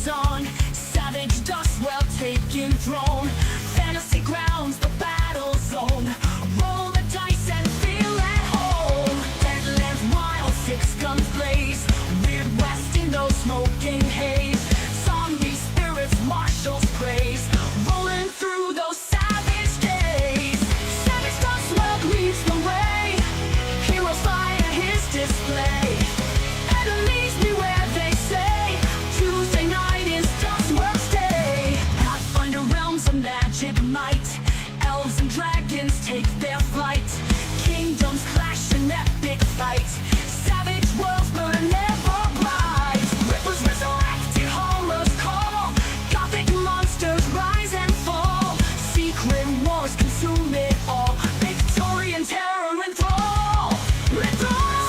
dawn. Savage dust well taken throne. Fantasy grounds, the battle zone. Roll the dice and feel at home. Deadlands wild, six guns blaze. Weird west in those smoking haze. Zombie spirits, marshals praise. Rolling through those savage days. Savage dust well leads the way. Heroes fire his display. Enemies beware, they say. Tuesday night is Dustworks Day. Pathfinder realms of magic might. Elves and dragons take their flight. Kingdoms clash in epic fight. Savage worlds burn never bright. Rippers resurrected, horrors call. Gothic monsters rise and fall. Secret wars consume it all. Victorian terror enthrall.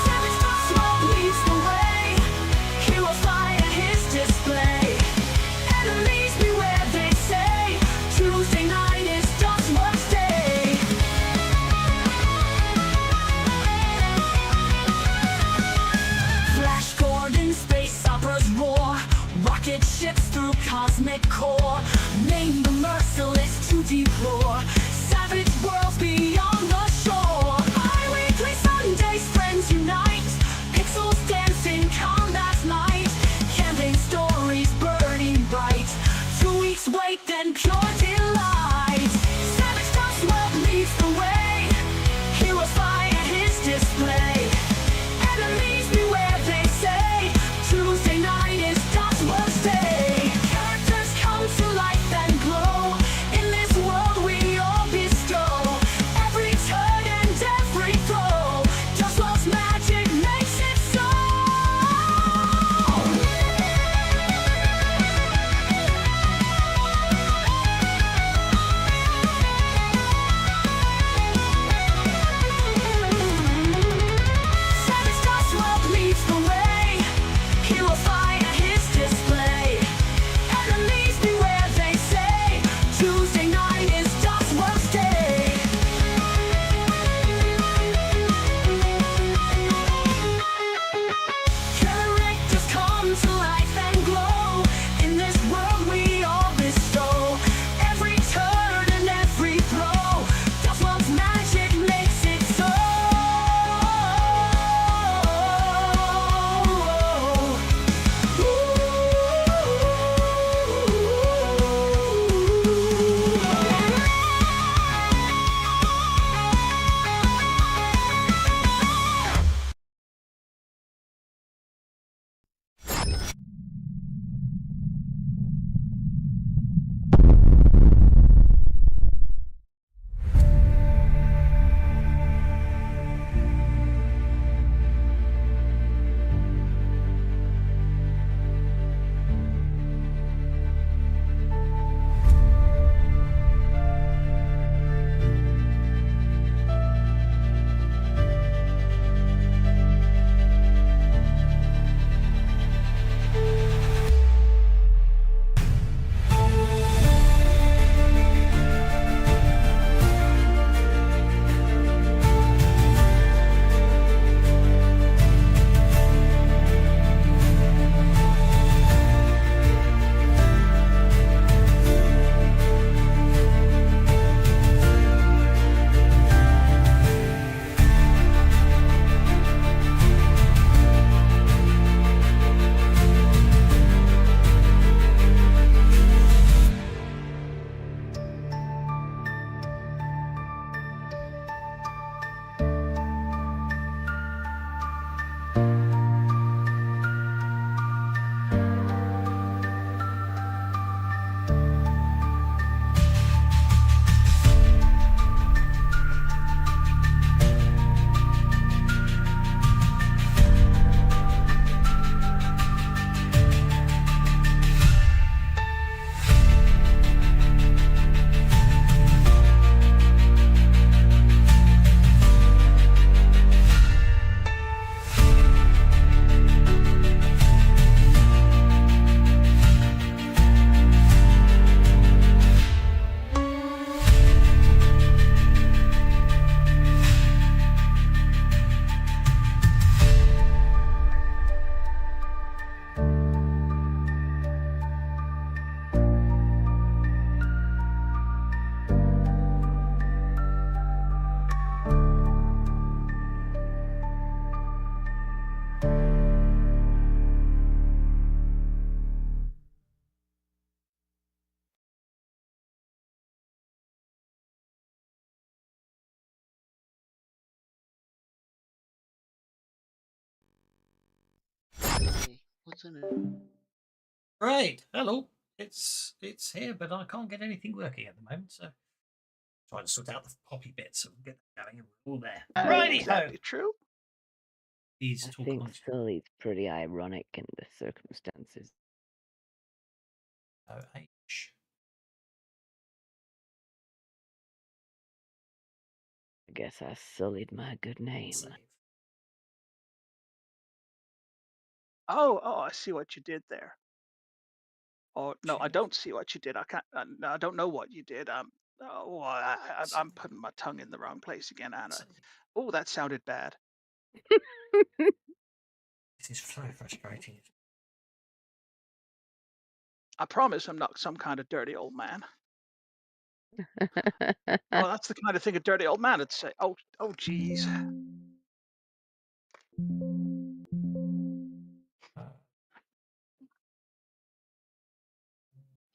Savage dust leads the way. Hero fire his display. Enemies beware, they say. Tuesday night is Dustworks Day. Flash Gordon, space operas roar. Rocket ships through cosmic core. Name the merciless to deplore. Savage worlds beyond the shore. Bi-weekly Sundays, friends unite. Pixels dance in combat light. Campaign stories burning bright. 2 weeks wait, then pure delight. Savage dust world leads the way. Heroes fire his display. Enemies beware, they say. Tuesday night is Dustworks Day. Characters come afternoon. Right, hello. It's here, but I can't get anything working at the moment, so trying to sort out the poppy bits and get that going, and we're all there. Righty Exactly ho. true. Please I talk think amongst Sully's pretty ironic in the circumstances. H. I guess I sullied my good name. Save. Oh, I see what you did there. Oh no, I Change. don't see what you did. I can't. No, I don't know what you did. I'm putting my tongue in the wrong place again, Anna. Save. Oh, that sounded bad. This is so frustrating. I promise I'm not some kind of dirty old man. Oh, that's the kind of thing a dirty old man would say. Oh, geez.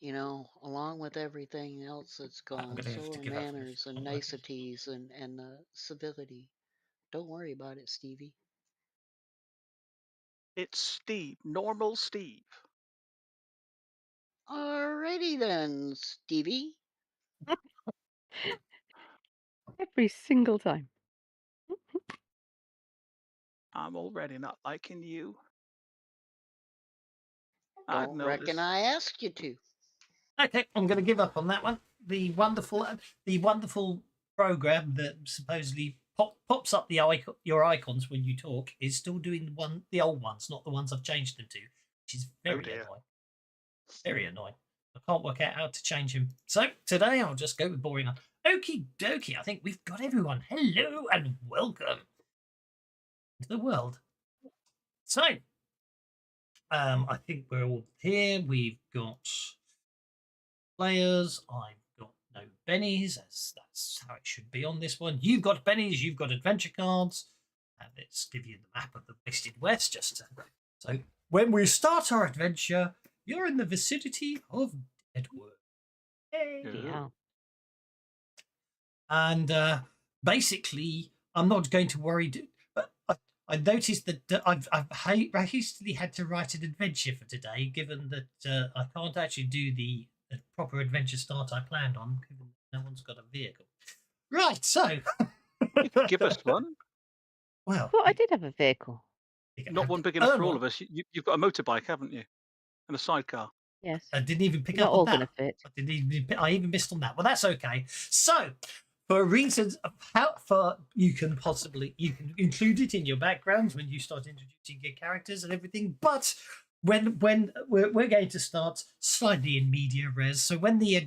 You know, along with everything else that's I'm gone, gonna have so to are give up. manners and niceties and civility. Don't worry about it, Stevie. It's Steve, normal Steve. Alrighty then, Stevie. Every single time. I'm already not liking you. Don't I've noticed. reckon I asked you to. Okay, I'm going to give up on that one. The wonderful program that supposedly pops up your icons when you talk is still doing the old ones, not the ones I've changed them to, which is very annoying. Very annoying. I can't work out how to change him. So today I'll just go with boring. Okie dokie. I think we've got everyone. Hello and welcome to the world. So, I think we're all here. We've got players. I've got no bennies. That's how it should be on this one. You've got bennies. You've got adventure cards. And let's give you the map of the Wasted West. So when we start our adventure, you're in the vicinity of Deadwood. Yay! Yeah. And basically, I'm not going to worry. But I noticed that I've hastily had to write an adventure for today, given that I can't actually do the proper adventure start I planned on, given no one's got a vehicle. Right, so You could give us one. Well, I did have a vehicle. Not one big enough for all of us. You've got a motorbike, haven't you? And a sidecar. Yes. I didn't even pick Not up all on that. gonna fit. I even missed on that. Well, that's okay. So, for reasons of you can include it in your backgrounds when you start introducing your characters and everything. But when we're going to start slightly in media res. So when the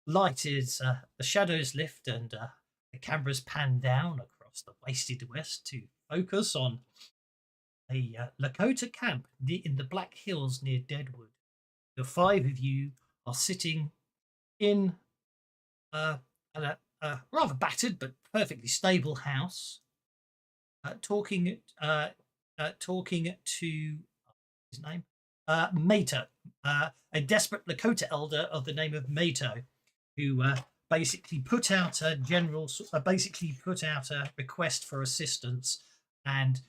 light is the shadows lift and the cameras pan down across the Wasted West to focus on a Lakota camp in the Black Hills near Deadwood. The five of you are sitting in a rather battered but perfectly stable house, talking to his name, Mato, a desperate Lakota elder of the name of Mato, who basically put out a request for assistance, and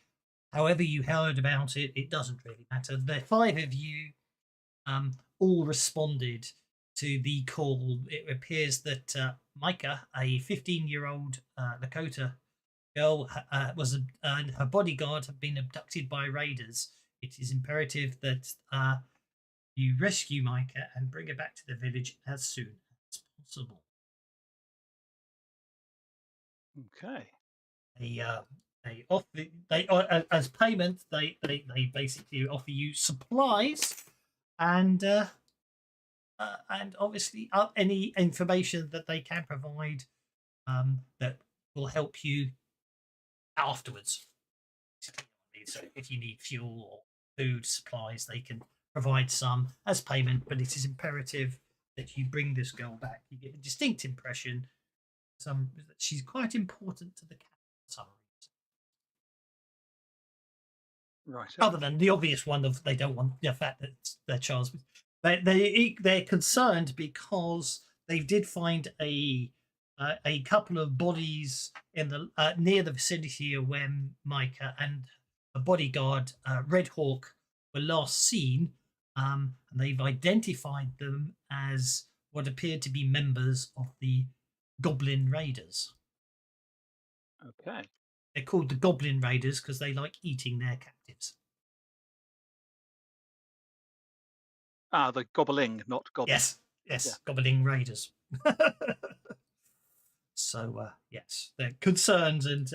however you heard about it, it doesn't really matter. The five of you all responded to the call. It appears that Micah, a 15-year-old Lakota girl, her bodyguard have been abducted by raiders. It is imperative that you rescue Micah and bring her back to the village as soon as possible. Okay. As payment, they basically offer you supplies and obviously any information that they can provide that will help you afterwards. So if you need fuel or food supplies, they can provide some as payment, but it is imperative that you bring this girl back. You get a distinct impression that she's quite important to the camp for some reason. Right. Other than the obvious one of they don't want the fact that their child's, they're concerned because they did find a a couple of bodies in the near the vicinity of where Micah and a bodyguard, Red Hawk, were last seen, and they've identified them as what appeared to be members of the Goblin Raiders. Okay. They're called the Goblin Raiders because they like eating their captives. Ah, the gobbling, not goblin. Yes, yes, Goblin Raiders. So yes, they're concerned, and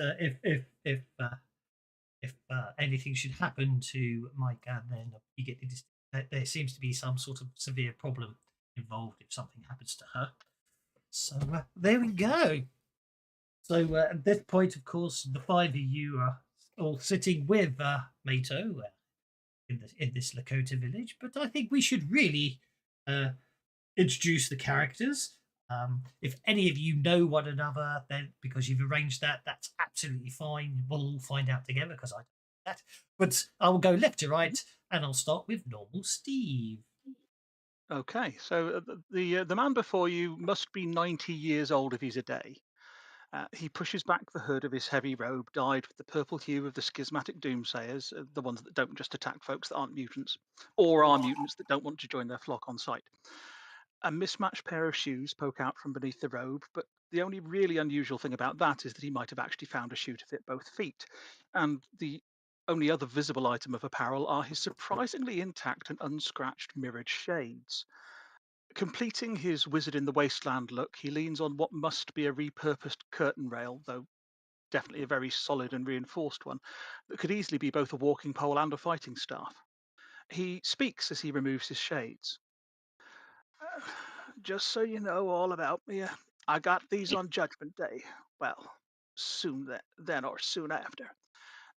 if anything should happen to Micah, then you get there seems to be some sort of severe problem involved if something happens to her. So there we go. So at this point, of course, the five of you are all sitting with Mato in this Lakota village. But I think we should really introduce the characters. If any of you know one another, then because you've arranged that, that's absolutely fine. We'll all find out together because I don't know that. But I will go left to right, and I'll start with normal Steve. Okay, so the man before you must be 90 years old if he's a day. He pushes back the hood of his heavy robe, dyed with the purple hue of the schismatic Doomsayers, the ones that don't just attack folks that aren't mutants, or are mutants that don't want to join their flock on sight. A mismatched pair of shoes poke out from beneath the robe, but the only really unusual thing about that is that he might have actually found a shoe to fit both feet. And the only other visible item of apparel are his surprisingly intact and unscratched mirrored shades. Completing his wizard in the wasteland look, he leans on what must be a repurposed curtain rail, though definitely a very solid and reinforced one, that could easily be both a walking pole and a fighting staff. He speaks as he removes his shades. Just so you know all about me, I got these on Judgment Day. Well, then or soon after.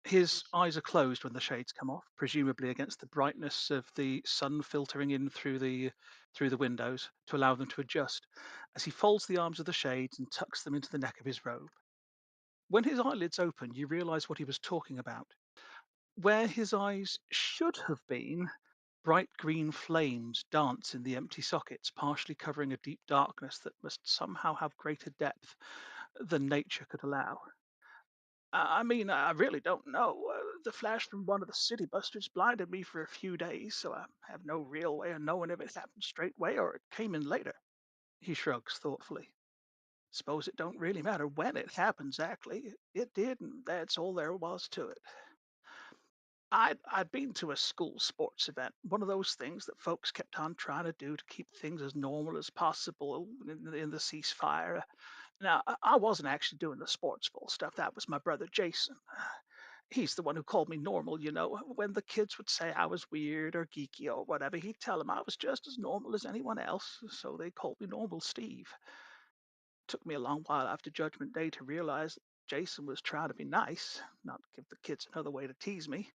His eyes are closed when the shades come off, presumably against the brightness of the sun filtering in through the windows to allow them to adjust, as he folds the arms of the shades and tucks them into the neck of his robe. When his eyelids open, you realize what he was talking about. Where his eyes should have been, bright green flames dance in the empty sockets, partially covering a deep darkness that must somehow have greater depth than nature could allow. I mean, I really don't know. The flash from one of the city busters blinded me for a few days, so I have no real way of knowing if it happened straightway or it came in later. He shrugs thoughtfully. Suppose it don't really matter when it happened exactly. It did, and that's all there was to it. I'd been to a school sports event, one of those things that folks kept on trying to do to keep things as normal as possible in the ceasefire. Now, I wasn't actually doing the sports ball stuff. That was my brother Jason. He's the one who called me normal, you know. When the kids would say I was weird or geeky or whatever, he'd tell them I was just as normal as anyone else. So they called me Normal Steve. Took me a long while after Judgment Day to realize that Jason was trying to be nice, not give the kids another way to tease me.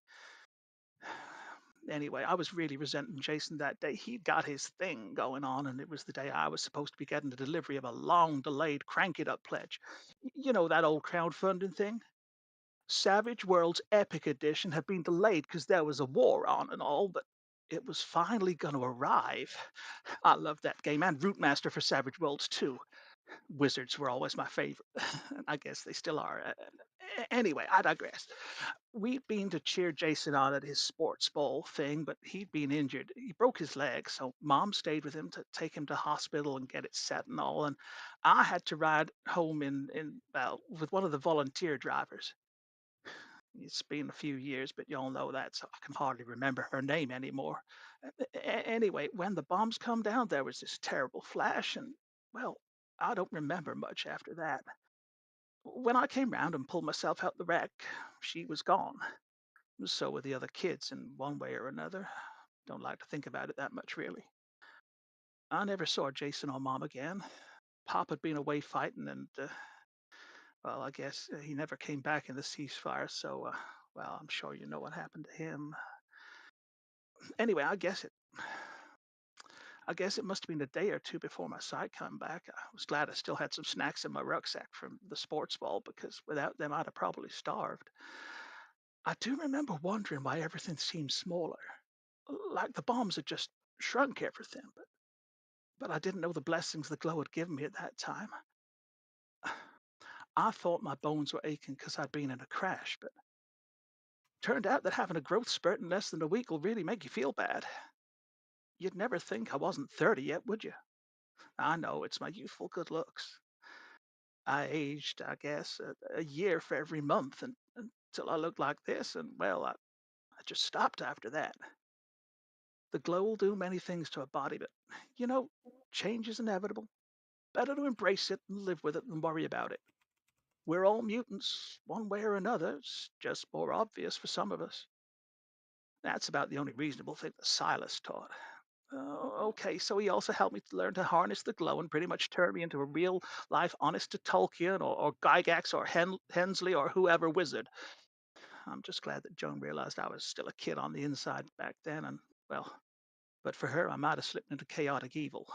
Anyway, I was really resenting Jason that day. He'd got his thing going on, and it was the day I was supposed to be getting the delivery of a long delayed Crank It Up pledge. You know, that old crowdfunding thing? Savage Worlds Epic Edition had been delayed because there was a war on and all, but it was finally going to arrive. I love that game, and Rootmaster for Savage Worlds too. Wizards were always my favorite. I guess they still are. Anyway, I digress. We'd been to cheer Jason on at his sports ball thing, but he'd been injured. He broke his leg, so Mom stayed with him to take him to hospital and get it set and all. And I had to ride home with one of the volunteer drivers. It's been a few years, but y'all know that, so I can hardly remember her name anymore. Anyway, when the bombs come down, there was this terrible flash, and well, I don't remember much after that. When I came round and pulled myself out the wreck, she was gone. So were the other kids in one way or another. Don't like to think about it that much, really. I never saw Jason or Mom again. Pop had been away fighting, and well, I guess he never came back in the ceasefire. So, well, I'm sure you know what happened to him. Anyway, I guess it must have been a day or two before my sight came back. I was glad I still had some snacks in my rucksack from the sports ball because without them I'd have probably starved. I do remember wondering why everything seemed smaller. Like the bombs had just shrunk everything, but I didn't know the blessings the glow had given me at that time. I thought my bones were aching because I'd been in a crash, but turned out that having a growth spurt in less than a week will really make you feel bad. You'd never think I wasn't 30 yet, would you? I know it's my youthful good looks. I aged, I guess, a year for every month until I looked like this, and well, I just stopped after that. The glow will do many things to a body, but you know, change is inevitable. Better to embrace it and live with it than worry about it. We're all mutants, one way or another. It's just more obvious for some of us. That's about the only reasonable thing that Silas taught. Okay, so he also helped me to learn to harness the glow and pretty much turn me into a real life honest to Tolkien or Gygax or Hensley or whoever wizard. I'm just glad that Joan realized I was still a kid on the inside back then, and well, but for her, I might have slipped into chaotic evil.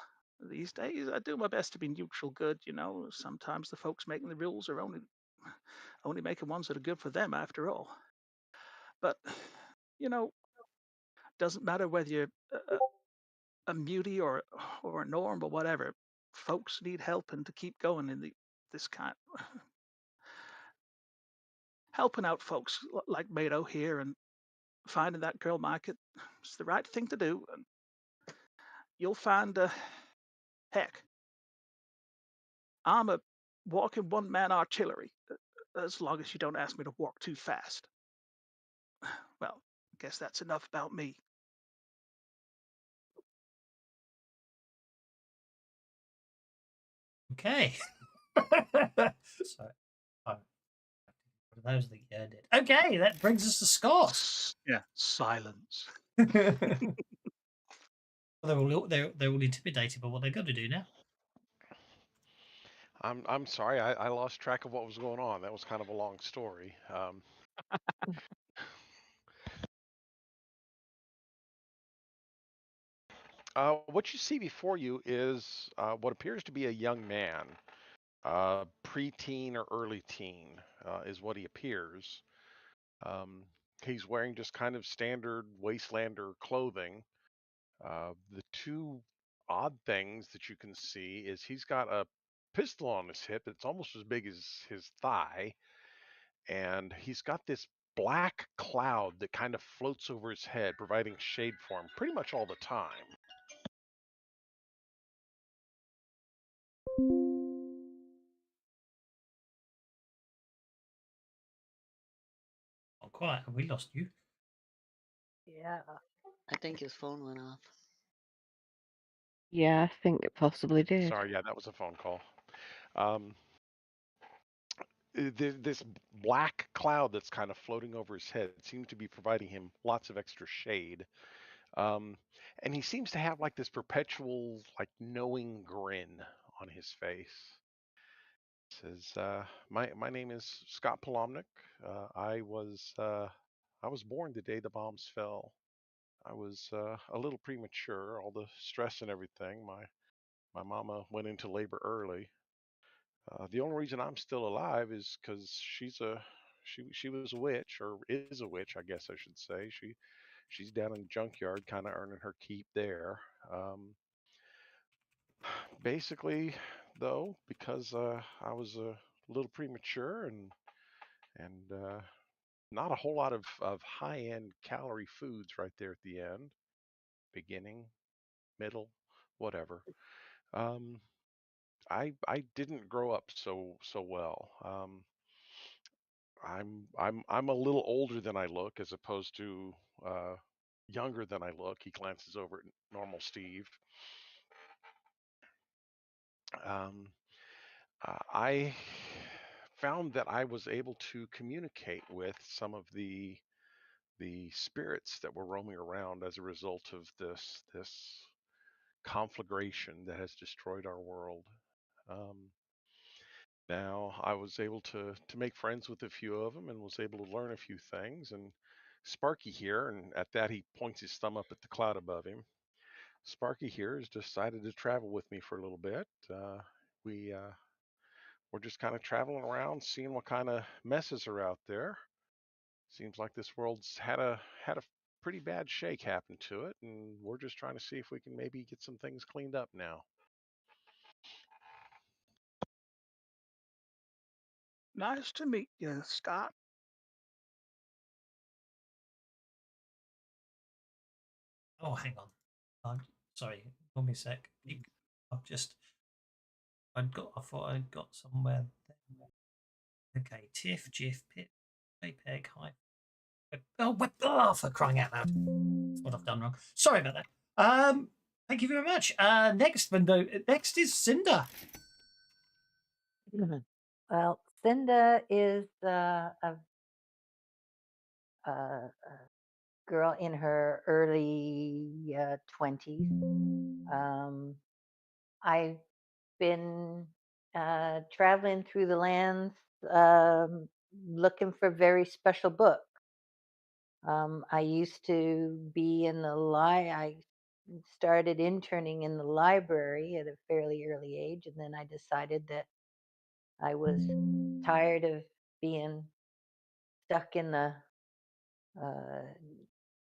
These days, I do my best to be neutral good, you know. Sometimes the folks making the rules are only making ones that are good for them after all. But, you know, doesn't matter whether you're a mutie or a norm or whatever. Folks need help and to keep going in this kind helping out folks like Mato here and finding that girl market is the right thing to do. And you'll find heck, I'm a walking one man artillery as long as you don't ask me to walk too fast. Well, I guess that's enough about me. Okay. Sorry. Oh, for those that heard it. Okay, that brings us to Scott. Yeah, silence. They're all intimidated by what they've got to do now. I'm sorry, I lost track of what was going on. That was kind of a long story. What you see before you is what appears to be a young man, preteen or early teen, is what he appears. Um, he's wearing just kind of standard wastelander clothing. The two odd things that you can see is he's got a pistol on his hip that's almost as big as his thigh, and he's got this black cloud that kind of floats over his head, providing shade for him pretty much all the time. Oh, quiet. Have we lost you? Yeah. I think his phone went off. Yeah, I think it possibly did. Sorry, yeah, that was a phone call. Um, this black cloud that's kind of floating over his head seems to be providing him lots of extra shade. Um, and he seems to have like this perpetual, like knowing grin on his face. Says, my name is Scott Palomnick. I was born the day the bombs fell. I was a little premature, all the stress and everything. My mama went into labor early. The only reason I'm still alive is because she was a witch, or is a witch, I guess I should say. She's down in the junkyard, kind of earning her keep there. Basically, though, because I was a little premature and not a whole lot of high-end calorie foods right there at the end, beginning, middle, whatever. Um, I didn't grow up so well. I'm a little older than I look, as opposed to uh, younger than I look. He glances over at normal Steve. Um, I found that I was able to communicate with some of the spirits that were roaming around as a result of this conflagration that has destroyed our world. Um, Now I was able to make friends with a few of them and was able to learn a few things. And Sparky here, and at that he points his thumb up at the cloud above him. Sparky here has decided to travel with me for a little bit. We're just kind of traveling around, seeing what kind of messes are out there. Seems like this world's had a pretty bad shake happen to it, and we're just trying to see if we can maybe get some things cleaned up now. Nice to meet you, Scott. Oh, hang on. I'm sorry. Give me a sec. I've just. I thought I'd got somewhere. Okay. Tiff, GIF, Pip, JPEG, hi. For crying out loud. That's what I've done wrong. Sorry about that. Thank you very much. Next window. Next is Cinder. Well, Cinda is a girl in her early 20s. I've been traveling through the lands looking for very special books. I used to be in the I started interning in the library at a fairly early age, and then I decided that I was tired of being stuck in the uh,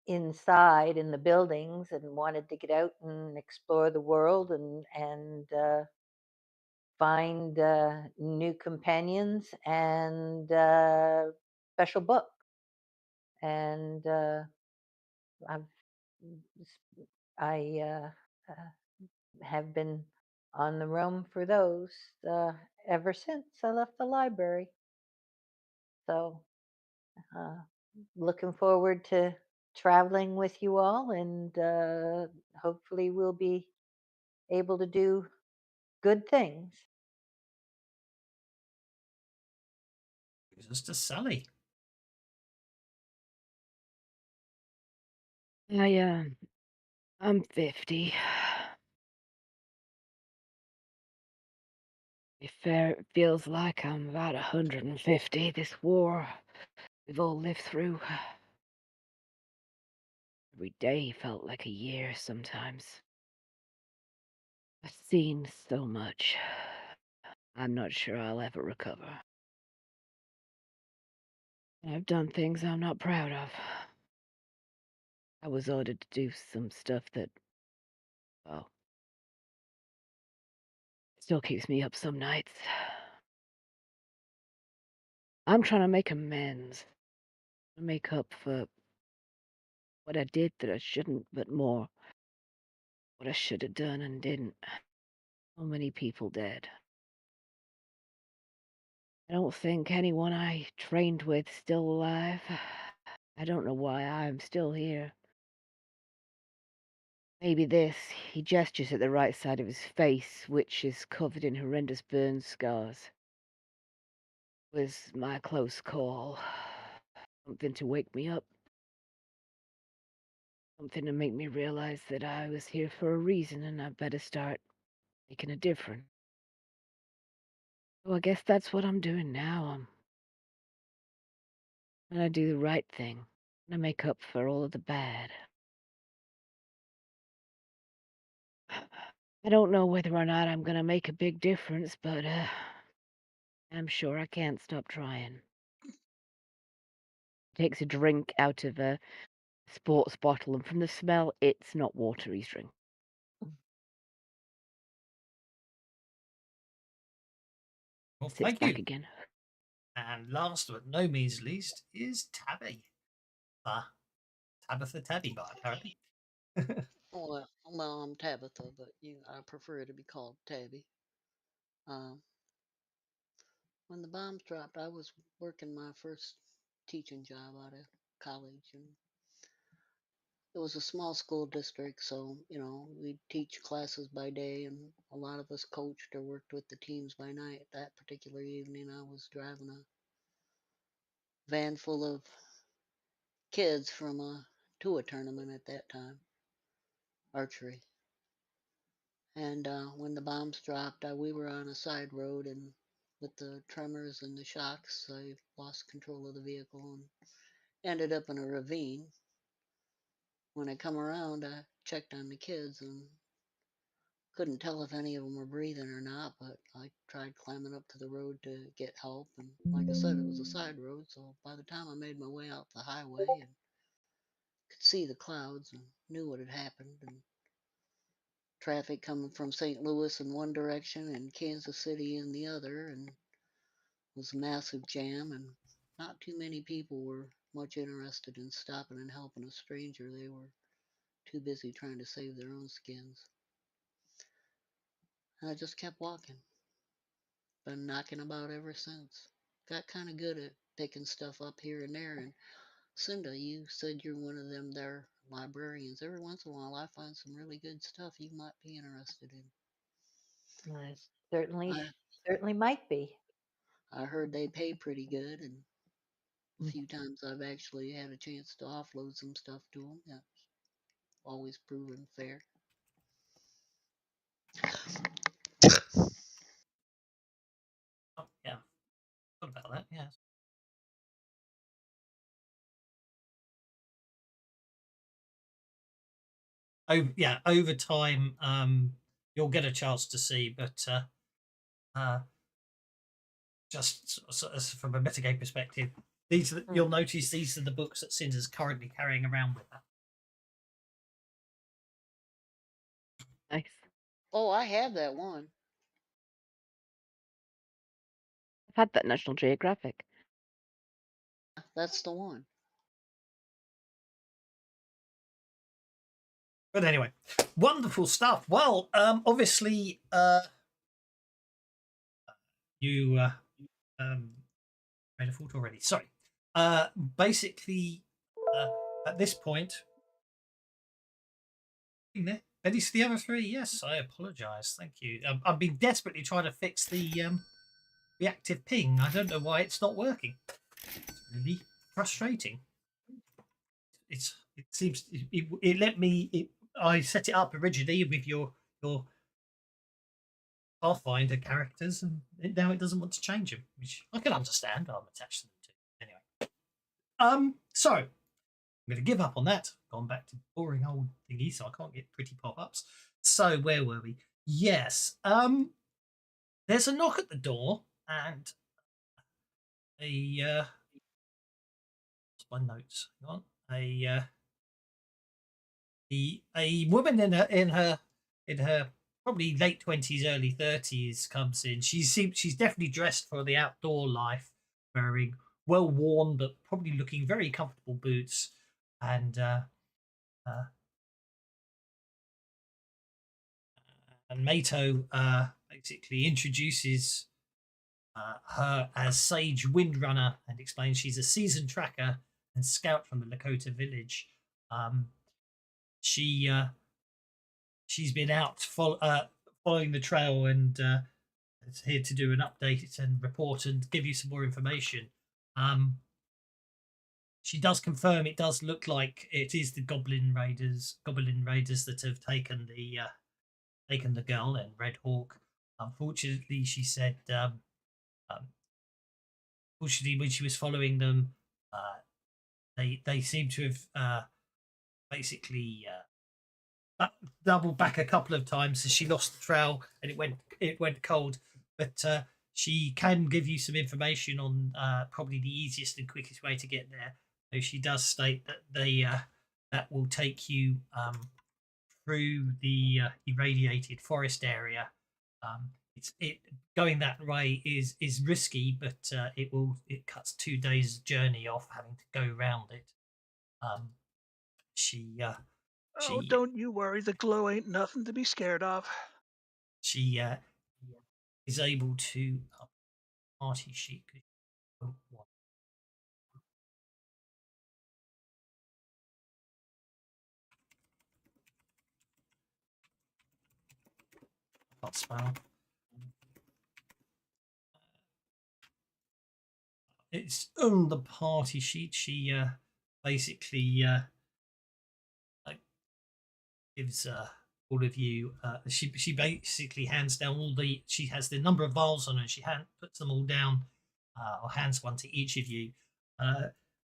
inside in the buildings and wanted to get out and explore the world and find new companions and special books. And I've I have been on the roam for those ever since I left the library. So uh, looking forward to traveling with you all, and hopefully we'll be able to do good things. Gives us to Sally. I'm 50. It feels like I'm about 150. This war we've all lived through. Every day felt like a year sometimes. I've seen so much. I'm not sure I'll ever recover. I've done things I'm not proud of. I was ordered to do some stuff that, well, still keeps me up some nights. I'm trying to make amends. Make up for what I did that I shouldn't, but more what I should have done and didn't. So many people dead. I don't think anyone I trained with still alive. I don't know why I'm still here. Maybe this, he gestures at the right side of his face, which is covered in horrendous burn scars, was my close call. Something to wake me up. Something to make me realize that I was here for a reason and I better start making a difference. So I guess that's what I'm doing now. I'm gonna do the right thing. I'm gonna make up for all of the bad. I don't know whether or not I'm gonna make a big difference, but I'm sure I can't stop trying. Takes a drink out of a sports bottle, and from the smell, it's not water he's drinking. Well, Sits thank back you. again. And last but no means least is Tabby. Tabitha Tabby, but apparently. Well, I'm Tabitha, but I prefer to be called Tabby. Um, when the bombs dropped, I was working my first teaching job out of college, and it was a small school district, so we'd teach classes by day, and a lot of us coached or worked with the teams by night. That particular evening, I was driving a van full of kids to a tournament at that time, archery. And when the bombs dropped, we were on a side road, and with the tremors and the shocks, I lost control of the vehicle and ended up in a ravine. When I come around, I checked on the kids and couldn't tell if any of them were breathing or not, but I tried climbing up to the road to get help. And like I said, it was a side road, so by the time I made my way out the highway and could see the clouds and knew what had happened, and traffic coming from St. Louis in one direction and Kansas City in the other, and was a massive jam, and not too many people were much interested in stopping and helping a stranger. They were too busy trying to save their own skins. And I just kept walking. Been knocking about ever since. Got kind of good at picking stuff up here and there. And Cinda, you said you're one of them there librarians. Every once in a while, I find some really good stuff you might be interested in. I certainly, I certainly might be. I heard they pay pretty good, and a Mm. few times I've actually had a chance to offload some stuff to them. That's always proven fair. Oh, yeah. What about that? Yeah. Yeah, over time, you'll get a chance to see, but just from a metagame perspective, you'll notice these are the books that Cinder's currently carrying around with her. Nice. Oh, I have that one. I've had that National Geographic. That's the one. But anyway, wonderful stuff. Well, obviously, you made a fault already. Sorry. Basically, at this point, Betty's the other three. Yes, I apologise. Thank you. I've been desperately trying to fix the reactive ping. I don't know why it's not working. It's really frustrating. It seems it let me. I set it up originally with your Pathfinder characters, and now it doesn't want to change them, which I can understand. I'm attached to them too. Anyway, so I'm going to give up on that. Gone back to boring old thingy, so I can't get pretty pop-ups. So where were we? Yes. There's a knock at the door, and what's my notes? Hang on. A woman in her probably late 20s, early 30s comes in. She's definitely dressed for the outdoor life, wearing well worn but probably looking very comfortable boots, and Mato basically introduces her as Sage Windrunner and explains she's a seasoned tracker and scout from the Lakota village. She's been out following the trail and is here to do an update and report and give you some more information. She does confirm it does look like it is the Goblin Raiders that have taken the girl and Red Hawk. Unfortunately, she said, fortunately, when she was following them, they seem to have basically doubled back a couple of times as she lost the trail and it went cold. But she can give you some information on probably the easiest and quickest way to get there. So she does state that that will take you through the irradiated forest area. Going that way is risky, but it cuts 2 days journey off having to go around it. Oh, don't you worry. The glow ain't nothing to be scared of. She is able to party sheet. Can't spell. It's on the party sheet. She basically gives all of you. She basically hands down all the. She has the number of vials on her. She puts them all down, or hands one to each of you.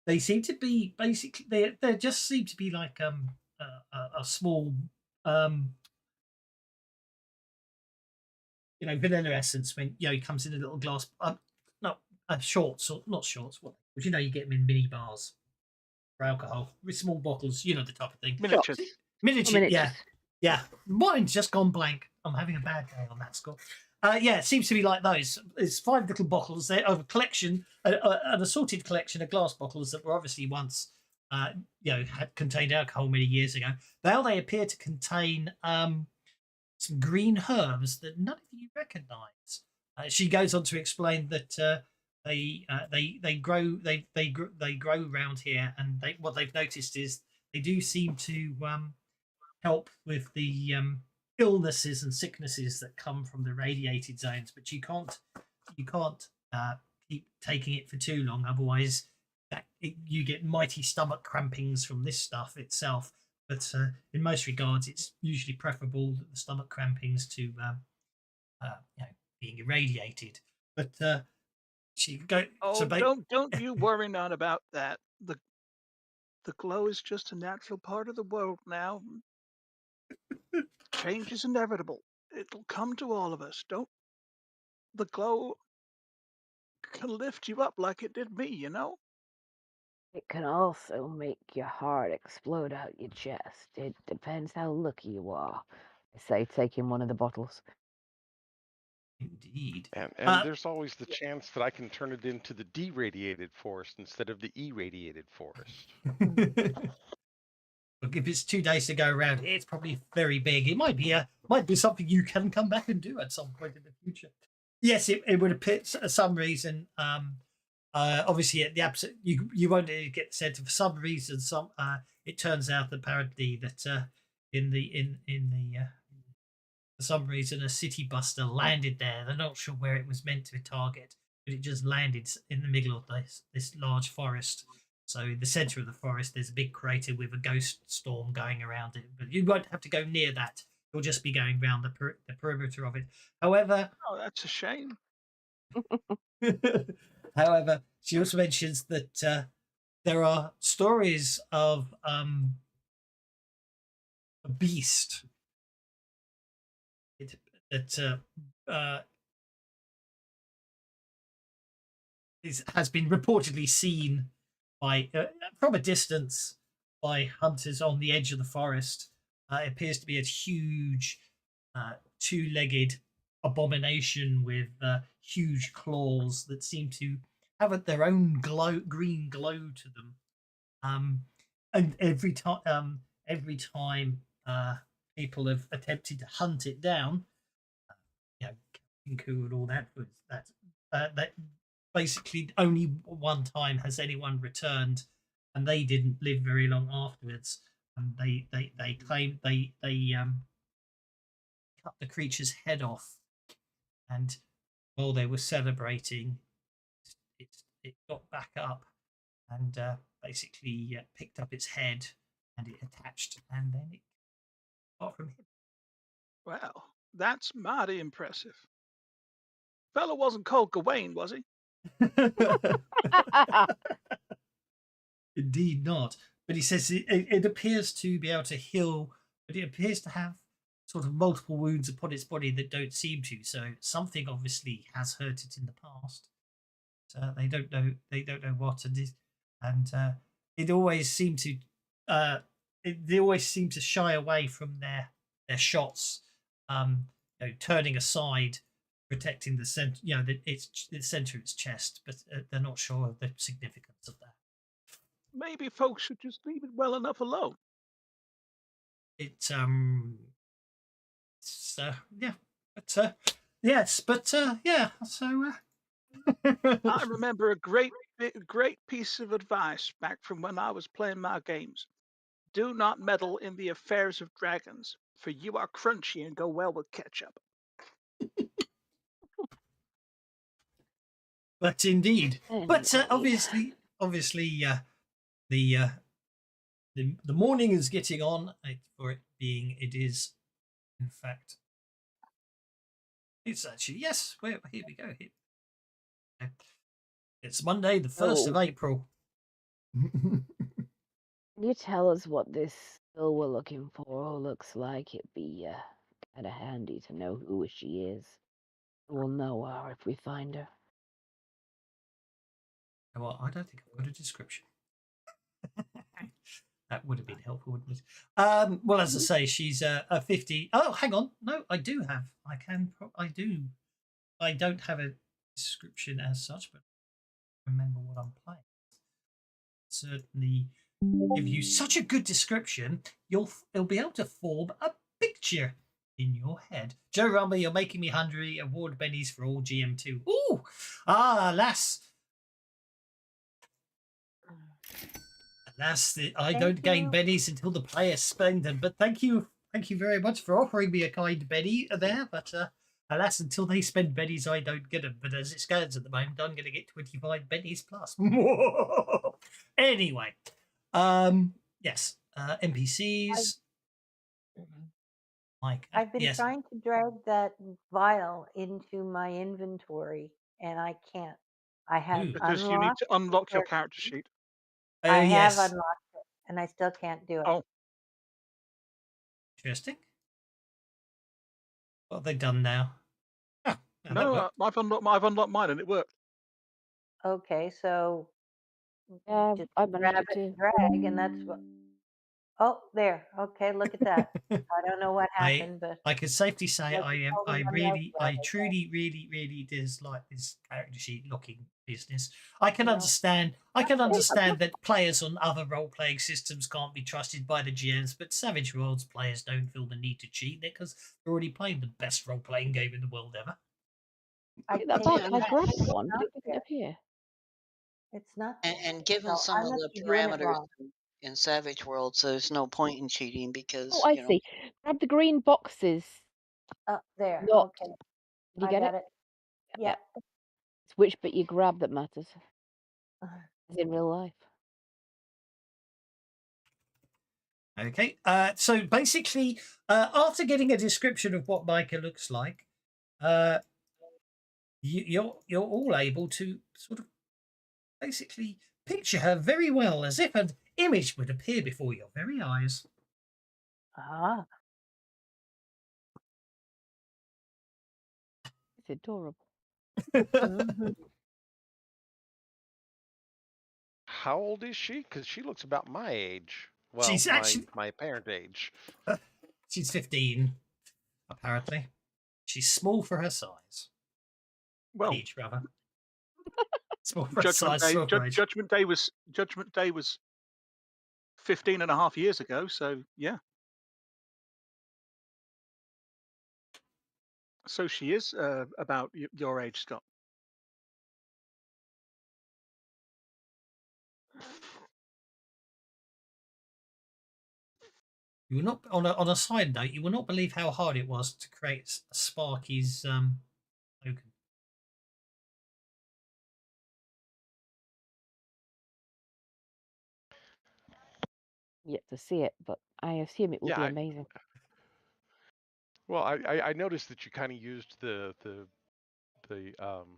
They seem to be basically. They just seem to be like a small. Vanilla essence when it comes in a little glass. Shorts or not shorts. What? But you get them in mini bars for alcohol with small bottles. The type of thing. Miniatures. Miniature. Yeah. Mine's just gone blank. I'm having a bad day on that score. Yeah, it seems to be like those. It's 5 little bottles there of a collection, an assorted collection of glass bottles that were obviously once, had contained alcohol many years ago. Now they appear to contain some green herbs that none of you recognise. She goes on to explain that they grow around here, and what they've noticed is they do seem to help with the illnesses and sicknesses that come from the radiated zones, but you can't keep taking it for too long, otherwise you get mighty stomach crampings from this stuff itself. But in most regards, it's usually preferable that the stomach crampings to being irradiated. But she go. Oh, don't you worry none about that. The glow is just a natural part of the world now. Change is inevitable. It'll come to all of us. Don't. The glow can lift you up like it did me, you know? It can also make your heart explode out your chest. It depends how lucky you are. I say taking one of the bottles. Indeed. And there's always the chance that I can turn it into the deradiated forest instead of the irradiated forest. Look, if it's 2 days to go around, it's probably very big. It might be something you can come back and do at some point in the future. Yes, it would appear for some reason. Obviously, at the absolute, you won't get sent for some reason. It turns out apparently that for some reason a city buster landed there. They're not sure where it was meant to target, but it just landed in the middle of this large forest. So in the center of the forest, there's a big crater with a ghost storm going around it. But you won't have to go near that. You'll just be going around the perimeter of it. However, Oh, that's a shame. however, she also mentions that there are stories of a beast that has been reportedly seen by from a distance by hunters on the edge of the forest. It appears to be a huge 2-legged abomination with huge claws that seem to have their own green glow to them. And every time people have attempted to hunt it down, Kinku and all that, that basically only one time has anyone returned, and they didn't live very long afterwards. And they claim they cut the creature's head off, and while they were celebrating, it got back up and basically picked up its head, and it attached, and then it got from him. Well, that's mighty impressive. Fellow wasn't called Gawain, was he? Indeed not. But he says it appears to be able to heal, but it appears to have sort of multiple wounds upon its body that don't seem to. So something obviously has hurt it in the past. So they don't know what, and it always seemed to they always seem to shy away from their shots, turning aside, protecting the center, the center of its chest, but they're not sure of the significance of that. Maybe folks should just leave it well enough alone. It's yeah, but yes, but yeah. So I remember a great piece of advice back from when I was playing my games. Do not meddle in the affairs of dragons, for you are crunchy and go well with ketchup. But indeed, but Anyway. obviously, the morning is getting on. For it being, it is, in fact, it's actually yes. Here we go. It's Monday, the 1st of April. Can you tell us what this girl we're looking for looks like? It'd be kind of handy to know who she is. We'll know her if we find her. Well, I don't think I've got a description. That would have been helpful, wouldn't it? Well, as I say, she's a 50. Oh, hang on. No, I do have. I do. I don't have a description as such, but I remember what I'm playing. Certainly give you such a good description, you'll be able to form a picture in your head. Joe Rumble, you're making me hungry. Award bennies for all GM2. Ooh, alas. Alas, I Thank don't gain you. bennies until the players spend them. But thank you very much for offering me a kind benny there. But alas, until they spend bennies, I don't get them. But as it stands at the moment, I'm going to get 25 bennies plus. Anyway, yes, NPCs. Mike, I've been yes. trying to drag that vial into my inventory, and I can't. I have Ooh. Because you need unlocked. to unlock your There- character sheet. I have Yes. unlocked it, and I still can't do it. Oh, Interesting. What have they done now? Ah, that no, worked. I've unlocked mine and it worked. Okay, so Yeah, just I managed grab it it and too. drag, and that's what. Oh, there. Okay, look at that. I don't know what happened, but I can safely say like you told somebody else about it, really dislike this character sheet looking business. I can No. understand that players on other role playing systems can't be trusted by the GMs, but Savage Worlds players don't feel the need to cheat because they're already playing the best role playing game in the world ever. I That take box, it I back. grabbed It's one, but not it didn't there. appear. It's not And, there. and given So some I of must the be doing it parameters wrong. in Savage Worlds, there's no point in cheating Oh, because, I you know, see. Grab the green boxes. Up there. Not. Okay, Did you I get got it? it. Yeah. It's which bit you grab that matters. As in real life. Okay, so basically, after getting a description of what Micah looks like, you're all able to sort of basically picture her very well, as if an image would appear before your very eyes. Ah. It's adorable. Mhm. How old is she? Because she looks about my age. Well, She's actually my parent age. she's 15, apparently. She's small for her size. Well, Age, rather. Small for her Judgment size, Day. small for age. Judgment Day was 15 and a half years ago. So yeah. So she is about your age, Scott. You will not on a side note, you will not believe how hard it was to create Sparky's token. Yet to see it, but I assume it will Yeah, be amazing. Well, I noticed that you kind of used the Well,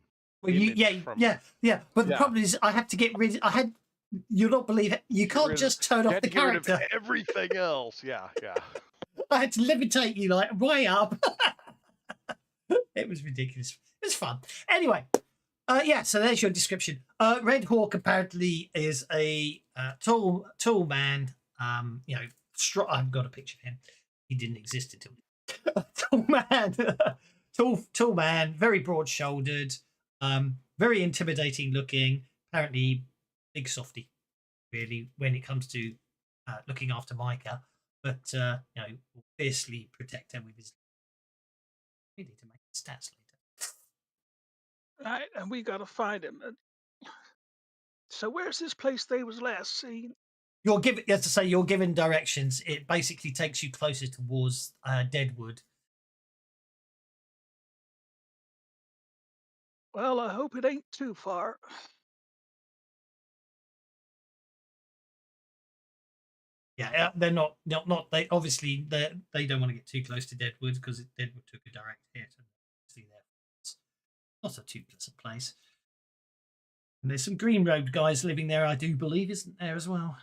image from yeah. But the Yeah. problem is, I had to get rid. You'll not believe it. You Get can't rid of- just turn you off had the to get rid of character. everything else. Yeah. I had to levitate you like way up. It was ridiculous. It was fun. Anyway, yeah. So there's your description. Red Hawk apparently is a tall man. I've got a picture of him. He didn't exist until tall man. tall man, very broad-shouldered, very intimidating looking. Apparently, big softy, really, when it comes to looking after Micah. But will fiercely protect her with his. We need to make stats later. Right, and we gotta find him. So where's this place they was last seen? You're given, as to say, you're given directions. It basically takes you closer towards Deadwood. Well, I hope it ain't too far. Yeah, they're not. They obviously they don't want to get too close to Deadwood because Deadwood took a direct hit, and see there, it's not a too pleasant place. And there's some Green Road guys living there, I do believe, isn't there as well?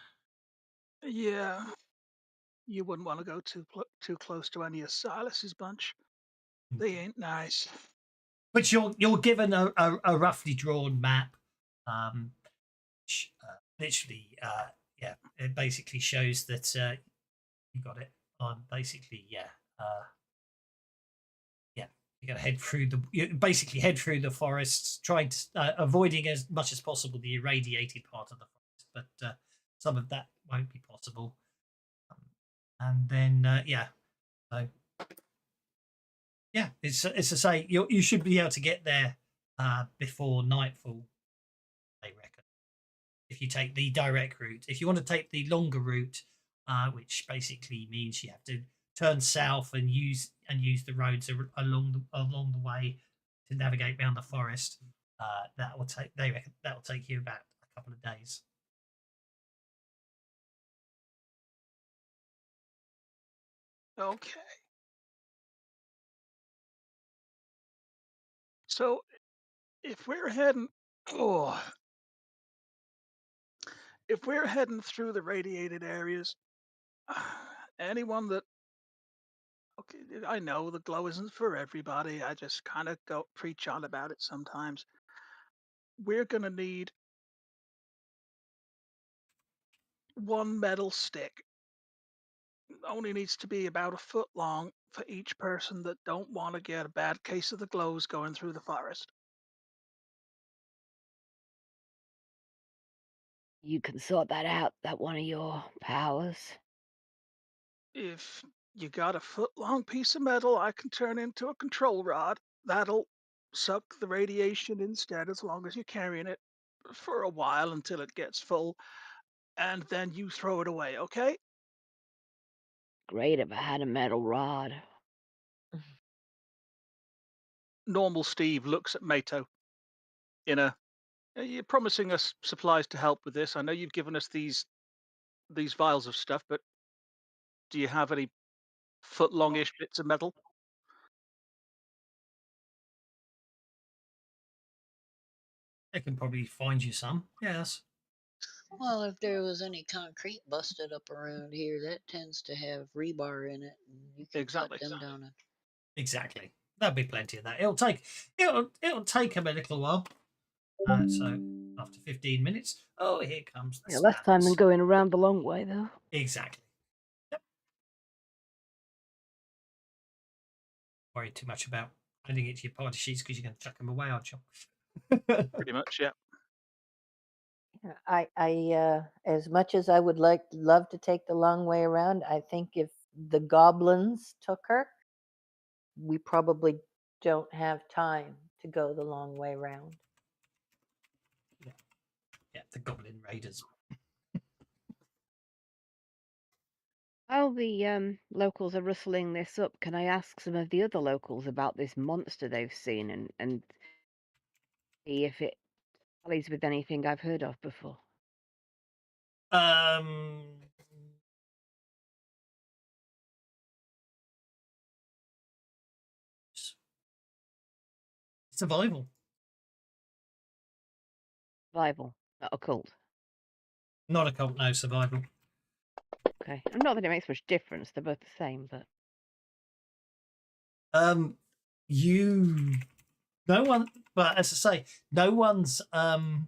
Yeah, you wouldn't want to go too close to any of Silas's bunch. They ain't nice. But you're given a roughly drawn map, which literally, yeah, it basically shows that you got it on. Basically, yeah, yeah, You're going to head through you basically head through the forests, trying to avoiding as much as possible the irradiated part of the forest, but some of that won't be possible. And then yeah, so yeah, it's to say you should be able to get there before nightfall, they reckon. If you take the direct route, if you want to take the longer route, which basically means you have to turn south and use the roads along the way to navigate around the forest, they reckon that will take you about a couple of days. Okay. So if we're heading, oh, if we're heading through the radiated areas, anyone that, okay, I know the glow isn't for everybody. I just kind of go preach on about it sometimes. We're gonna need one metal stick. Only needs to be about a foot long for each person that don't want to get a bad case of the glows going through the forest. You can sort that out. That one of your powers. If you got a foot long piece of metal, I can turn into a control rod. That'll suck the radiation instead as long as you're carrying it for a while until it gets full, and then you throw it away, okay? Great if I had a metal rod. Normal Steve looks at Mato in a, you're promising us supplies to help with this. I know you've given us these vials of stuff, but do you have any foot longish bits of metal? They can probably find you some. Yes. Well, if there was any concrete busted up around here, that tends to have rebar in it, and you can Exactly. cut them down. Exactly. There'll be plenty of that. It'll take them a little while. So after 15 minutes, oh, here comes the Yeah, less time than spanners. going around the long way, though. Exactly. Yep. Worry too much about adding it to your party sheets because you're going to chuck them away, aren't you? Pretty much, yeah. I as much as I would love to take the long way around, I think if the goblins took her, we probably don't have time to go the long way round. Yeah, the Goblin Raiders. While the locals are rustling this up, can I ask some of the other locals about this monster they've seen and see if it tallies with anything I've heard of before? Survival. Survival, not occult. Not a cult, no, survival. Okay. And not that it makes much difference, they're both the same, but No one, but as I say, no one's no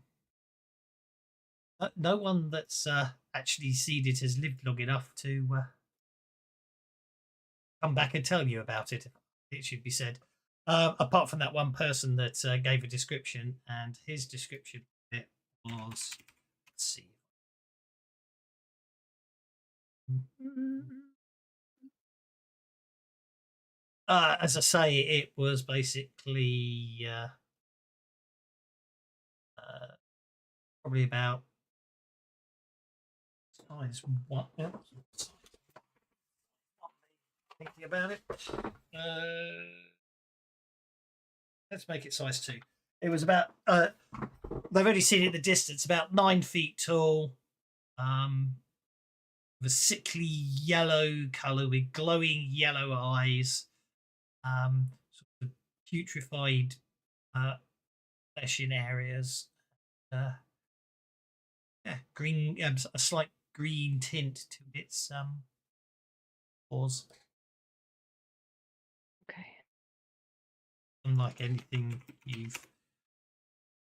one that's actually seen it has lived long enough to come back and tell you about it. It should be said. Apart from that one person that gave a description, and his description of it was, let's see. As I say, it was basically probably about size one. Thinking about it. Let's make it size 2. It was about. They've only seen it at the distance, about 9 feet tall. With a sickly yellow colour with glowing yellow eyes. Sort of putrefied flesh in areas. Yeah, green. A slight green tint to its paws. okay. Unlike anything you've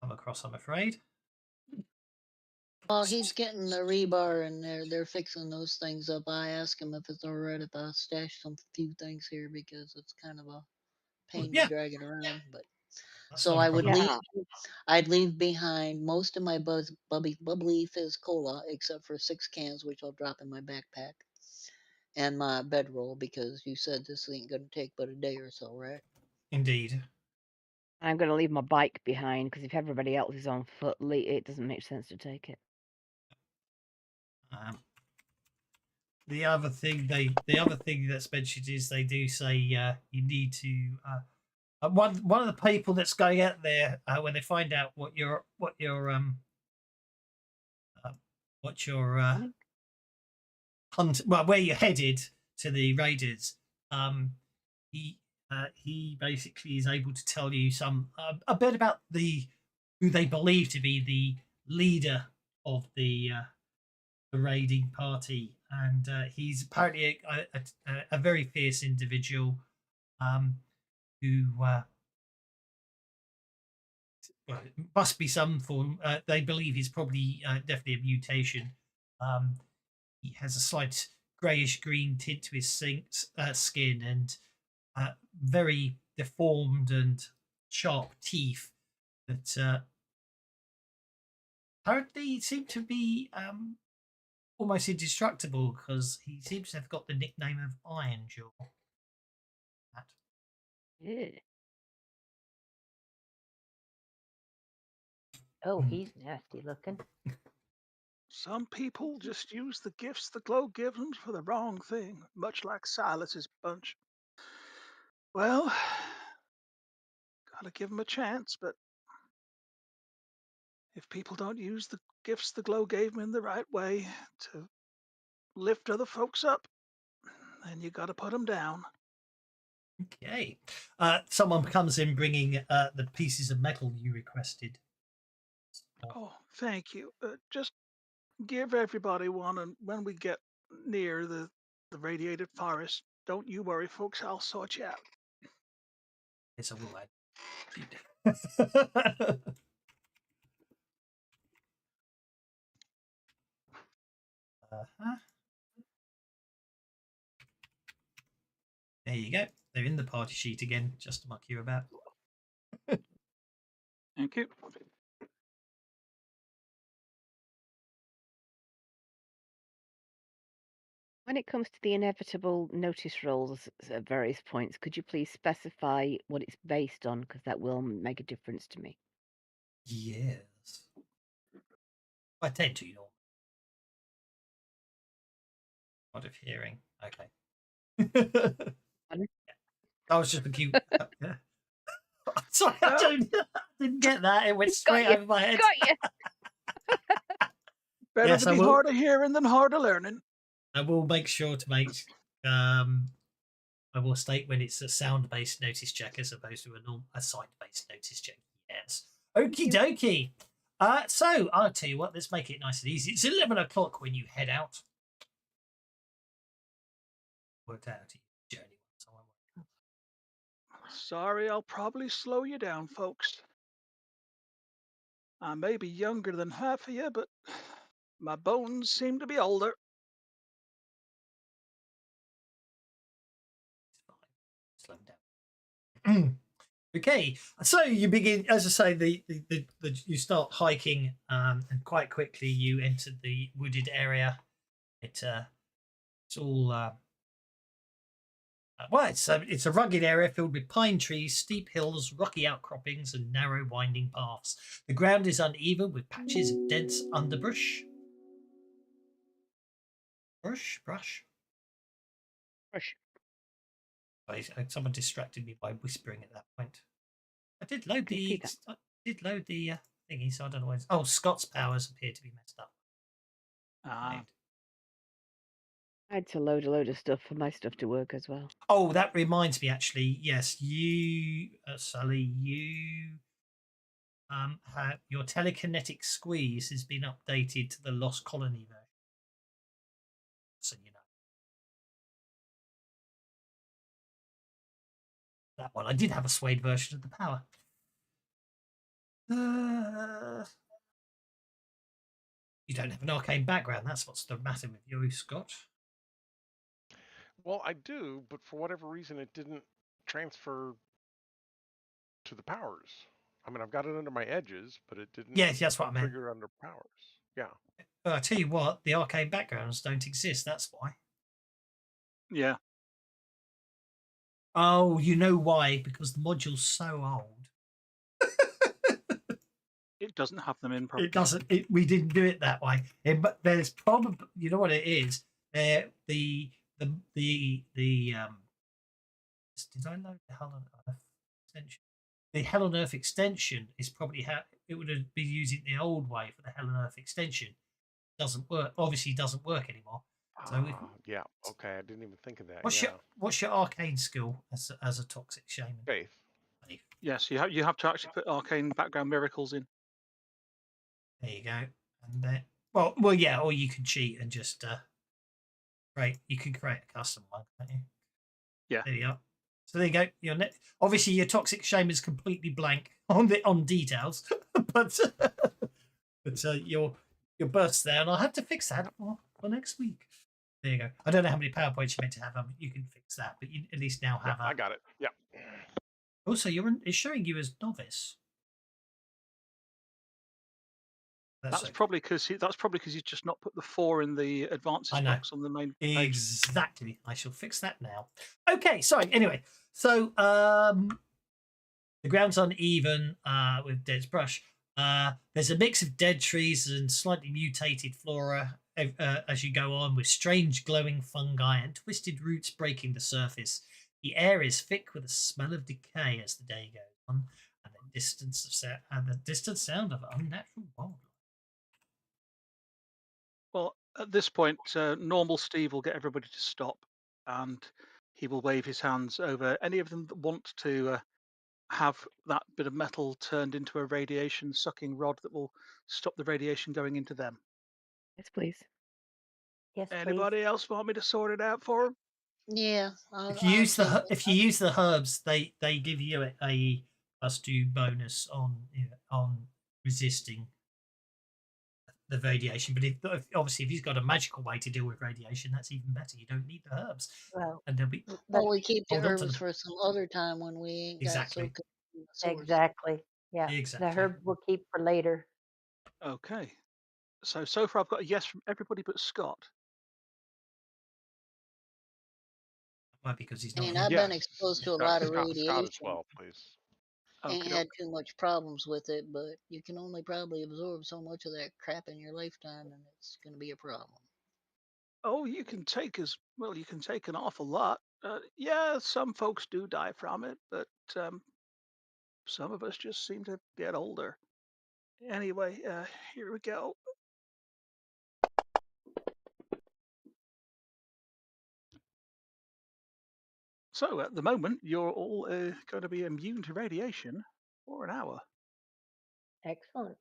come across, I'm afraid. While he's getting the rebar in there, they're fixing those things up. I ask him if it's all right if I stash some few things here because it's kind of a pain Yeah. to drag it around. But That's so not a I would problem. leave. I'd leave behind most of my bubbly fizz cola, except for 6 cans, which I'll drop in my backpack, and my bedroll, because you said this ain't gonna take but a day or so, right? Indeed. I'm going to leave my bike behind because if everybody else is on foot, it doesn't make sense to take it. The other thing that's mentioned is they do say you need to one of the people that's going out there when they find out what your hunt, well, where you're headed to the raiders, he basically is able to tell you some a bit about who they believe to be the leader of the raiding party, and he's apparently a very fierce individual who well, it must be some form. They believe he's probably definitely a mutation. He has a slight greyish green tint to his skin and very deformed and sharp teeth that apparently seem to be almost indestructible because he seems to have got the nickname of Iron Jaw. Yeah. Oh, he's nasty looking. Some people just use the gifts the glow gives them for the wrong thing, much like Silas's bunch. Well, gotta give them a chance, but if people don't use the gifts the glow gave them in the right way to lift other folks up, then you gotta put them down. Okay. Someone comes in bringing the pieces of metal you requested. Oh, thank you. Just give everybody one, and when we get near the radiated forest, don't you worry, folks. I'll sort you out. Yes, I will add. Uh-huh. There you go. They're in the party sheet again, just to muck you about. Thank you. When it comes to the inevitable notice rolls at various points, could you please specify what it's based on? Because that will make a difference to me. Yes. I tend to, you know. Out of hearing. Okay. Pardon? I was just a cute. Yeah. Sorry, I didn't get that. It went straight over my head. Got you. Better Yes, to I be will. hard of hearing than hard of learning. I will make sure to make. I will state when it's a sound-based notice check as opposed to a sight-based notice check. Yes. Okie dokie. So I'll tell you what. Let's make it nice and easy. It's 11 o'clock when you head out. Worked out your journey. So Sorry, I'll probably slow you down, folks. I may be younger than half of you, but my bones seem to be older. slow down. Okay, so you begin, as I say, the you start hiking, and quite quickly you enter the wooded area. It's all well, it's a rugged area filled with pine trees, steep hills, rocky outcroppings, and narrow winding paths. The ground is uneven with patches of dense underbrush. Brush. Sorry, someone distracted me by whispering at that point. I did load the thingy, so I don't know where. Oh, Scott's powers appear to be messed up. Ah, I had to load a load of stuff for my stuff to work as well. Oh, that reminds me. Actually, yes, you, Sully, you have your telekinetic squeeze has been updated to the Lost Colony version. So you know that one. I did have a Suede version of the power. You don't have an arcane background. That's what's the matter with you, Scott. Well, I do, but for whatever reason, it didn't transfer to the powers. I mean, I've got it under my edges, but it didn't Yes, that's what I meant. trigger under powers. Yeah. I tell you what, the arcane backgrounds don't exist. That's why. Yeah. Oh, you know why? Because the module's so old. It doesn't have them in properly. It doesn't. We didn't do it that way. But there's probably, you know what it is. The Did I load the Hell on Earth extension? The Hell on Earth extension is probably how it would have been using the old way for the Hell on Earth extension. Doesn't work. Obviously, doesn't work anymore. So yeah. Okay, I didn't even think of that. what's your arcane skill as a toxic shaman? Faith. Yes, you have to actually put arcane background miracles in. There you go. And then, well, yeah, or you can cheat and just create. You can create a custom one, can't you? Yeah. There you go. So there you go. Obviously your toxic shaman's completely blank on details, but your bursts there, and I'll have to fix that for next week. There you go. I don't know how many PowerPoints you meant to have. You can fix that, but you at least now have. I got it. Yeah. Also, it's showing you as novice. That's probably because you've just not put the 4 in the advances box on the main page. Exactly. I shall fix that now. Okay, sorry. Anyway, so the ground's uneven with Dead's brush. There's a mix of dead trees and slightly mutated flora as you go on, with strange glowing fungi and twisted roots breaking the surface. The air is thick with a smell of decay as the day goes on, and the distant sound of unnatural wildlife. Well, at this point, normal Steve will get everybody to stop, and he will wave his hands over any of them that want to have that bit of metal turned into a radiation sucking rod that will stop the radiation going into them. Yes, please. Yes, please. Anybody else want me to sort it out for them? Yeah. If you use the herbs, they give you a +2 bonus on resisting the radiation. But obviously if he's got a magical way to deal with radiation, that's even better. You don't need the herbs. Well, And they'll be Well, we keep the hold on to herbs them. for some other time when we ain't Exactly. got so exactly. Yeah. Exactly. The herb we'll keep for later. Okay. So far I've got a yes from everybody but Scott. Might be because he's not. And here. I've been exposed to a lot of Scott radiation. as well, please. Ain't Okay. had too much problems with it, but you can only probably absorb so much of that crap in your lifetime, and it's going to be a problem. Oh, you can take an awful lot. Yeah, some folks do die from it, but some of us just seem to get older. Anyway, here we go. So at the moment, you're all going to be immune to radiation for an hour. Excellent.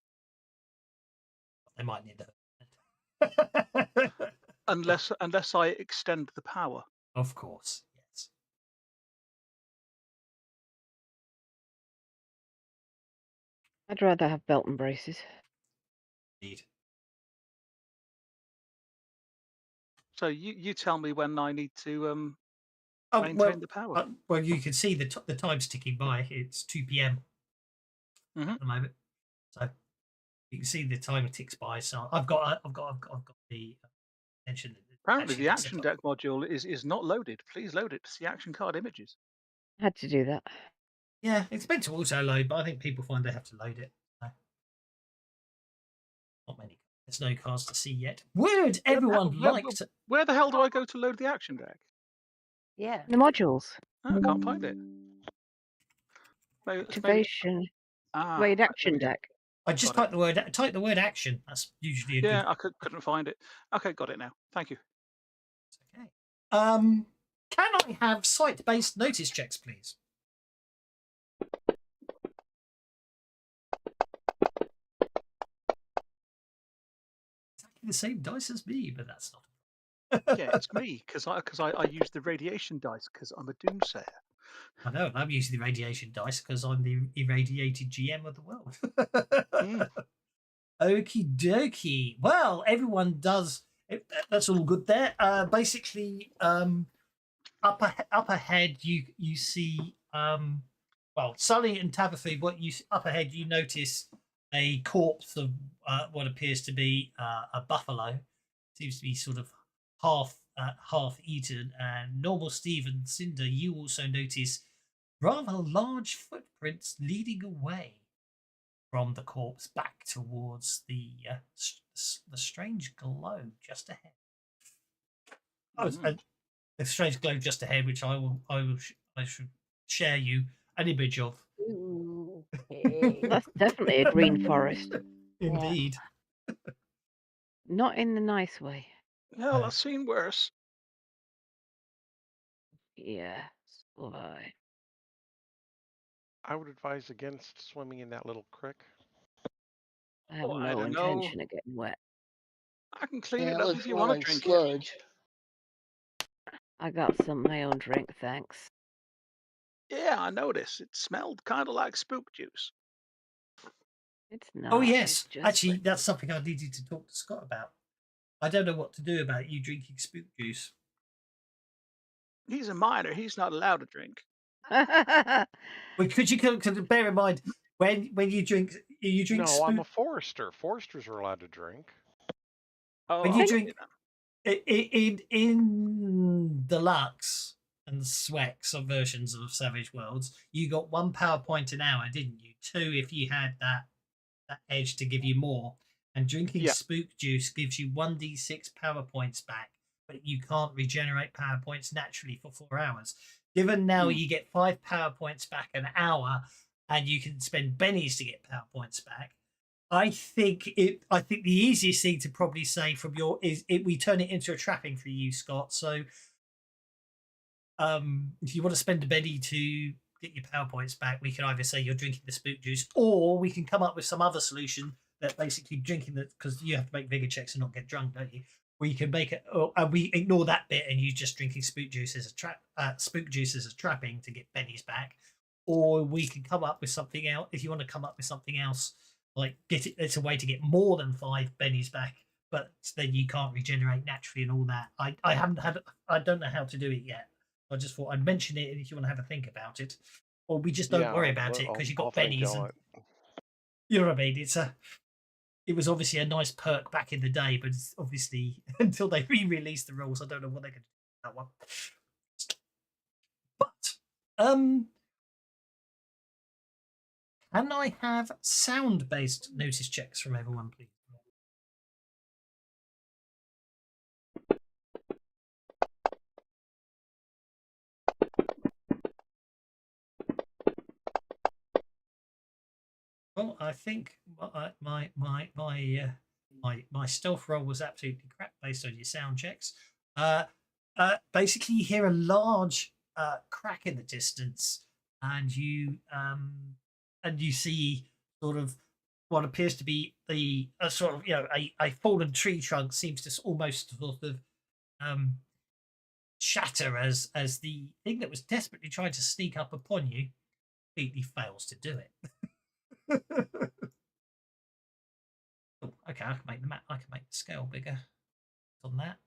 They might need that. Unless I extend the power. Of course, yes. I'd rather have belt and braces. Indeed. So you tell me when I need to Oh, maintain the power. well, you can see the time's ticking by. It's 2 p.m. Mhm. at the moment, so you can see the timer ticks by. So I've got the attention. Apparently, the action deck module is not loaded. Please load it to see action card images. I had to do that. Yeah, it's meant to auto load, but I think people find they have to load it. So. Not many. There's no cards to see yet. Would everyone like to? Where the hell do I go to load the action deck? Yeah. The modules. Oh, I can't find it. Activation. Ah, Wait, there action we go. deck. I just type the word action. That's usually a Yeah, good. I couldn't find it. Okay, got it now. Thank you. Okay. Can I have site-based notice checks, please? Exactly the same dice as me, but that's not. Yeah, it's me because I use the radiation dice because I'm a doomsayer. I know, and I'm using the radiation dice because I'm the irradiated GM of the world. Okie dokie. Well, everyone does. That's all good there. Basically, up ahead, you see well, Sully and Tabitha, up ahead, you notice a corpse of what appears to be a buffalo. Seems to be sort of half eaten. And normal Steve and Cinder, you also notice rather large footprints leading away from the corpse back towards the strange glow just ahead. The strange glow just ahead, which I should share you an image of. Ooh, okay. That's definitely a green forest. Indeed. Not in the nice way. Hell, I've seen worse. Yeah. Why? I would advise against swimming in that little creek. I have Oh, I no don't know. intention of getting wet. I can clean Yeah, it it up looks if you more want to like drink it. sludge. I got some of my own drink, thanks. Yeah, I noticed. It smelled kind of like spook juice. It's not. Oh It's yes, just actually, that's something I needed to talk to Scott about. I don't know what to do about you drinking spook juice. He's a minor. He's not allowed to drink. Well, could you bear in mind when you drink No, spook, I'm a forester. Foresters are allowed to drink. Oh, when you okay, drink then. in Deluxe and Swex or versions of Savage Worlds, you got 1 power point an hour, didn't you? 2 if you had that edge to give you more. And drinking Yeah. spook juice gives you 1d6 power points back, but you can't regenerate power points naturally for 4 hours. Given now you get 5 power points back an hour, and you can spend bennies to get power points back. I think the easiest thing to probably say from your we turn it into a trapping for you, Scott. So if you want to spend a benny to get your power points back, we can either say you're drinking the spook juice, or we can come up with some other solution that basically drinking that, because you have to make vigor checks and not get drunk, don't you? Where you can make it, and we ignore that bit, and you just drinking spook juice as a trapping to get bennies back, or we can come up with something else. If you want to come up with something else, like it's a way to get more than 5 bennies back, but then you can't regenerate naturally and all that. I don't know how to do it yet. I just thought I'd mention it, and if you want to have a think about it, or we just don't worry about it because you've got bennies. And, you know what I mean? It was obviously a nice perk back in the day, but it's obviously until they re-release the rules, I don't know what they're going to do with that one. But can I have sound-based notice checks from everyone, please? Well, I think my stealth roll was absolutely crap based on your sound checks. Basically, you hear a large crack in the distance, and you see sort of what appears to be the sort of a fallen tree trunk seems to almost sort of shatter as the thing that was desperately trying to sneak up upon you completely fails to do it. Oh, okay, I can make the map. I can make the scale bigger on that.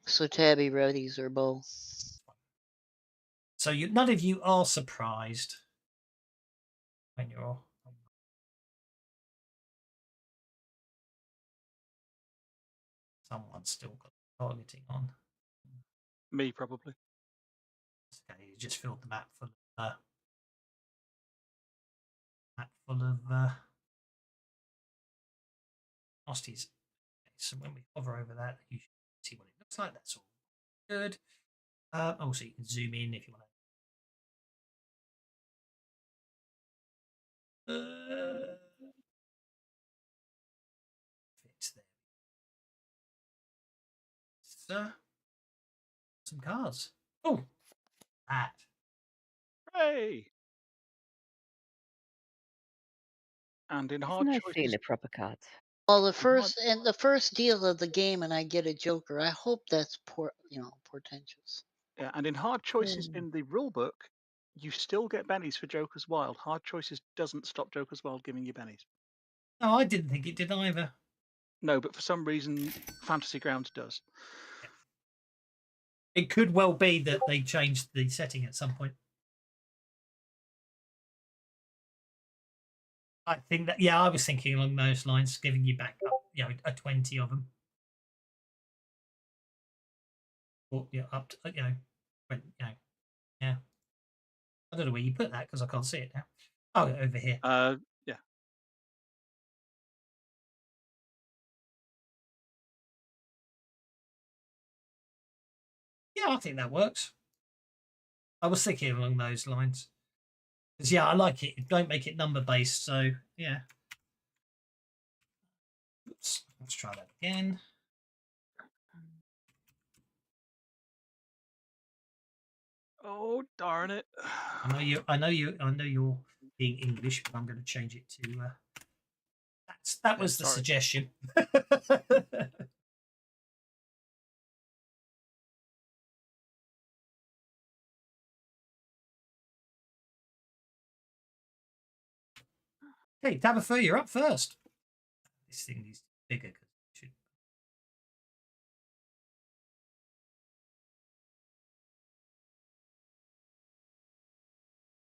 So Tabby readies her bow. So none of you are surprised when you're. Someone's still got targeting on. Me, probably. Okay, you just filled the map full of hosties. Okay, so when we hover over that, you should see what it looks like. That's all good. Also, you can zoom in if you want to. Fix there. So, some cards. Oh, that. Hey! And in It's hard nice choices, seeing the proper cards. Well, the first deal of the game, and I get a Joker. I hope that's portentous. yeah, and in hard choices Hmm. in the rule book, you still get bennies for Joker's Wild. Hard choices doesn't stop Joker's Wild giving you bennies. No, I didn't think it did either. No, but for some reason, Fantasy Grounds does. It could well be that they changed the setting at some point. I think that, yeah, I was thinking along those lines, giving you back up, a 20 of them. Or, up to, yeah. I don't know where you put that because I can't see it now. Oh, over here. Yeah. Yeah, I think that works. I was thinking along those lines. Because, yeah, I like it. Don't make it number based. So, yeah. Oops. Let's try that again. Oh, darn it. I know you're being English, but I'm going to change it to. That was the sorry. suggestion. Hey, Tabitha, you're up first. This thing needs to be bigger.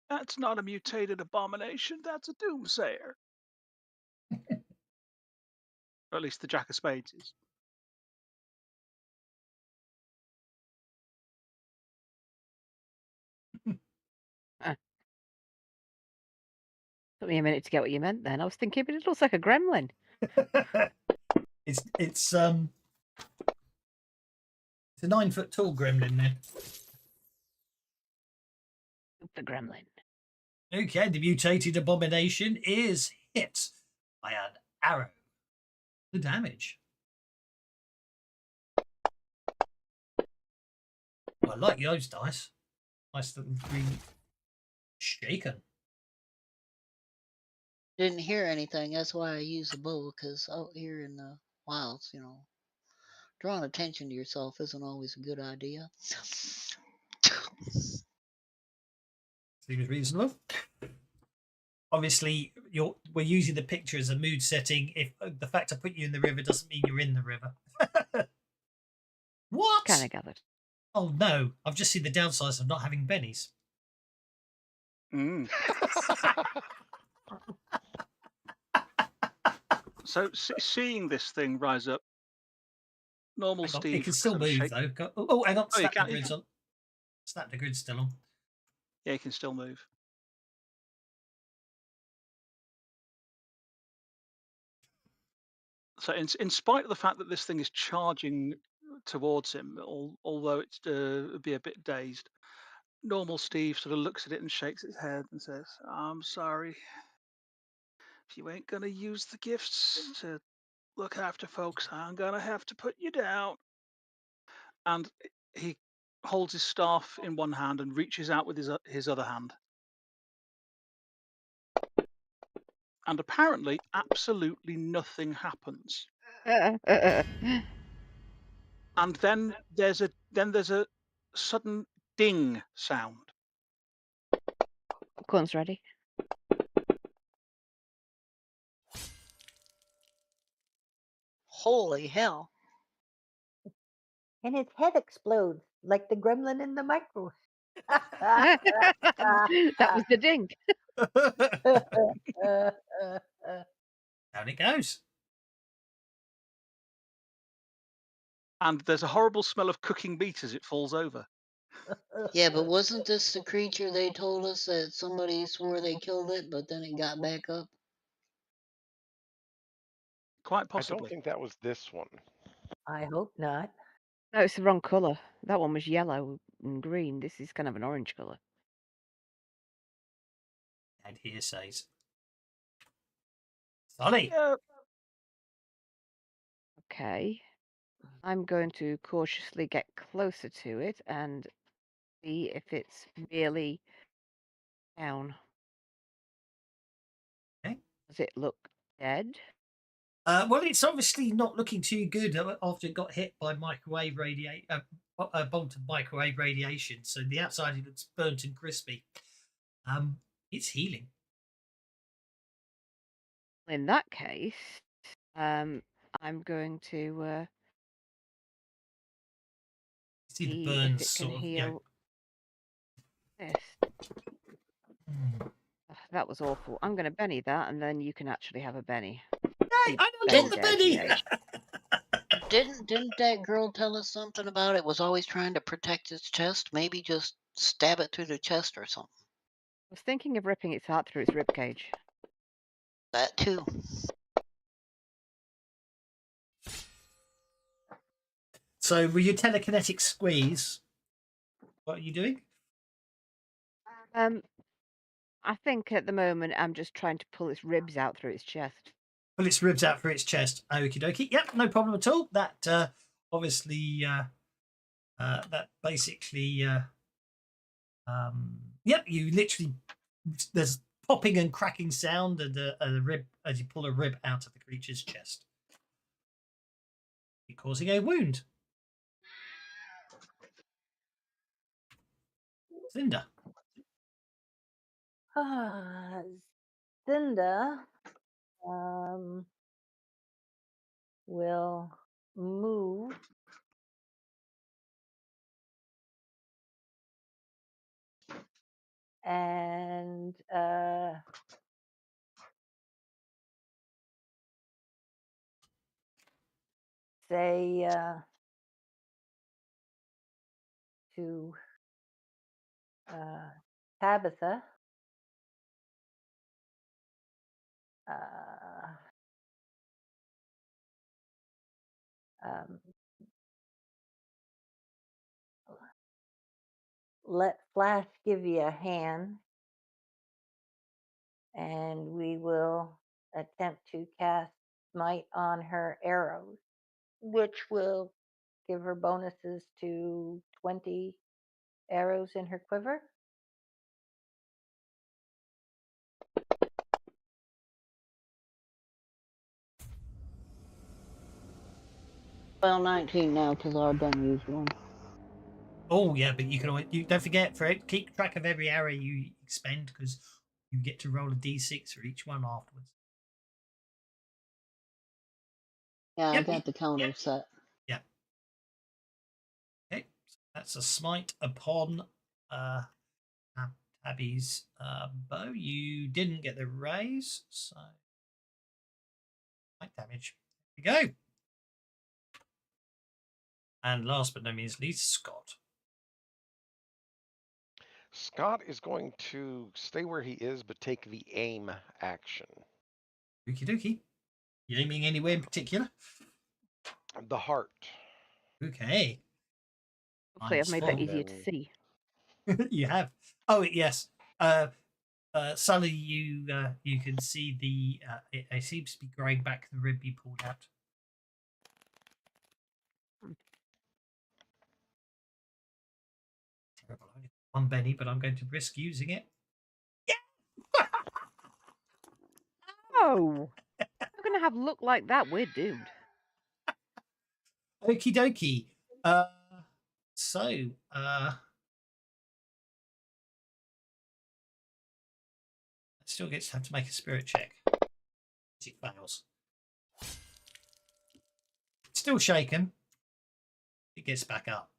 That's not a mutated abomination. That's a Doomsayer. Or at least the Jack of Spades is. Took me a minute to get what you meant then. I was thinking, but it looks like a gremlin. It's a 9-foot tall gremlin then. The gremlin. Okay, the mutated abomination is hit by an arrow. The damage. I like those dice. Nice little green shaken. Didn't hear anything. That's why I use the bow, because out here in the wilds, drawing attention to yourself isn't always a good idea. Seems reasonable. Obviously, we're using the picture as a mood setting. If the fact I put you in the river doesn't mean you're in the river. What? Kind of gathered. Oh no! I've just seen the downsides of not having bennies. So seeing this thing rise up, normal Hang on, Steve. it can still sort of move shake- though. Oh, hang on. Oh, you Snap the can- you grid's can. on. Snap the grid's still on. Yeah, he can still move. So in spite of the fact that this thing is charging towards him, although it's be a bit dazed, normal Steve sort of looks at it and shakes his head and says, "I'm sorry. If you ain't gonna use the gifts to look after folks, I'm gonna have to put you down." And he holds his staff in one hand and reaches out with his other hand. And apparently, absolutely nothing happens. And then there's a sudden ding sound. Popcorn's ready. Holy hell. And his head explodes like the gremlin in the micro. That was the ding. Down it goes. And there's a horrible smell of cooking meat as it falls over. Yeah, but wasn't this the creature they told us that somebody swore they killed it, but then it got back up? Quite I don't possibly. think that was this one. I hope not. No, it's the wrong colour. That one was yellow and green. This is kind of an orange colour. And here says, Sonny. Yeah. Okay. I'm going to cautiously get closer to it and see if it's really down. Okay. Does it look dead? Well, it's obviously not looking too good after it got hit by microwave a bolt of microwave radiation. So the outside it looks burnt and crispy. It's healing. In that case, I'm going to. See the see burns if it can sort of. Yeah. heal this. Hmm. Ugh, that was awful. I'm going to Benny that, and then you can actually have a Benny. Hey, I don't got the Dead, penny. yay. Didn't that girl tell us something about it was always trying to protect its chest? Maybe just stab it through the chest or something. I was thinking of ripping its heart through its ribcage. That too. So, with your telekinetic squeeze, what are you doing? I think at the moment I'm just trying to pull its ribs out through its chest. Pull its ribs out for its chest. Okie dokie. Yep, no problem at all. That obviously, that basically, yep, you literally, there's popping and cracking sound and a rib as you pull a rib out of the creature's chest. You're causing a wound. Cinder. Cinda will move and say to Tabitha, let Flash give you a hand, and we will attempt to cast Smite on her arrows, which will give her bonuses to 20 arrows in her quiver. Well, 19 now because I done used one. Oh yeah, but you can always, you don't forget for it. Keep track of every arrow you expend because you get to roll a d6 for each one afterwards. Yeah, Yep. I got the counter set. Yeah. Okay, so that's a smite upon Tabby's bow. You didn't get the raise, so smite damage. There we go. And last but not least, Scott. Scott is going to stay where he is, but take the aim action. Okie dokie. You aiming anywhere in particular? The heart. Okay. Hopefully, I've Nice made one. that easier to Then- see. You have. Oh yes. Sully, you can see the it seems to be growing back the rib you pulled out. Terrible. I only got one Benny, but I'm going to risk using it. Oh, we're going to have luck like that. We're doomed. Okie dokie. So still gets to have to make a spirit check. It fails. Still shaken. It gets back up.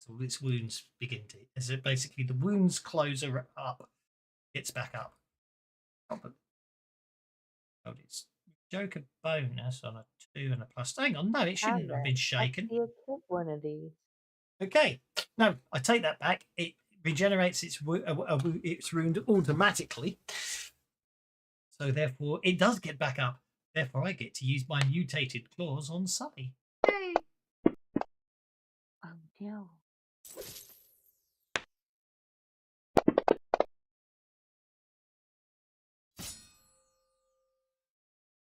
So all its wounds begin to. As it basically the wounds close up, gets back up. Oh, but it's joke a bonus on a 2 and a plus. Hang on, no, it shouldn't have been shaken. You took one of these. Okay, no, I take that back. It regenerates its wound automatically. So therefore, it does get back up. Therefore, I get to use my mutated claws on Sully. Yay! Oh no.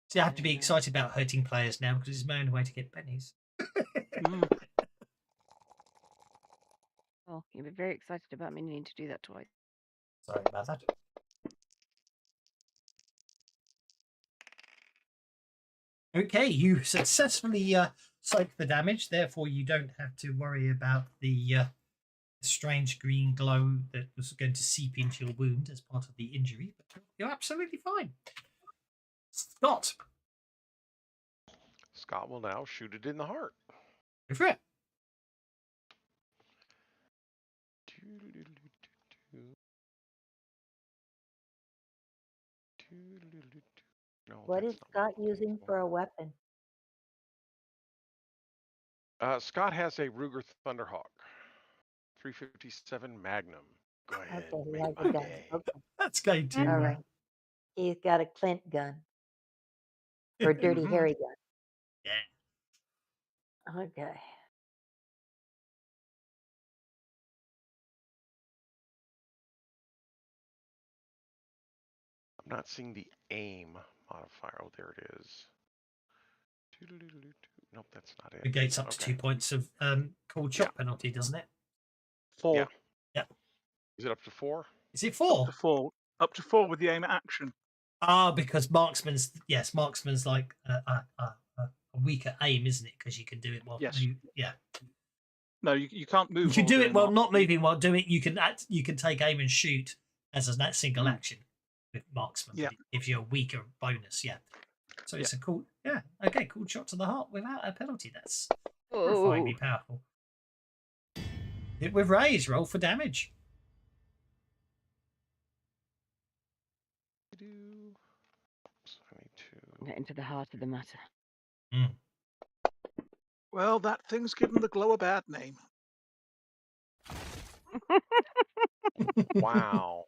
So I have to be excited about hurting players now because it's my only way to get pennies. Oh, you'll be very excited about me needing to do that twice. Sorry about that. Okay, you successfully soak the damage. Therefore, you don't have to worry about the strange green glow that was going to seep into your wound as part of the injury. But you're absolutely fine. Scott. Scott will now shoot it in the heart. Go for it. No, What is that's not Scott using for a weapon? Scott has a Ruger Thunderhawk 357 Magnum. Go ahead, Okay, he make has my a gun. day. Okay, That's going to. all right. He's got a Clint gun or Dirty Mhm. Harry gun. Yeah. Okay. I'm not seeing the aim modifier. Oh, there it is. Nope, that's not it. Negates up to Okay. 2 points of cold shot penalty, doesn't it? 4. Yeah. Yeah. Is it up to 4? Is it Up 4? to 4. Up to 4 with the aim at action. Ah, because marksman's like a weaker aim, isn't it? Because you can do it while Yes. yeah. No, you can't move. You can while do doing it while that. not moving. While doing, you can take aim and shoot as that single Mm. action with marksman. Yeah. But it gives you a weaker bonus. Yeah. So it's a cool. Yeah. Okay. Cool shot to the heart without a penalty. That's horrifyingly powerful. Hit with raise. Roll for damage. Get into the heart of the matter. Mm. Well, that thing's given the glow a bad name. Wow.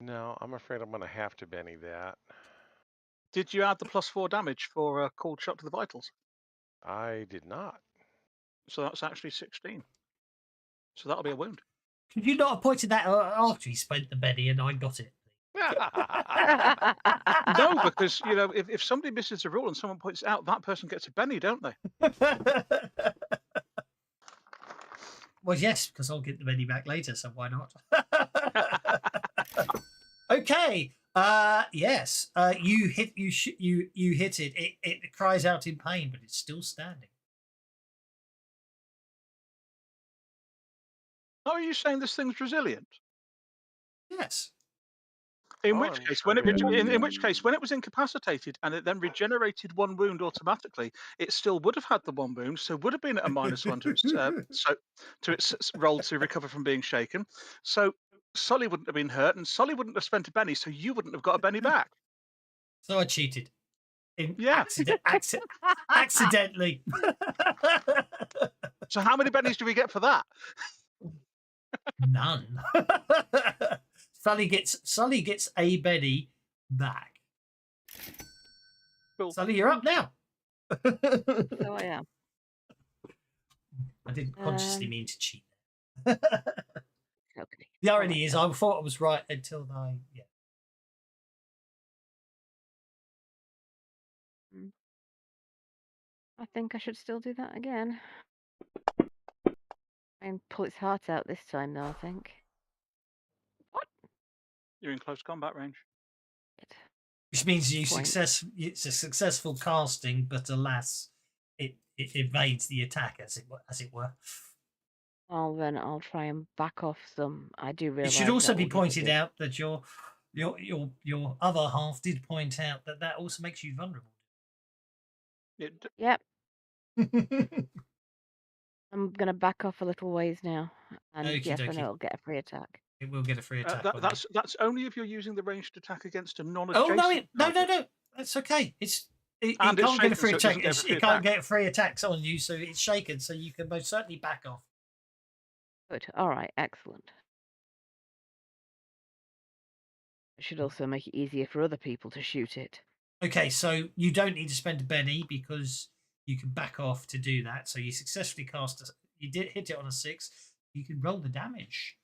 No, I'm afraid I'm going to have to Benny that. Did you add the +4 damage for a cold shot to the vitals? I did not. So that's actually 16. So that'll be a wound. Could you not have pointed that out after he spent the Benny and I got it? No, because if somebody misses a rule and someone points it out, that person gets a Benny, don't they? Well, yes, because I'll get the Benny back later, so why not? Okay. Yes. You hit it. It cries out in pain, but it's still standing. Oh, are you saying this thing's resilient? Yes. In which I'm case, sure when it it is. in which case, when it was incapacitated and it then regenerated 1 wound automatically, it still would have had the 1 wound, so would have been at a -1 to its roll to recover from being shaken. So Sully wouldn't have been hurt, and Sully wouldn't have spent a Benny, so you wouldn't have got a Benny back. So I cheated. Yeah. Accidentally. So how many Bennies do we get for that? None. Sully gets a Benny back. Cool. Sully, you're up now. So I am. I didn't consciously mean to cheat. Okay. The irony is, I thought I was right until I think I should still do that again. And pull its heart out this time, though, I think. What? You're in close combat range. Which means Point. it's a successful casting, but alas, it evades the attack as it were. Well, then I'll try and back off some. I do It realize. should also that be will give it pointed the- out that your other half did point out that also makes you vulnerable. Yep, I'm gonna back off a little ways now, and Okie yes, I dokie. know I'll get a free attack. It will get a free attack. by the way. That's only if you're using the ranged attack against a Oh non-adjacent. no! That's okay. It And it's can't get a shaken, free so it attack. doesn't get a free It can't attack. get free attacks on you, so it's shaken. So you can most certainly back off. Good. All right. Excellent. It should also make it easier for other people to shoot it. Okay, so you don't need to spend a Benny because you can back off to do that. So you successfully you did hit it on a 6. You can roll the damage.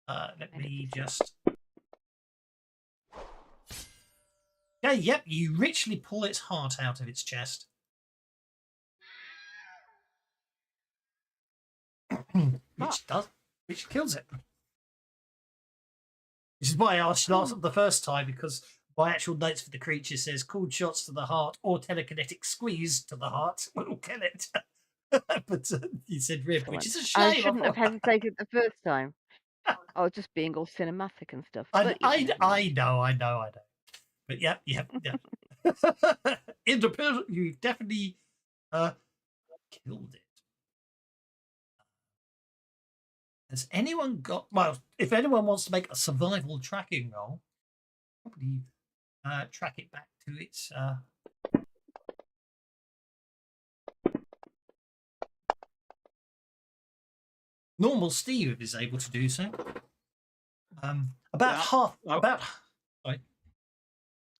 Let me just. Okay, yep, you richly pull its heart out of its chest. which kills it. Which is why I asked you the first time, because my actual notes for the creature says cold shots to the heart or telekinetic squeeze to the heart will kill it. But you said rib, which is a shame. I shouldn't have hesitated the first time. I was just being all cinematic and stuff. But I know. But yeah. Independent, you definitely killed it. Has anyone got? Well, if anyone wants to make a survival tracking roll, probably track it back to its. Normal Steve is able to do so. About Yeah, half. I- About. Sorry.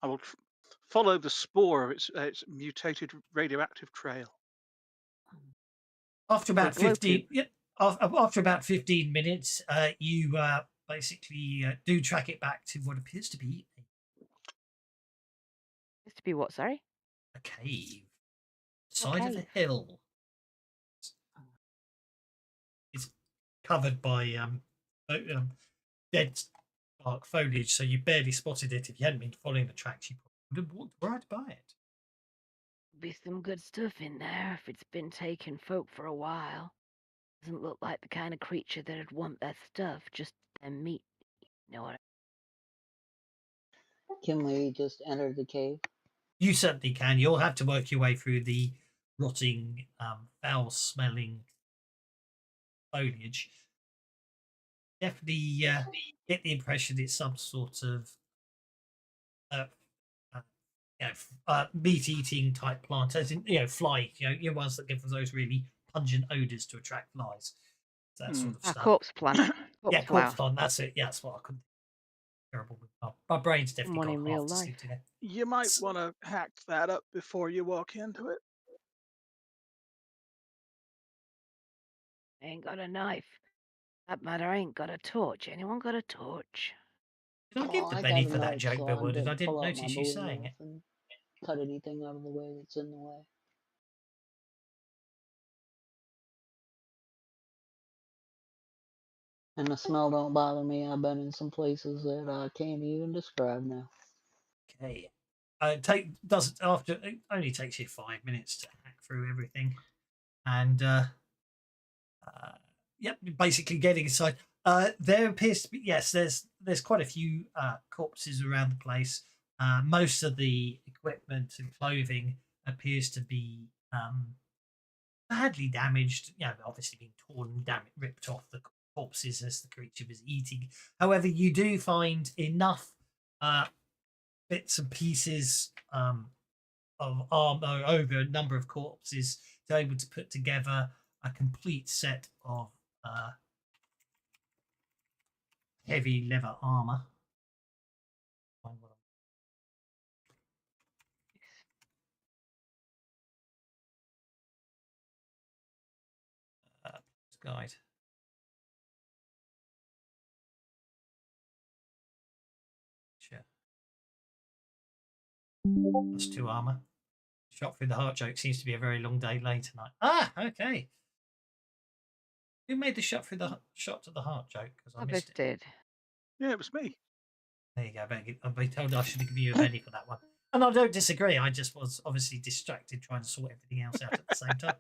I will follow the spore of its mutated radioactive trail. After about glow 15, yeah, after about 15 minutes, you basically do track it back to what appears to be Used to be what? Sorry. a cave, side of a cave? hill. It's covered by dead dark foliage, so you barely spotted it. If you hadn't been following the tracks, you probably would have walked right by it. Be some good stuff in there if it's been taking folk for a while. Doesn't look like the kind of creature that'd want that stuff, just them meat. You know what? Can we just enter the cave? You certainly can. You'll have to work your way through the rotting, foul-smelling foliage. Definitely get the impression it's some sort of meat-eating type plant, as in fly. Your ones that give those really pungent odors to attract flies. That sort of Ah, stuff. corpse plant. Yeah, Corpse corpse flower. plant. That's it. Yeah, that's what I couldn't. Terrible with my brain's definitely One got in half real to life. stick together. You might want to hack that up before you walk into it. I ain't got a knife. That matter, I ain't got a torch. Anyone got a torch? Did I give the I Benny got a for that knife, joke, so Bill? I'm Did I gonna didn't pull out my notice you bowie saying knife it? and cut anything out of the way that's in the way. And the smell don't bother me. I've been in some places that I can't even describe now. Okay. It only takes you 5 minutes to hack through everything, and yep, basically getting inside. There appears to be there's quite a few corpses around the place. Most of the equipment and clothing appears to be badly damaged. Obviously being torn, ripped off the corpses as the creature was eating. However, you do find enough bits and pieces of armor over a number of corpses to be able to put together a complete set of heavy leather armor. Guide. Sure. That's 2 armor. Shot through the heart joke seems to be a very long day late tonight. Ah, okay. Who made the shot to the heart joke? Because I missed it. Did. Yeah, it was me. There you go. I've been told I should have given you a penny for that one. And I don't disagree. I just was obviously distracted trying to sort everything else out at the same time.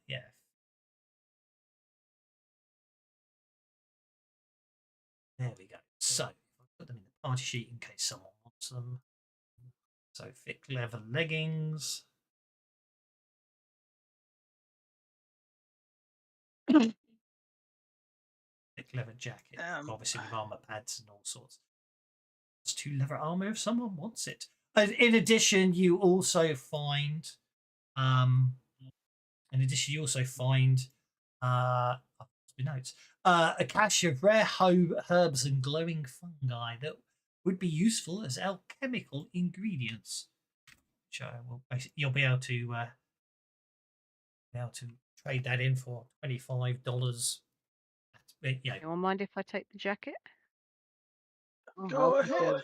Yeah. There we go. So I'll put them in the party sheet in case someone wants them. So thick leather leggings. Thick leather jacket, obviously with armor pads and all sorts. It's 2 leather armor if someone wants it. In addition, you also find notes. A cache of rare herbs and glowing fungi that would be useful as alchemical ingredients. Which you'll be able to trade that in for $25. Anyone mind if I take the jacket? Go ahead.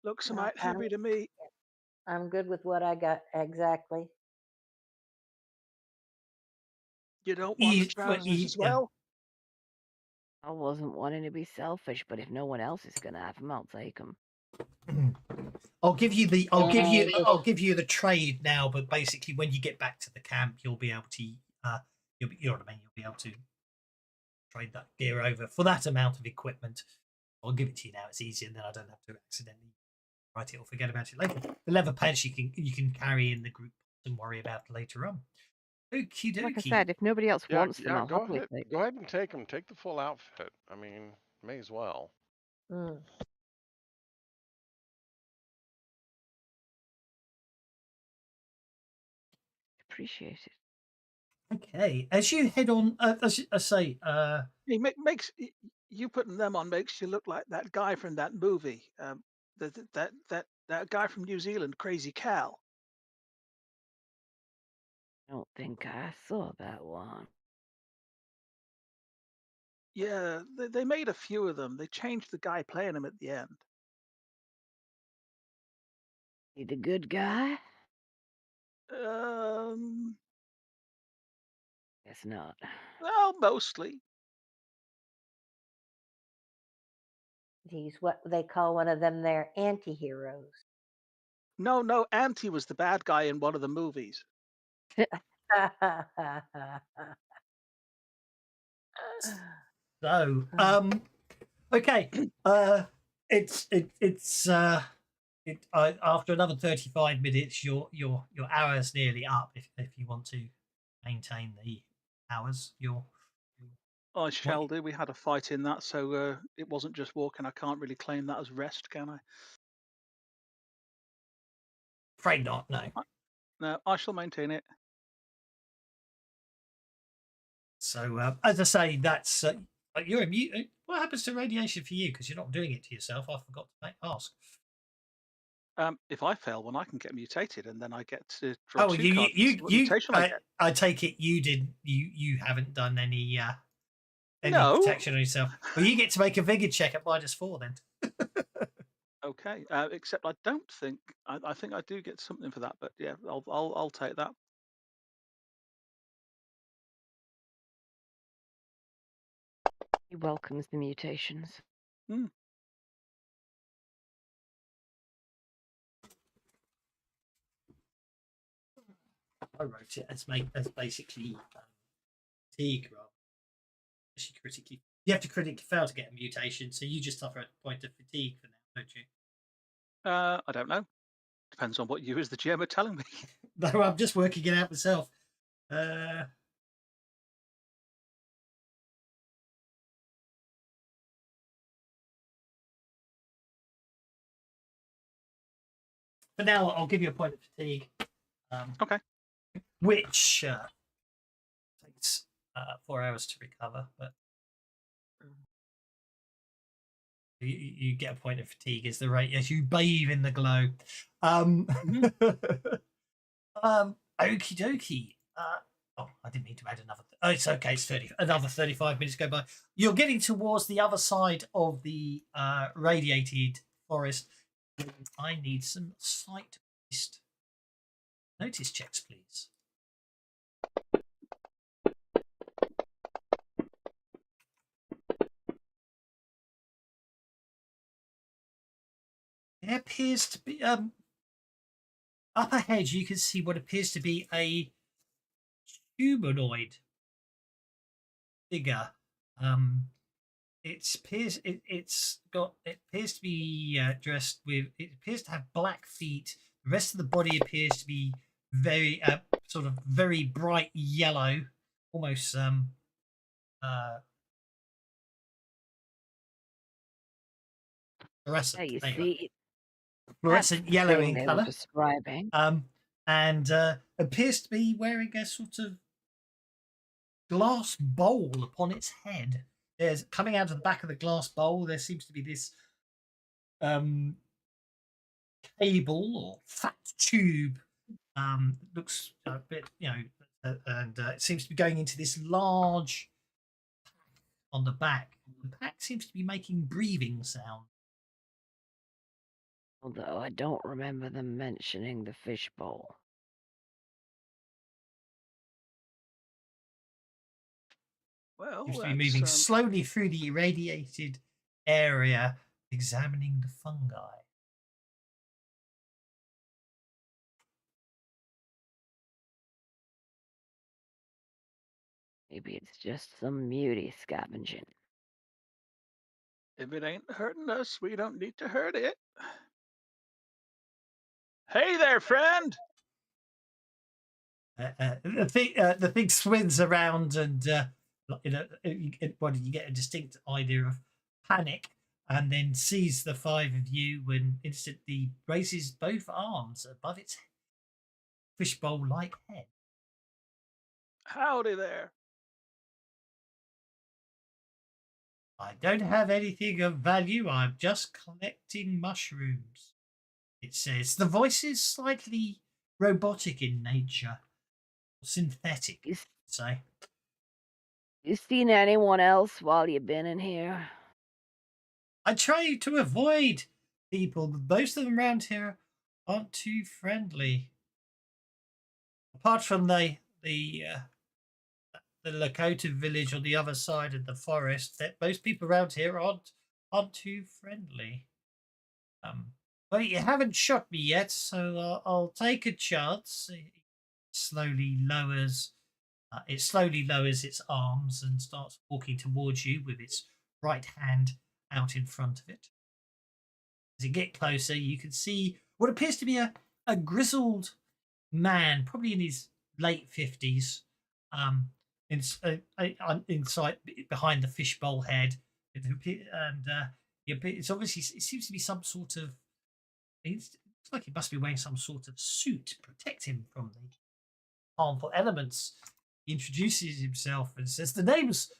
Looks a mite heavy to me. I'm good with what I got exactly. You don't want the trousers as well? I wasn't wanting to be selfish, but if no one else is gonna have them, I'll take them. I'll give you the trade now, but basically when you get back to the camp, you'll be able to you'll be able to trade that gear over for that amount of equipment I'll give it to you now. It's easier, and then I don't have to accidentally write it or forget about it later. The leather pants you can carry in the group and worry about later on. Okie Like I dokie. said, if nobody else Yeah, wants them, yeah. I'll happily take Go them. ahead and take them. Take the full outfit. I mean, may as well. Mm. Appreciate it. Okay, as you head on, as I say, He makes you putting them on makes you look like that guy from that movie. That guy from New Zealand, Crazy Cal. I don't think I saw that one. Yeah, they made a few of them. They changed the guy playing him at the end. He the good guy? Um, Guess not. well, mostly. He's what they call one of them their anti-heroes. No, Auntie was the bad guy in one of the movies. so okay, after another 35 minutes, your hour's nearly up. If you want to maintain the hours, I shall do. We had a fight in that, so it wasn't just walking. I can't really claim that as rest, can I? afraid not. No. No, I shall maintain it. So as I say, that's you're immune. What happens to radiation for you? Because you're not doing it to yourself. I forgot to ask. If I fail one, I can get mutated, and then I get to draw Oh, two cards. and see what mutation I get. I take it you did. You haven't done any No. protection on yourself. Well, you get to make a vigor check at -4 then. Okay, except I don't think I think I do get something for that, but yeah, I'll take that. He welcomes the mutations. Hmm. I wrote it as basically fatigue rather. Actually, critically, you have to critically fail to get a mutation, so you just suffer a point of fatigue for now, don't you? I don't know. Depends on what you as the GM are telling me. No, I'm just working it out myself. For now, I'll give you a point of fatigue. Okay. Which takes 4 hours to recover, but you get a point of fatigue as the rate as you bathe in the glow. Okie dokie. Oh, I didn't mean to add another. Oh, it's okay. It's 30. Another 35 minutes go by. You're getting towards the other side of the radiated forest. I need some sight-based notice checks, please. There appears to be up ahead. You can see what appears to be a humanoid figure. It appears to be dressed with. It appears to have black feet. The rest of the body appears to be very sort of very bright yellow, almost fluorescent. There you There you go. see, Fluorescent that's the yellow thing in they were colour. describing. And appears to be wearing a sort of glass bowl upon its head. There's coming out of the back of the glass bowl. There seems to be this cable or fat tube. Looks a bit, and it seems to be going into this large pack on the back. The pack seems to be making breathing sound. Although I don't remember them mentioning the fishbowl. Well, Seems to be moving slowly through the irradiated area, examining the fungi. Maybe it's just some muty scavenging. If it ain't hurting us, we don't need to hurt it. Hey there, friend! The thing swings around, and you get a distinct idea of panic, and then sees the five of you, and instantly raises both arms above its fishbowl-like head. Howdy there. I don't have anything of value. I'm just collecting mushrooms, it says. The voice is slightly robotic in nature, synthetic, You, say. you seen anyone else while you've been in here? I try to avoid people, but most of them around here aren't too friendly. Apart from the Lakota village on the other side of the forest, that most people around here aren't too friendly. But you haven't shot me yet, so I'll take a chance. It slowly lowers its arms and starts walking towards you with its right hand out in front of it. As you get closer, you can see what appears to be a grizzled man, probably in his late 50s, inside behind the fishbowl head, and it's obviously, it seems to be some sort of. It's like he must be wearing some sort of suit to protect him from the harmful elements. He introduces himself and says, "The name's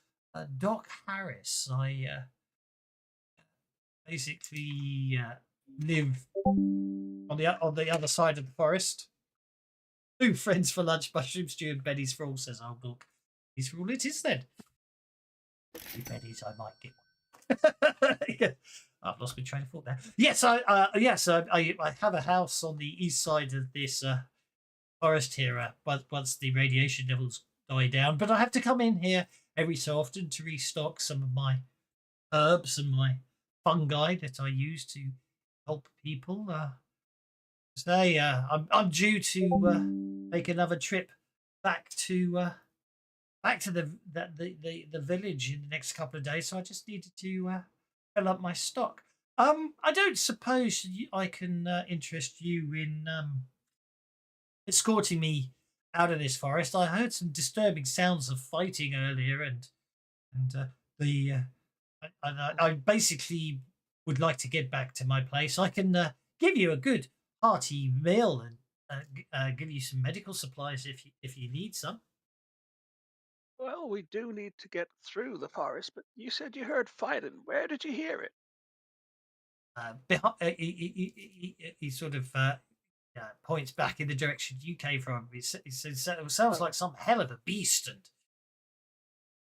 Doc Harris. I basically live on the other side of the forest. 2 friends for lunch, mushroom stew and Benny's for all," says Old Doc. "Benny's for all it is then." 2 pennies, I might get one. Yeah. I've lost my train of thought there. Yes, I have a house on the east side of this forest here. But once the radiation levels die down, but I have to come in here every so often to restock some of my herbs and my fungi that I use to help people. Today, I'm due to make another trip back to the village in the next couple of days, so I just needed to fill up my stock. I don't suppose I can interest you in escorting me out of this forest. I heard some disturbing sounds of fighting earlier, and I basically would like to get back to my place. I can give you a good hearty meal and give you some medical supplies if you need some. Well, we do need to get through the forest, but you said you heard fighting. Where did you hear it? He sort of points back in the direction you came from. He says, "It sounds like some hell of a beast, and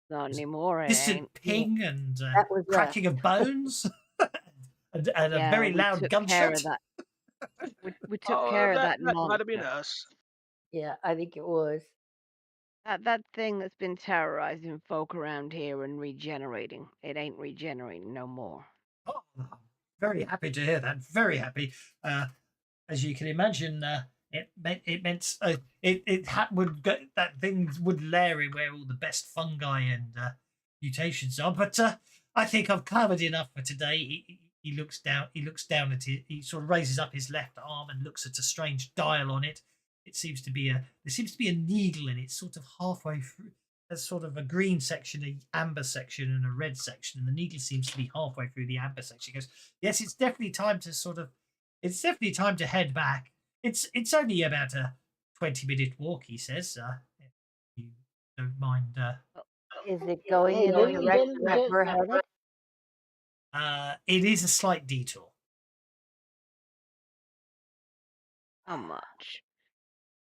Not anymore. It distant ain't. ping and That was cracking of bones, and a very we loud took care gunshot." of that. We took care of that That might have been monster. us. Yeah, I think it was. That thing that's been terrorizing folk around here and regenerating. It ain't regenerating no more. Oh, I'm very happy to hear that. Very happy. As you can imagine, it meant that things would lair in where all the best fungi and mutations are. But I think I've covered enough for today. He looks down. He looks down at it. He sort of raises up his left arm and looks at a strange dial on it. There seems to be a needle in it, sort of halfway through. There's sort of a green section, an amber section, and a red section, and the needle seems to be halfway through the amber section. He goes, "Yes, it's definitely time to head back. It's only about a 20-minute walk," he says. If you don't mind. Is it going in the direction that we're headed? It is a slight detour. How much?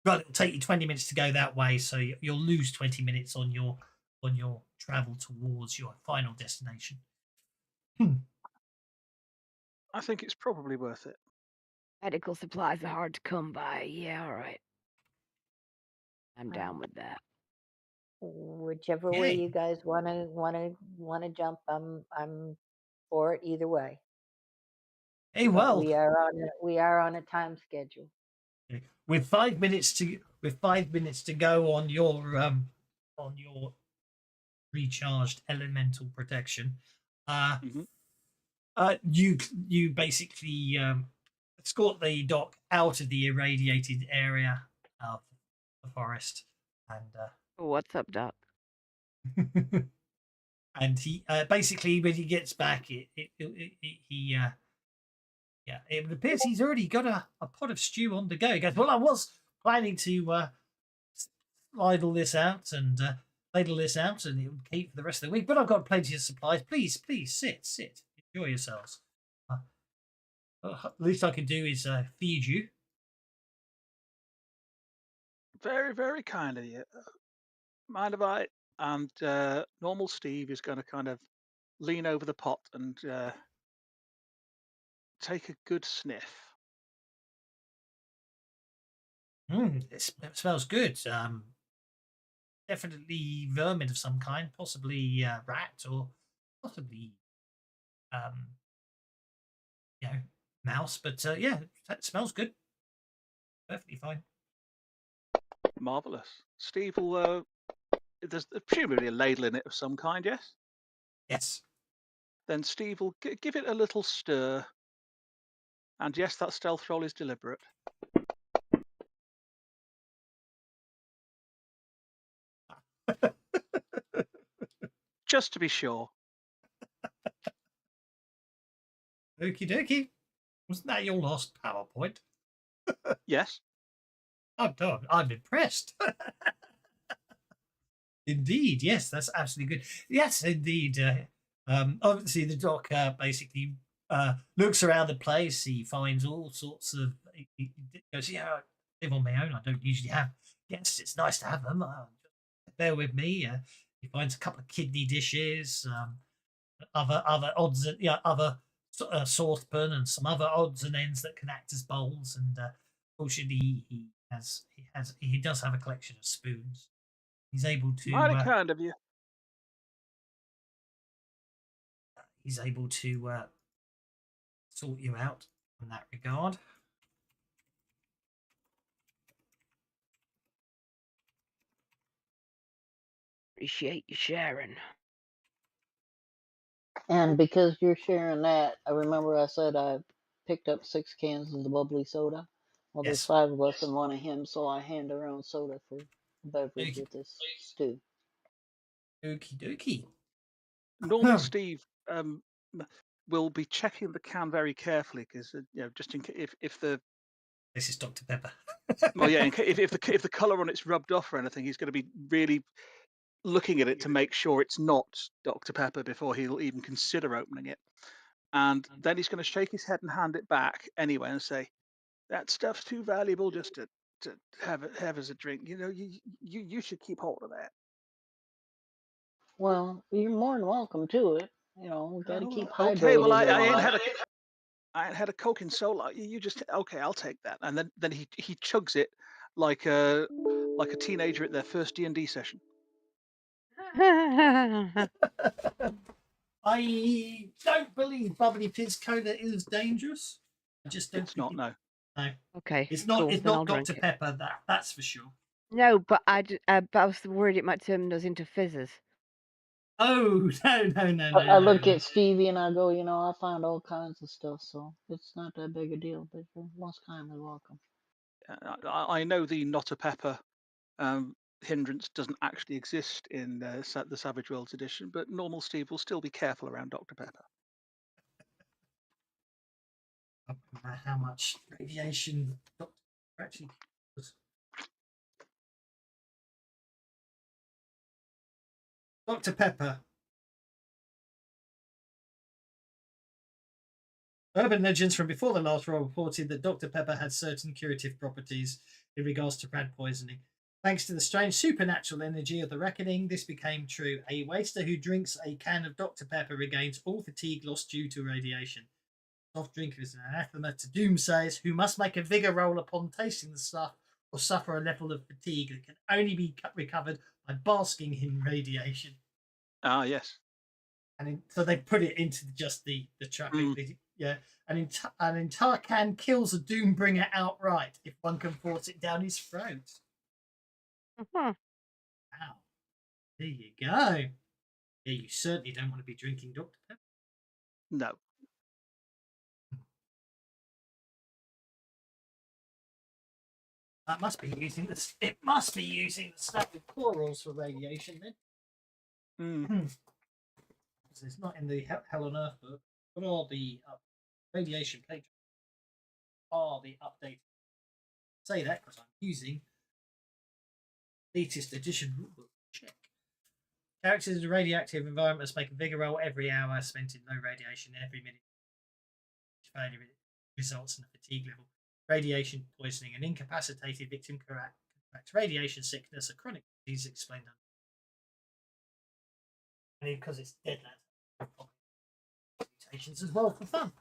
Well, it'll take you 20 minutes to go that way, so you'll lose 20 minutes on your travel towards your final destination. I think it's probably worth it. Medical supplies are hard to come by. Yeah, all right. I'm down with that. Whichever way Yay. you guys wanna jump, I'm for it either way. Hey, But well, we are on a time schedule. with 5 minutes to go on your recharged elemental protection, Mhm. You basically escort the doc out of the irradiated area of the forest, and What's up, Doc? and he basically when he gets back, he yeah, it appears he's already got a pot of stew on the go. He goes, well, I was planning to ladle this out and ladle this out, and it would keep for the rest of the week. But I've got plenty of supplies. Please, please sit, enjoy yourselves. Least I can do is feed you. Very, very kind of you. Mind if I? And normal Steve is going to kind of lean over the pot and take a good sniff. It smells good. Definitely vermin of some kind, possibly rat or possibly mouse. But yeah, it smells good. Perfectly fine. Marvelous. Steve will. There's presumably a ladle in it of some kind, yes? Yes. Then Steve will give it a little stir. And yes, that stealth roll is deliberate. Just to be sure. Okie dokie. Wasn't that your last PowerPoint? Yes. I'm impressed. Indeed, yes, that's absolutely good. Yes, indeed. Obviously, the doc basically looks around the place. He finds all sorts of. He goes, "Yeah, I live on my own. I don't usually have guests. It's nice to have them. Bear with me." He finds a couple of kidney dishes, other odds, other saucepan, and some other odds and ends that can act as bowls. And fortunately, he does have a collection of spoons. He's able to. Mighty kind of you. He's able to sort you out in that regard. Appreciate you sharing. And because you're sharing that, I remember I said I picked up 6 cans of the bubbly soda. Well, there's Yes. 5 of us and one of him, so I hand around soda for beverage with this stew. Okie dokie. Normal Steve will be checking the can very carefully because just in case if the This is Dr. Pepper. well, yeah, if the color on it's rubbed off or anything, he's going to be really looking at it to make sure it's not Dr. Pepper before he'll even consider opening it. And then he's going to shake his head and hand it back anyway and say, "That stuff's too valuable just to have as a drink. You should keep hold of that." Well, you're more than welcome to it. We got to keep hydrated. Okay, well, I around. ain't had a Coke in so long. You just okay? I'll take that. And then he chugs it like a teenager at their first D&D session. I don't believe bubbly fizz cola is dangerous. I just don't. It's not. No. No, Okay. it's not. cool, It's then I'll not drink Dr. it. Pepper. That's for sure. No, but but I was worried it might turn us into fizzes. Oh no! I look at Stevie and I go, I find all kinds of stuff, so it's not that big a deal. But you're most kindly welcome. I know the not a pepper hindrance doesn't actually exist in the Savage Worlds edition, but normal Steve will still be careful around Dr. Pepper. I don't know how much radiation Dr. Pepper actually was. Dr. Pepper. Urban legends from before the last roll reported that Dr. Pepper had certain curative properties in regards to rat poisoning. Thanks to the strange supernatural energy of the reckoning, this became true. A waster who drinks a can of Dr. Pepper regains all fatigue lost due to radiation. Soft drink is an anathema to Doomsayers, who must make a vigor roll upon tasting the stuff or suffer a level of fatigue that can only be recovered by basking in radiation. Ah, yes. And so they put it into just the traffic. Yeah, an entire can kills a Doombringer outright if one can force it down his throat. Uh-huh. Wow. There you go. Yeah, you certainly don't want to be drinking Dr. Pepper. No. That must be using this. It must be using the standard corals for radiation then. Mm. Because it's not in the Hell on Earth book. What are the radiation pages? Are the updated? Say that because I'm using latest edition rulebook. Check. Characters in a radioactive environment must make a vigor roll every hour spent in low radiation every minute. Failure results in a fatigue level. Radiation poisoning. An incapacitated victim contracts radiation sickness, a chronic disease explained under. And because it's Deadlands, mutations as well for fun.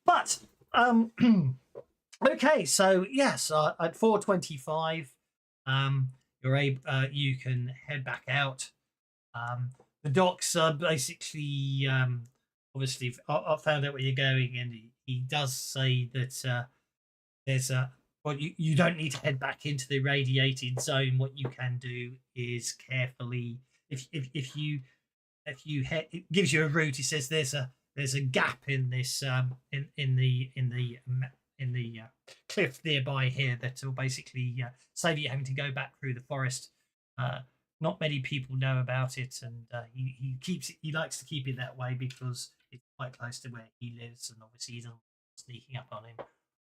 But okay, so yes, at 4:25, you're able. You can head back out. The docks are basically obviously. I found out where you're going, and he does say that there's a. Well, you don't need to head back into the irradiated zone. What you can do is carefully, if you it gives you a route. He says there's a gap in this in the cliff nearby here that will basically save you having to go back through the forest. Not many people know about it, and he likes to keep it that way because it's quite close to where he lives, and obviously he doesn't want sneaking up on him.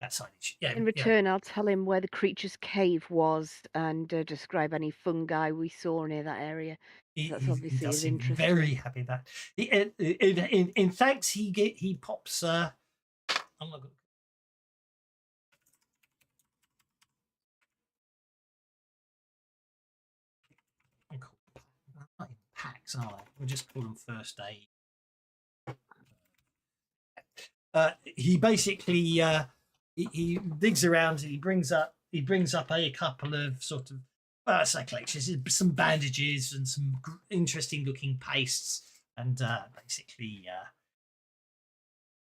That side, In return, I'll tell him where the creature's cave was and describe any fungi we saw near that area. That's obviously does of seem interest. very happy that in thanks he pops. I'm not gonna, not in packs, are they? We'll just call them first aid. He basically he digs around. He brings up a couple of sort of collections, some bandages and some interesting looking pastes, and basically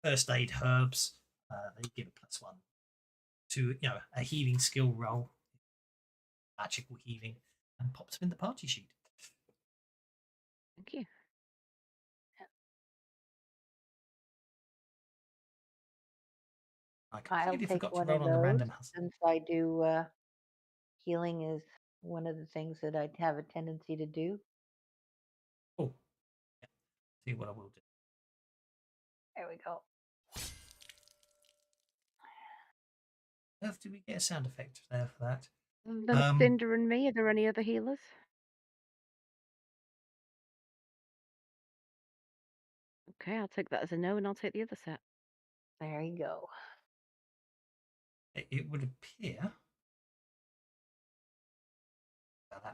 first aid herbs. They give a +1 to a healing skill roll, magical healing, and pops them in the party sheet. Thank you. I I'll completely take forgot to one roll of on the those random hustle. since I do healing is one of the things that I have a tendency to do. Oh, yeah. See what I will do. There we go. Do we get a sound effect there for that? Then Cinder and me. Are there any other healers? Okay, I'll take that as a no, and I'll take the other set. There you go. It would appear. I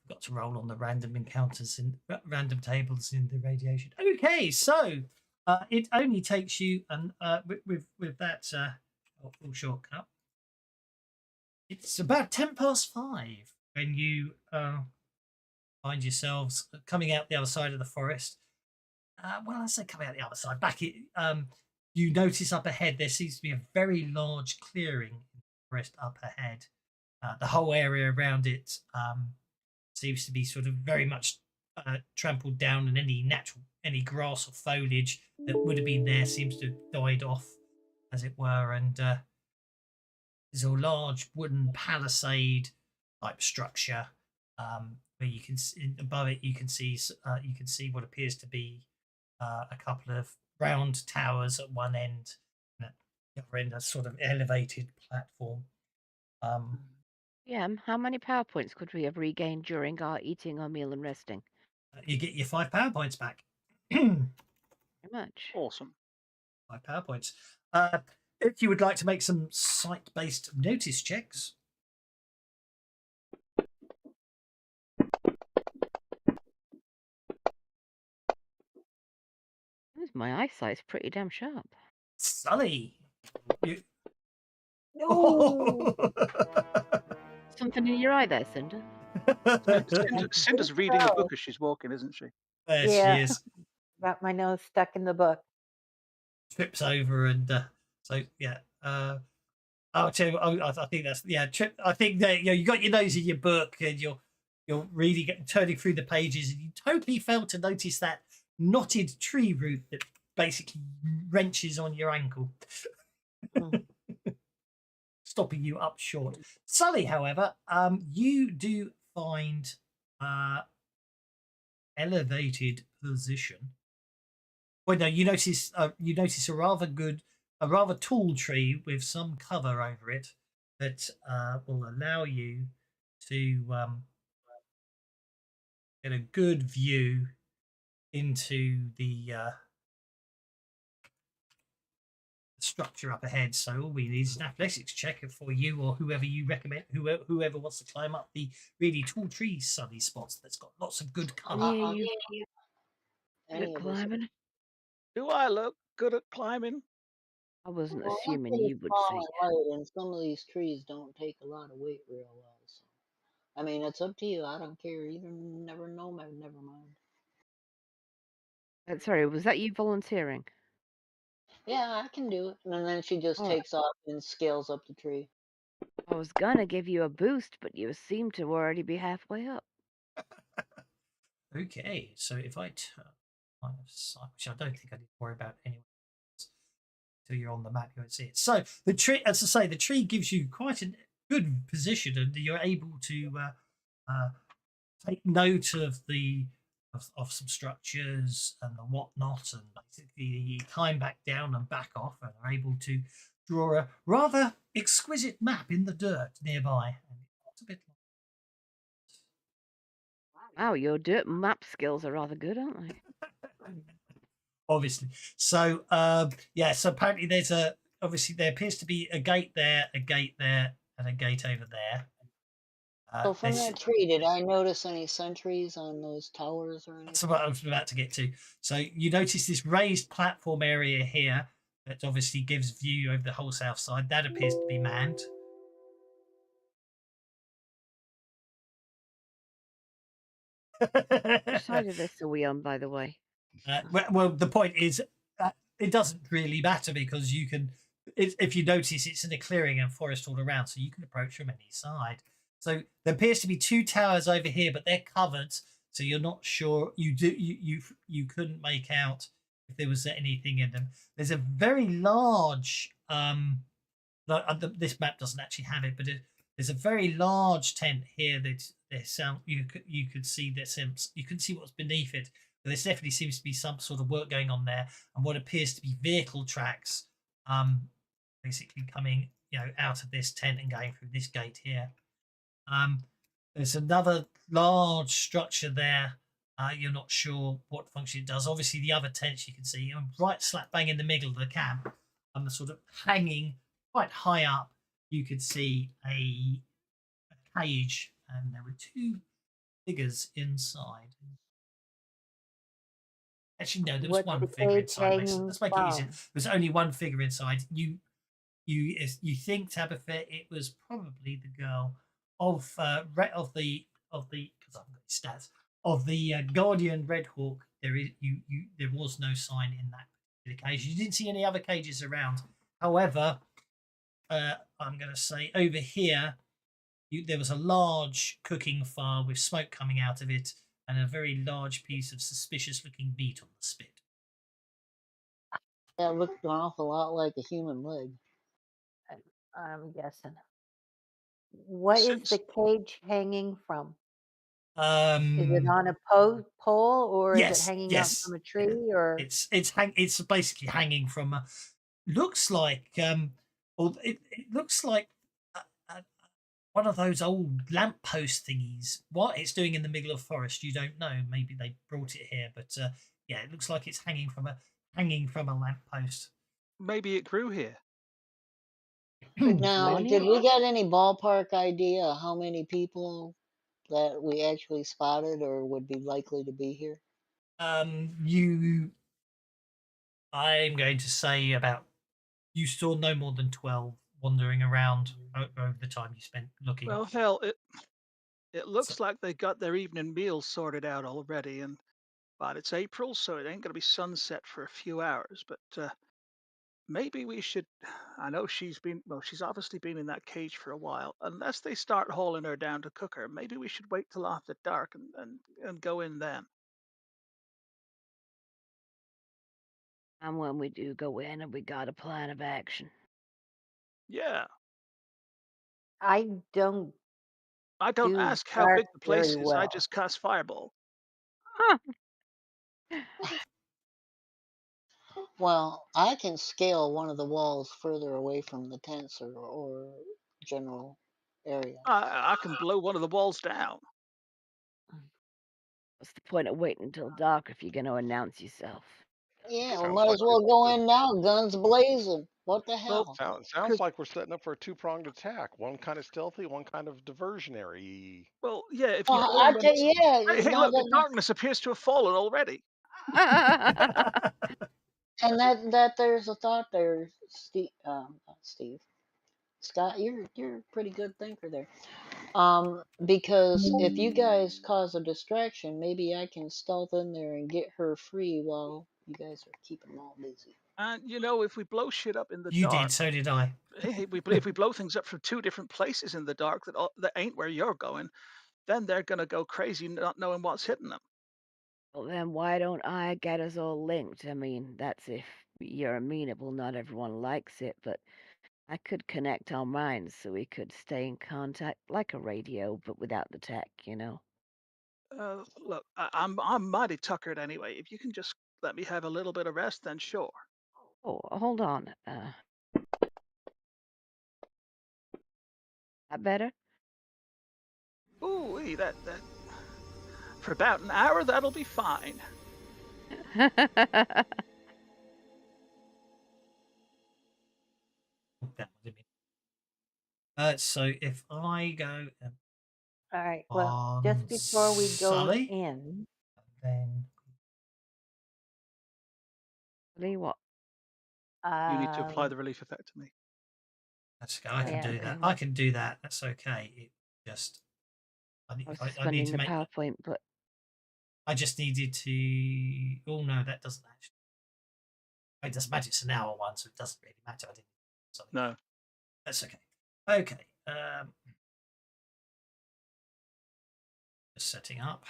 forgot to roll on the random encounters in random tables in the radiation. Okay, so it only takes you and with that full shortcut. It's about 5:10 when you find yourselves coming out the other side of the forest. Well, I say coming out the other side. You notice up ahead there seems to be a very large clearing in the forest up ahead. The whole area around it seems to be sort of very much trampled down, and any grass or foliage that would have been there seems to have died off, as it were. And there's a large wooden palisade type structure where you can above it you can see what appears to be a couple of round towers at one end, and at the other end a sort of elevated platform. Yeah, how many power points could we have regained during our eating our meal and resting? You get your 5 power points back. Very much. Awesome. 5 power points. If you would like to make some site-based notice checks. My eyesight's pretty damn sharp. Sully. No. Something in your eye there, Cinder? Cinder's reading a book as she's walking, isn't she? There Yeah. she is. Got my nose stuck in the book. Trips over and so yeah. I'll tell you. I think that's Trip. I think that you got your nose in your book and you're reading it, turning through the pages, and you totally failed to notice that knotted tree root that basically wrenches on your ankle. stopping you up short. Sully, however, you do find elevated position. Well, no, you notice a rather tall tree with some cover over it that will allow you to get a good view into the structure up ahead. So all we need is an athletics check for you or whoever you recommend, whoever wants to climb up the really tall tree sunny spots that's got lots of good cover. Any of you good Any at of us. climbing? Do I look good at climbing? I wasn't Well, I'm assuming pretty you would tall say. and light, and some of these trees don't take a lot of weight real well. So, I mean, it's up to you. I don't care. Even never know, never mind. Sorry, was that you volunteering? Yeah, I can do it. And then she just All right. takes off and scales up the tree. I was gonna give you a boost, but you seem to already be halfway up. Okay, so if I turn line of sight, which I don't think I need to worry about anyway, until you're on the map, you won't see it. So the tree, as I say, the tree gives you quite a good position, and you're able to take note of of some structures and the whatnot, and basically you climb back down and back off, and are able to draw a rather exquisite map in the dirt nearby. And it's a bit Wow, your dirt map skills are rather good, aren't they? obviously. So yeah, so apparently obviously there appears to be a gate there, and a gate over there. So from There's that tree, did I notice any sentries on those towers or That's anything? what I was about to get to. So you notice this raised platform area here that obviously gives view over the whole south side. That appears to be manned. Which side of this are we on, by the way? Well, the point is, it doesn't really matter because you can, if you notice, it's in a clearing and forest all around, so you can approach from any side. So there appears to be two towers over here, but they're covered, so you're not sure. You couldn't make out if there was anything in them. There's a very large this map doesn't actually have it, but there's a very large tent here that you could see you can see what's beneath it. But there definitely seems to be some sort of work going on there, and what appears to be vehicle tracks, basically coming out of this tent and going through this gate here. There's another large structure there. You're not sure what function it does. Obviously, the other tents you can see, right slap bang in the middle of the camp, sort of hanging quite high up. You could see a cage, and there were two figures inside. Actually, no, there was What's one the figure cage inside. hanging Let's make it easier. from? There's only one figure inside. You think, Tabitha, it was probably the girl of the because I've got stats of the Guardian Red Hawk. There was no sign in that particular cage. You didn't see any other cages around. However, I'm going to say over here there was a large cooking fire with smoke coming out of it, and a very large piece of suspicious looking meat on the spit. That looked an awful lot like a human leg. I'm guessing. What is Since the cage hanging from? Is it Um, on a pole or is it yes, hanging out yes. from a tree or? It's basically hanging from a looks like or it looks like a, one of those old lamppost thingies. What it's doing in the middle of forest, you don't know. Maybe they brought it here, but yeah, it looks like it's hanging from a lamppost. maybe it grew here. Now, did Millennium? we get any ballpark idea how many people that we actually spotted or would be likely to be here? I'm going to say you saw no more than 12 wandering around over the time you spent looking. Well, hell, it looks like they got their evening meals sorted out already, but it's April, so it ain't gonna be sunset for a few hours. But maybe we should. I know she's obviously been in that cage for a while. Unless they start hauling her down to cook her, maybe we should wait till after dark and go in then. And when we do go in, and we got a plan of action. Yeah. I don't I don't do ask how dark big the place very is. I well. just cast fireball. Huh. Well, I can scale one of the walls further away from the tents or general area. I can blow one of the walls down. What's the point of waiting until dark if you're going to announce yourself? Yeah, we Sounds might like as well go the in now, guns blazing. What the Well, hell? sounds like we're setting up for a two-pronged attack. One kind of stealthy, one kind of diversionary. well, yeah. If you Well, go in I when tell it's you, yeah, hey, no, look, the darkness appears to have fallen already. and that there's a thought there, Steve. Not Steve, Scott, you're a pretty good thinker there. Because if you guys cause a distraction, maybe I can stealth in there and get her free while you guys are keeping them all busy. And if we blow shit up in the You dark, did, so did I. if we blow things up from two different places in the dark that ain't where you're going, then they're gonna go crazy, not knowing what's hitting them. Well, then why don't I get us all linked? I mean, that's if you're amenable. Not everyone likes it, but I could connect our minds so we could stay in contact like a radio, but without the tech, you know? Look, I'm mighty tuckered anyway. If you can just let me have a little bit of rest, then sure. Oh, hold on. That better? Ooh, that for about an hour that'll be fine. That was a bit- so if I go All right. Well, just on before we go Sully, in, then Lee, what? You need to apply um, the relief effect to me. that's okay. I can Yeah, do okay, that. I well, can do that. That's okay. It just I was I need suspending to the make. PowerPoint, but I just needed to. Oh no, that doesn't actually. It doesn't matter. It's an hour one, so it doesn't really matter. I didn't. Something. No. That's okay. Okay. Just setting up.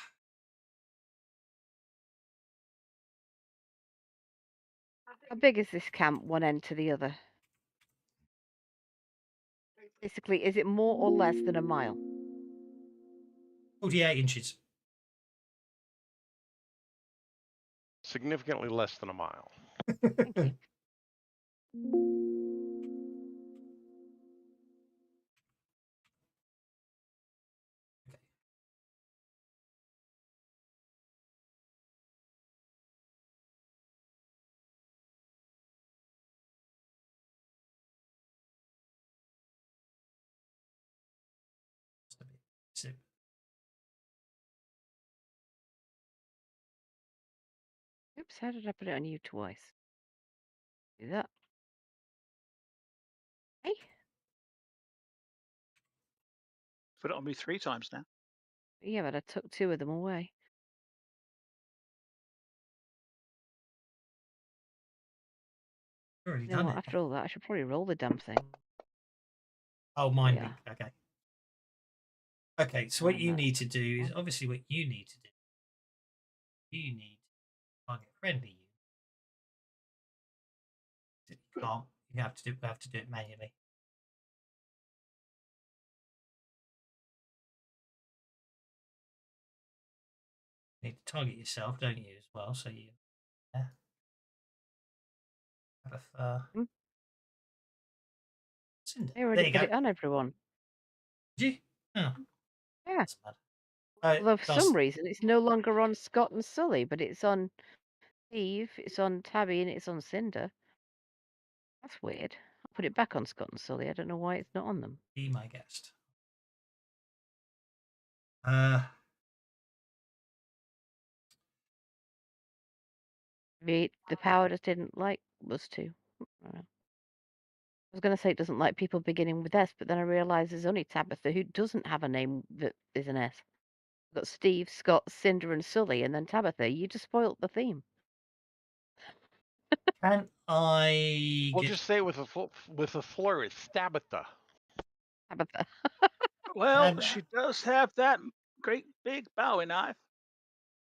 how big is this camp, one end to the other? Basically, is it more or less than a mile? 48 inches. Significantly less than a mile. Thank you. So, Oops, how did I put it on you twice? Do that. Hey, Put it on me 3 times now. yeah, but I took 2 of them away. already You know done what? it. After all that, I should probably roll the damn thing. Oh, mine. Yeah. Okay. Okay. So what And you that's need to do is one. obviously what you need to do. You need to target friendly. You can't. You have to do. We have to do it manually. You need to target yourself, don't you, as well? So you. Yeah. Hmm? Cinder. I There already you put go. it on everyone. Did you? Oh, Yeah. that's bad. Although for That's some reason it's no longer on Scott and Sully, but it's on Steve, it's on Tabby, and it's on Cinder. That's weird. I'll put it back on Scott and Sully. I don't know why it's not on them. be my guest. Maybe the power just didn't like us to. I don't know. I was going to say it doesn't like people beginning with S, but then I realised there's only Tabitha who doesn't have a name that is an S. We've got Steve, Scott, Cinder, and Sully, and then Tabitha. You just spoilt the theme. Can I We'll get? just say with a flourish, Stabitha. Tabitha. Well, Can, she does have that great big Bowie knife.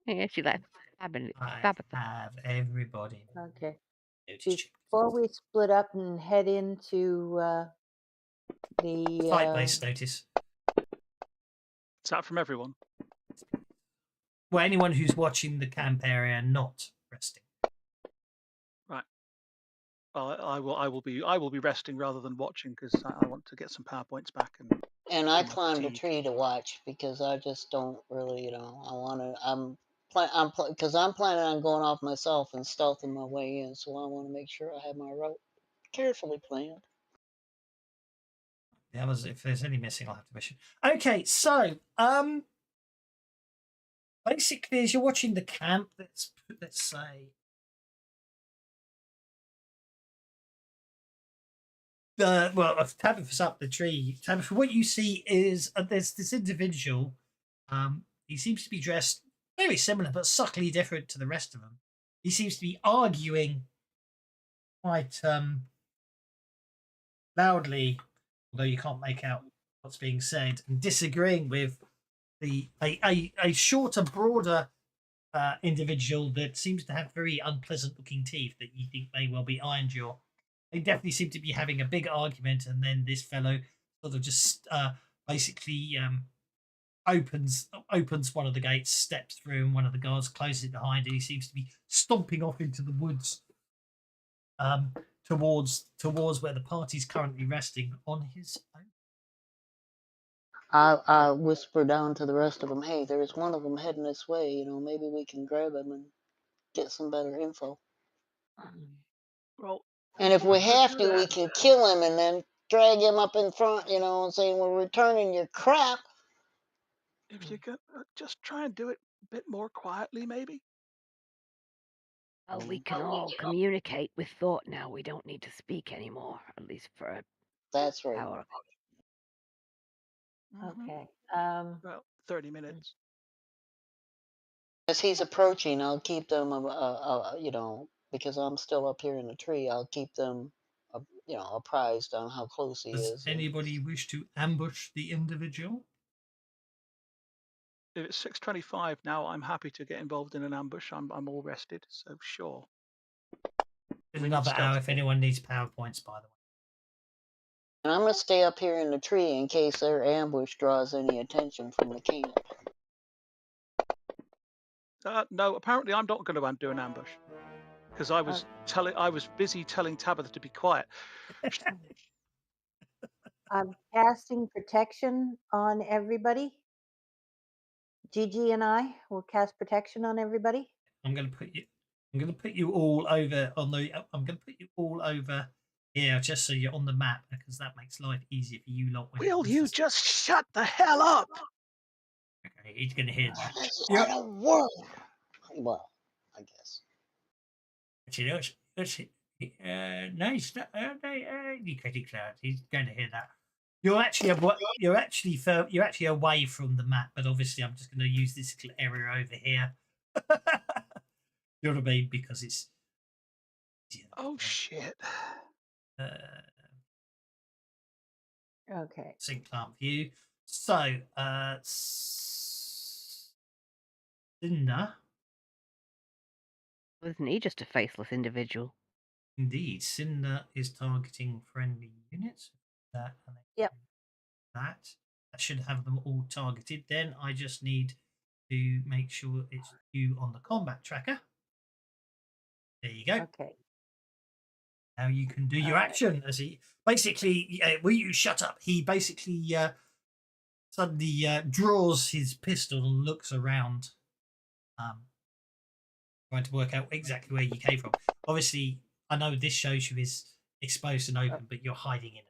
Yeah, she likes stabbing it. I Tabitha. have everybody. okay. Notice check. Before we split up and head into The Fight-based notice. Is that from everyone? Well, anyone who's watching the camp area not resting. Right. I will be resting rather than watching because I want to get some PowerPoints back And I from my climbed a fatigue. tree to watch because I just don't really, I want to. Because I'm planning on going off myself and stealthing my way in, so I want to make sure I have my route carefully planned. The others, if there's any missing, I'll have to mission. Okay, so basically, as you're watching the camp, let's say Tabitha's up the tree. Tabitha, what you see is there's this individual. He seems to be dressed very similar, but subtly different to the rest of them. He seems to be arguing quite loudly, although you can't make out what's being said, and disagreeing with a shorter, broader individual that seems to have very unpleasant looking teeth that you think may well be iron jaw. They definitely seem to be having a big argument, and then this fellow sort of just basically opens one of the gates, steps through, and one of the guards closes it behind him. He seems to be stomping off into the woods towards where the party's currently resting on his own. I whisper down to the rest of them, hey, there's one of them heading this way. Maybe we can grab him and get some better info. Well, And if we to have do to, we that- can kill him and then drag him up in front, and saying we're returning your crap. if you could just try and do it a bit more quietly, maybe. Well, we can all communicate with thought now. We don't need to speak anymore, at least for an That's right. hour. Mhm. okay. About 30 minutes. As he's approaching, I'll keep them, because I'm still up here in the tree. I'll keep them, apprised on how close he Does is. anybody wish to ambush the individual? If it's 6:25 now, I'm happy to get involved in an ambush. I'm all rested, so sure. There's We need another hour stealth if check. anyone needs PowerPoints, by the way. And I'm going to stay up here in the tree in case their ambush draws any attention from the camp. No, apparently I'm not going to do an ambush because I was busy telling Tabitha to be quiet. I'm casting protection on everybody. Gigi and I will cast protection on everybody. I'm going to put you all over on the. I'm going to put you all over here just so you're on the map because that makes life easier for you lot. Will you just shut the hell up? Okay, he's going to hear that. That's not a word. Well, I guess. Actually, no, it's not. You crazy cloud. He's going to hear that. You're actually away from the map, but obviously I'm just going to use this little area over here. You know what I mean? Because it's. Oh shit. Okay. Sync plant view. So, Cinder. Wasn't he just a faceless individual? Indeed, Cinder is targeting friendly units. That and then Yep. that should have them all targeted. Then I just need to make sure it's you on the combat tracker. There you go. Okay. Now you can do your action as he basically. Will you shut up? He basically suddenly draws his pistol and looks around, trying to work out exactly where you came from. Obviously, I know this shows you is exposed and open, but you're hiding in it.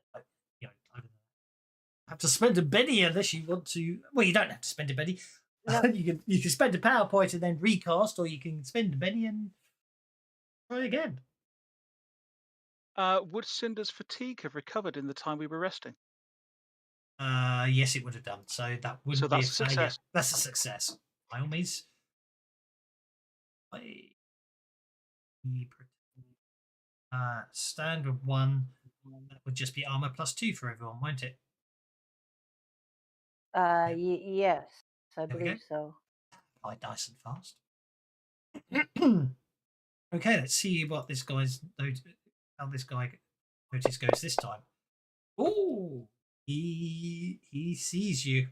Have to spend a penny unless you want to. Well, you don't have to spend a penny. No. You can spend a PowerPoint and then recast, or you can spend a penny and try again. Would Cinder's fatigue have recovered in the time we were resting? Yes, it would have done. So that wouldn't So be a that's a failure. success. That's a success. By all means. Standard 1. That would just be armor +2 for everyone, won't it? Yes, I There we believe go. so. Quite nice and fast. Okay, let's see what this guy's how this guy notice goes this time. Oh, he sees you.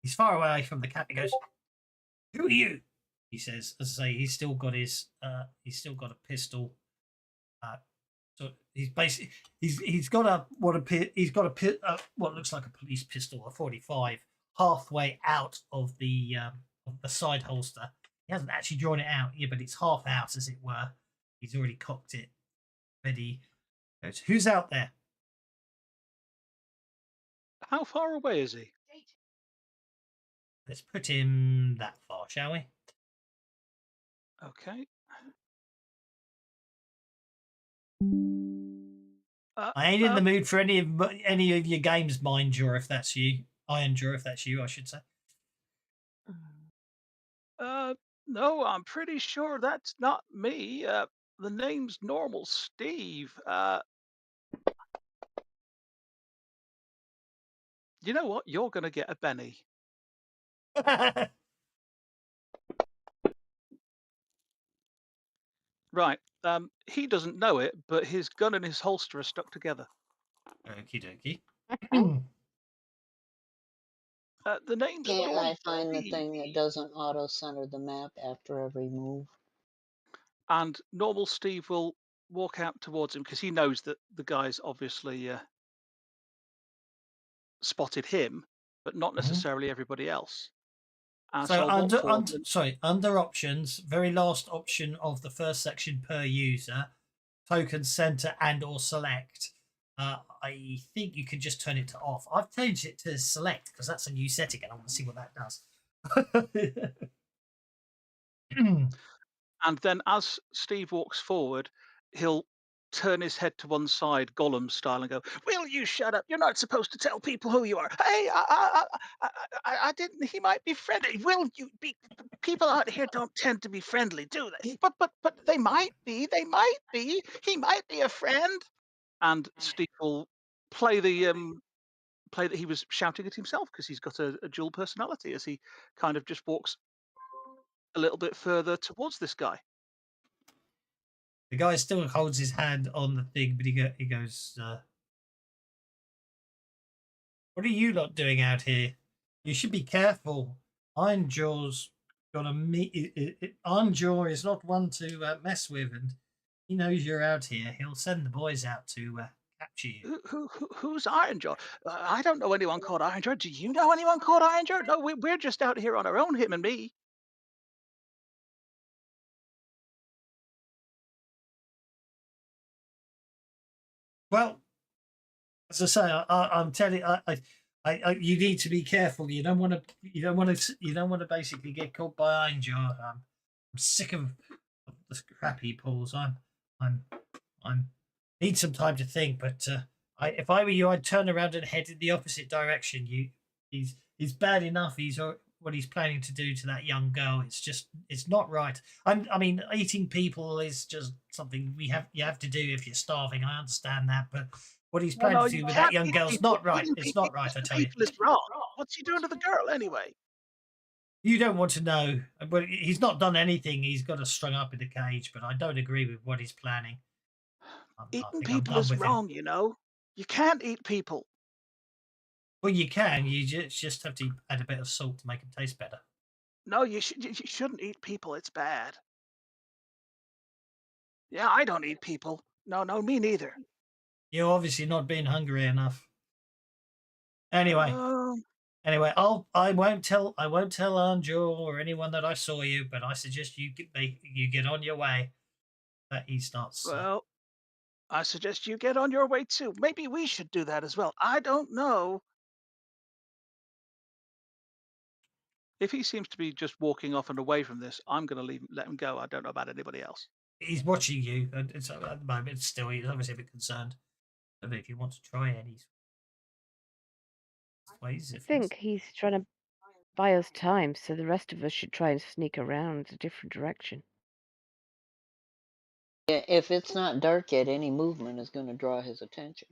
He's far away from the cat. He goes, "Who are you?" He says. As I say, he's still got a pistol. So he's basically he's got a what looks like a police pistol, a 45, halfway out of the side holster. He hasn't actually drawn it out yet, but it's half out, as it were. He's already cocked it, ready. Goes, who's out there? How far away is he? Let's put him that far, shall we? Okay. I ain't in the mood for any of your games, mind you, if that's you. Iron Jaw, if that's you, I should say. No, I'm pretty sure that's not me. The name's Normal Steve. You know what? You're gonna get a Benny. Right. He doesn't know it, but his gun and his holster are stuck together. Okie dokie. The name's Can't Normal I find the Steve. thing that doesn't auto center the map after every move? And Normal Steve will walk out towards him because he knows that the guy's obviously spotted him, but not necessarily everybody else. And So I'll walk forward under options, very last option of the first section per user, token center and or select. I think you can just turn it to off. I've changed it to select because that's a new setting and I want to see what that does. and then as Steve walks forward, he'll turn his head to one side, Gollum style, and go, "Will you shut up? You're not supposed to tell people who you are. Hey, I didn't. He might be friendly. Will you be? People out here don't tend to be friendly, do they? But they might be. They might be. He might be a friend." And Steve will play that he was shouting at himself because he's got a dual personality as he kind of just walks a little bit further towards this guy. The guy still holds his hand on the thing, but he goes, "What are you lot doing out here? You should be careful. Iron Jaw's got a Iron Jaw is not one to mess with, and he knows you're out here. He'll send the boys out to capture you." Who's Ironjaw? I don't know anyone called Ironjaw. Do you know anyone called Ironjaw? No, we're just out here on our own, him and me. Well, as I say, I'm telling you need to be careful. You don't want to basically get caught by Iron Jaw. I'm sick of the crap he pulls. I'm need some time to think, but if I were you, I'd turn around and head in the opposite direction. He's bad enough. What he's planning to do to that young girl. It's not right. I mean, eating people is just something you have to do if you're starving. I understand that, but what he's planning to do with that young girl's not right. It's not right. I tell you. It's wrong. What's he doing to the girl anyway? You don't want to know, but he's not done anything. He's got us strung up in the cage, but I don't agree with what he's planning. Eating people is wrong, you know. You can't eat people. Well, you can. You just have to add a bit of salt to make them taste better. No, you shouldn't eat people. It's bad. Yeah, I don't eat people. No, me neither. You're obviously not being hungry enough. Anyway, I won't tell Anjul or anyone that I saw you, but I suggest you get on your way. That he starts. Well, I suggest you get on your way too. Maybe we should do that as well. I don't know. If he seems to be just walking off and away from this, I'm going to let him go. I don't know about anybody else. He's watching you, and at the moment, still, he's obviously a bit concerned. I don't know if you want to try any ways. I think he's trying to buy us time, so the rest of us should try and sneak around a different direction. Yeah, if it's not dark yet, any movement is going to draw his attention.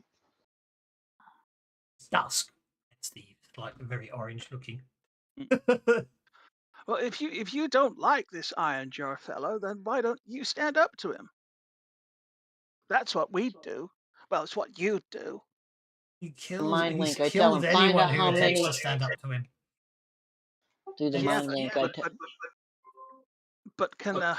It's dusk. It's like very orange looking. Well, if you don't like this Iron Jar fellow, then why don't you stand up to him? That's what we'd do. Well, it's what you'd do. mind He's link, I tell killed him, find anyone out who how attempts many to stand up to him. through the Yeah, mind link. I tell. but can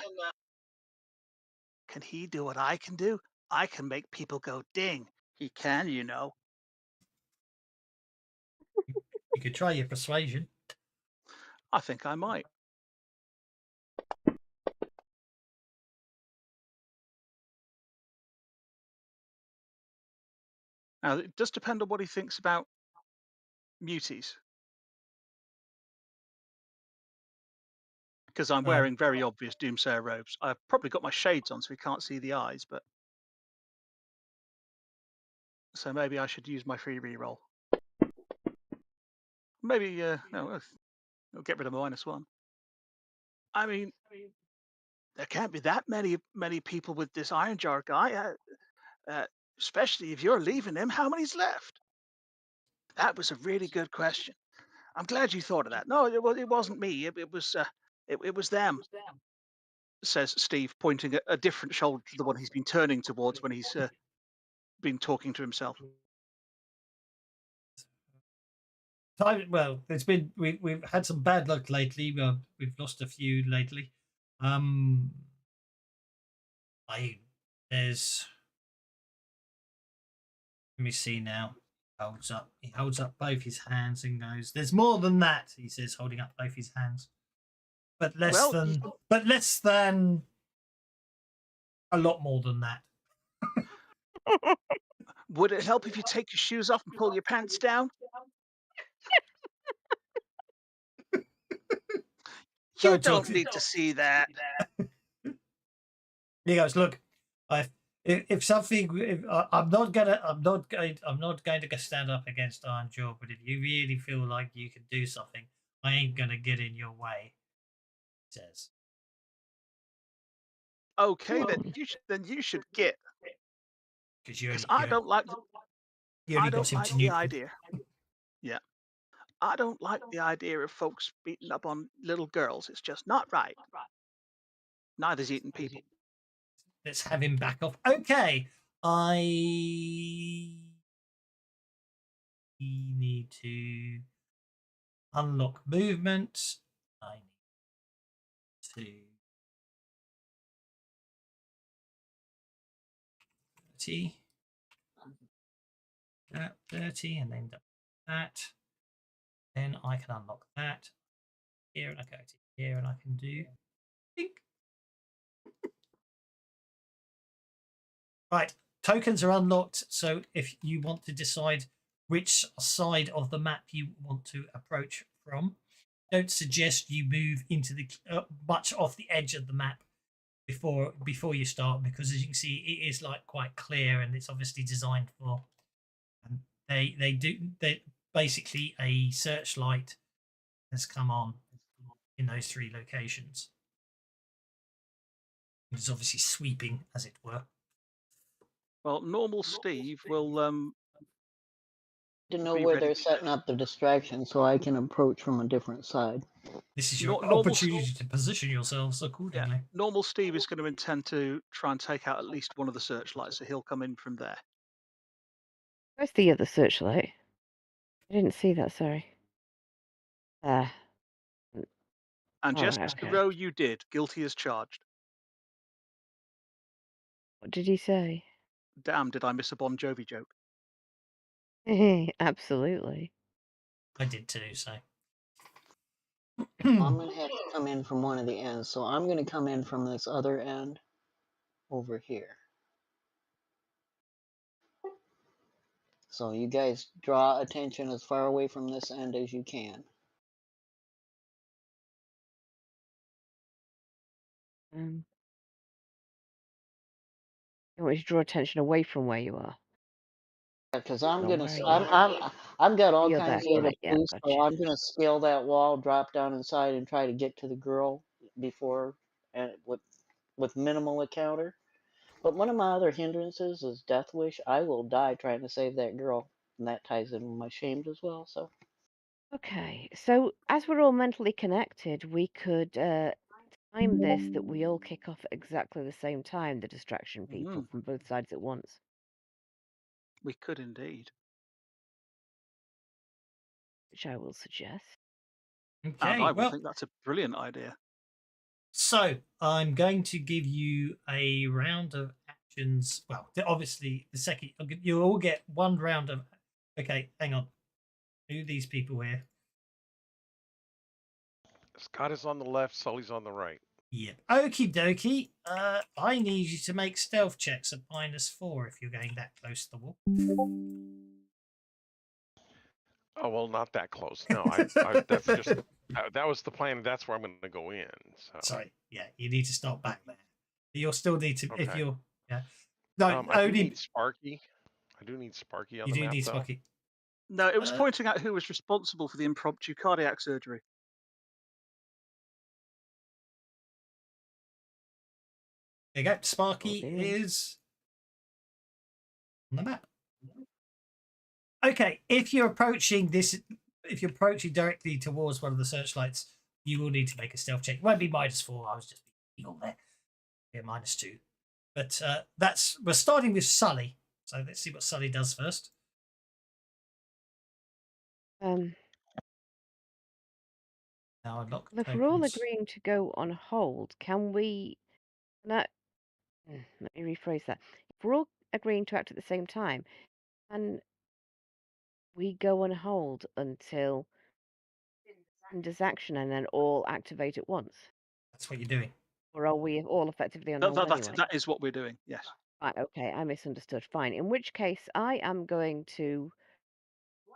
he do what I can do? I can make people go ding. He can, you know. You could try your persuasion. I think I might. Now, it does depend on what he thinks about muties. Because I'm wearing very obvious Doomsayer robes. I've probably got my shades on so we can't see the eyes, but so maybe I should use my free reroll. Maybe no, I'll get rid of my -1. I mean, there can't be that many people with this iron jar guy, especially if you're leaving him. How many's left? That was a really good question. I'm glad you thought of that. No, it wasn't me. It was them. Says Steve, pointing at a different shoulder to the one he's been turning towards when he's been talking to himself. Well, it's been we've had some bad luck lately. We've lost a few lately. There's. Let me see now. He holds up both his hands and goes, "There's more than that," he says, holding up both his hands. But less than a lot more than that. Would it help if you take your shoes off and pull your pants down? You don't need to see that. He goes, "Look, if I'm not going to stand up against Iron Jaw, but if you really feel like you can do something, I ain't gonna get in your way," he says. Okay, then you should get. Because I don't like the idea. Yeah, I don't like the idea of folks beating up on little girls. It's just not right. Neither's eating people. Let's have him back off. Okay, I need to unlock movement. I need to 30. 30 and then that. Then I can unlock that here, and I go to here, and I can do. Think. Right, tokens are unlocked. So if you want to decide which side of the map you want to approach from, don't suggest you move into the much off the edge of the map before you start, because as you can see, it is like quite clear, and it's obviously designed for. They basically a searchlight has come on in those 3 locations. It's obviously sweeping, as it were. Well, normal Steve will To know where they're setting up the distraction so I can approach from a different side. This is your opportunity to position yourselves accordingly. Yeah, normal Steve is going to intend to try and take out at least one of the searchlights, so he'll come in from there. Where's the other searchlight? I didn't see that, sorry. And Alright, Jessica okay. Rowe, you did. Guilty as charged. What did he say? Damn, did I miss a Bon Jovi joke? Absolutely. I did too, so. I'm going to have to come in from one of the ends, so I'm going to come in from this other end over here. So you guys draw attention as far away from this end as you can. You want me to draw attention away from where you are? Because I'm gonna, where are you? I've got all You're kinds there, of other yeah, boosts, so gotcha. I'm gonna scale that wall, drop down inside, and try to get to the girl before, and with minimal encounter. But one of my other hindrances is Death Wish. I will die trying to save that girl, and that ties in with my shamed as well. So Okay, so as we're all mentally connected, we could time this that we all kick off at exactly the same time, the distraction people from both sides at once. We could indeed. which I will suggest. And Okay, I will well, think that's a brilliant idea. so I'm going to give you a round of actions. Well, obviously, the second you all get one round of. Okay, hang on. Who are these people here? Scott is on the left, Sully's on the right. Yep. Okie dokie. I need you to make stealth checks of -4 if you're going that close to the wall. Oh well, not that close. No, that's just that was the plan. That's where I'm going to go in. So Sorry. Yeah, you need to start back there. You'll still need to if Okay. you're no I do only need Sparky. I do need Sparky on you the do map, need though. Sparky. No, it was Uh, pointing out who was responsible for the impromptu cardiac surgery. There you go. Sparky Okay. is on the map. Okay, if you're approaching directly towards one of the searchlights, you will need to make a stealth check. It won't be -4. I was just being on there. Be a -2. But we're starting with Sully. So let's see what Sully does first. Now unlock Well, if we're all tokens. agreeing to go on hold, can we? Let me rephrase that. If we're all agreeing to act at the same time, can we go on hold until does action and then all activate at once? That's what you're doing. Or are we all effectively on hold anyway? That is what we're doing. Yes. Right, okay, I misunderstood. Fine. In which case, I am going to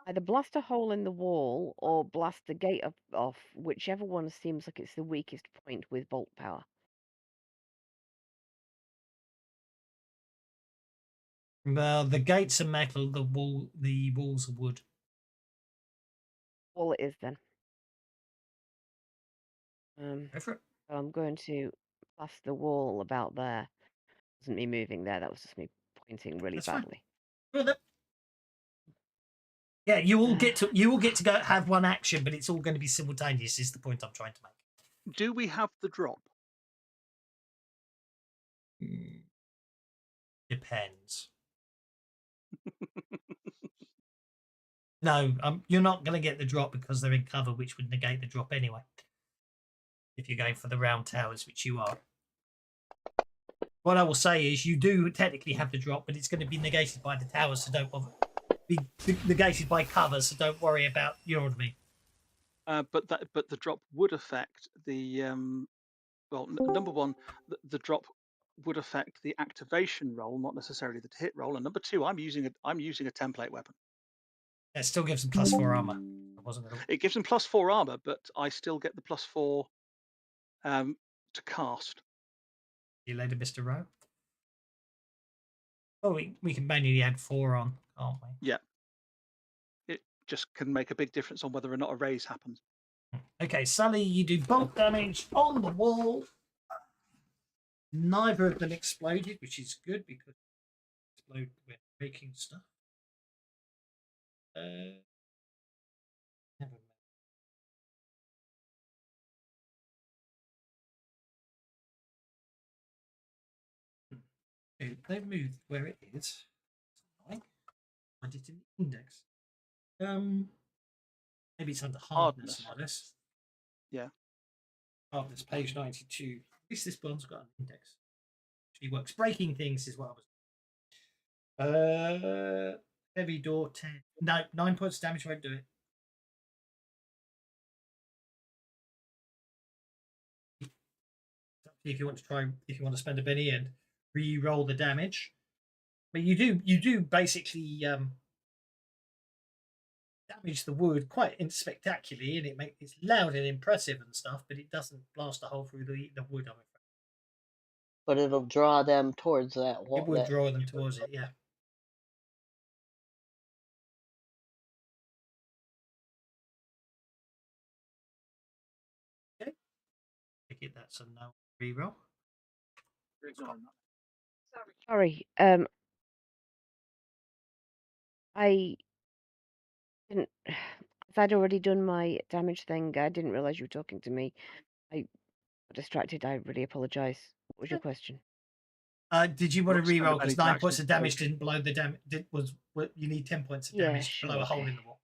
either blast a hole in the wall or blast the gate off, whichever one seems like it's the weakest point with bolt power. Well, the gates are metal. The walls are wood. All it is then. Go for it. So I'm going to blast the wall about there. Wasn't me moving there. That was just me pointing really That's fine. badly. Well, yeah, you all get to go have one action, but it's all going to be simultaneous. Is the point I'm trying to make? Do we have the drop? Depends. No, you're not going to get the drop because they're in cover, which would negate the drop anyway. If you're going for the round towers, which you are. What I will say is you do technically have the drop, but it's going to be negated by the towers, so don't bother. Be negated by cover, so don't worry about. You know what I mean? But the drop would affect the number one, the drop would affect the activation roll, not necessarily the hit roll. And number two, I'm using a template weapon. That still gives them +4 armor. It gives them +4 armor, but I still get the +4 to cast. You later, Mr. Rowe. Oh, we can manually add 4 on, can't we? Yeah. It just can make a big difference on whether or not a raise happens. Okay, Sully, you do bolt damage on the wall. Neither of them exploded, which is good because explode when breaking stuff. Never mind. Okay, they've moved where it is. Find it in the index. Maybe it's under hardness. Hardness. Yeah. Hardness, page 92. At least this one's got an index. Actually works. Breaking things is what I was. Heavy door 10. No, 9 points of damage won't do it. If you want to spend a penny and re-roll the damage, but you do basically damage the wood quite spectacularly, and it's loud and impressive and stuff, but it doesn't blast a hole through the wood. I'm afraid. But it'll draw them towards that wall. It would draw them towards it, yeah. Okay. Take it that's a no re-roll. Sorry. I didn't. If I'd already done my damage thing, I didn't realize you were talking to me. I got distracted. I really apologize. What was your question? Did you want to re-roll because 9 points of damage damage. didn't blow the damage? You need 10 points of damage Yeah, below a sure. hole in the wall.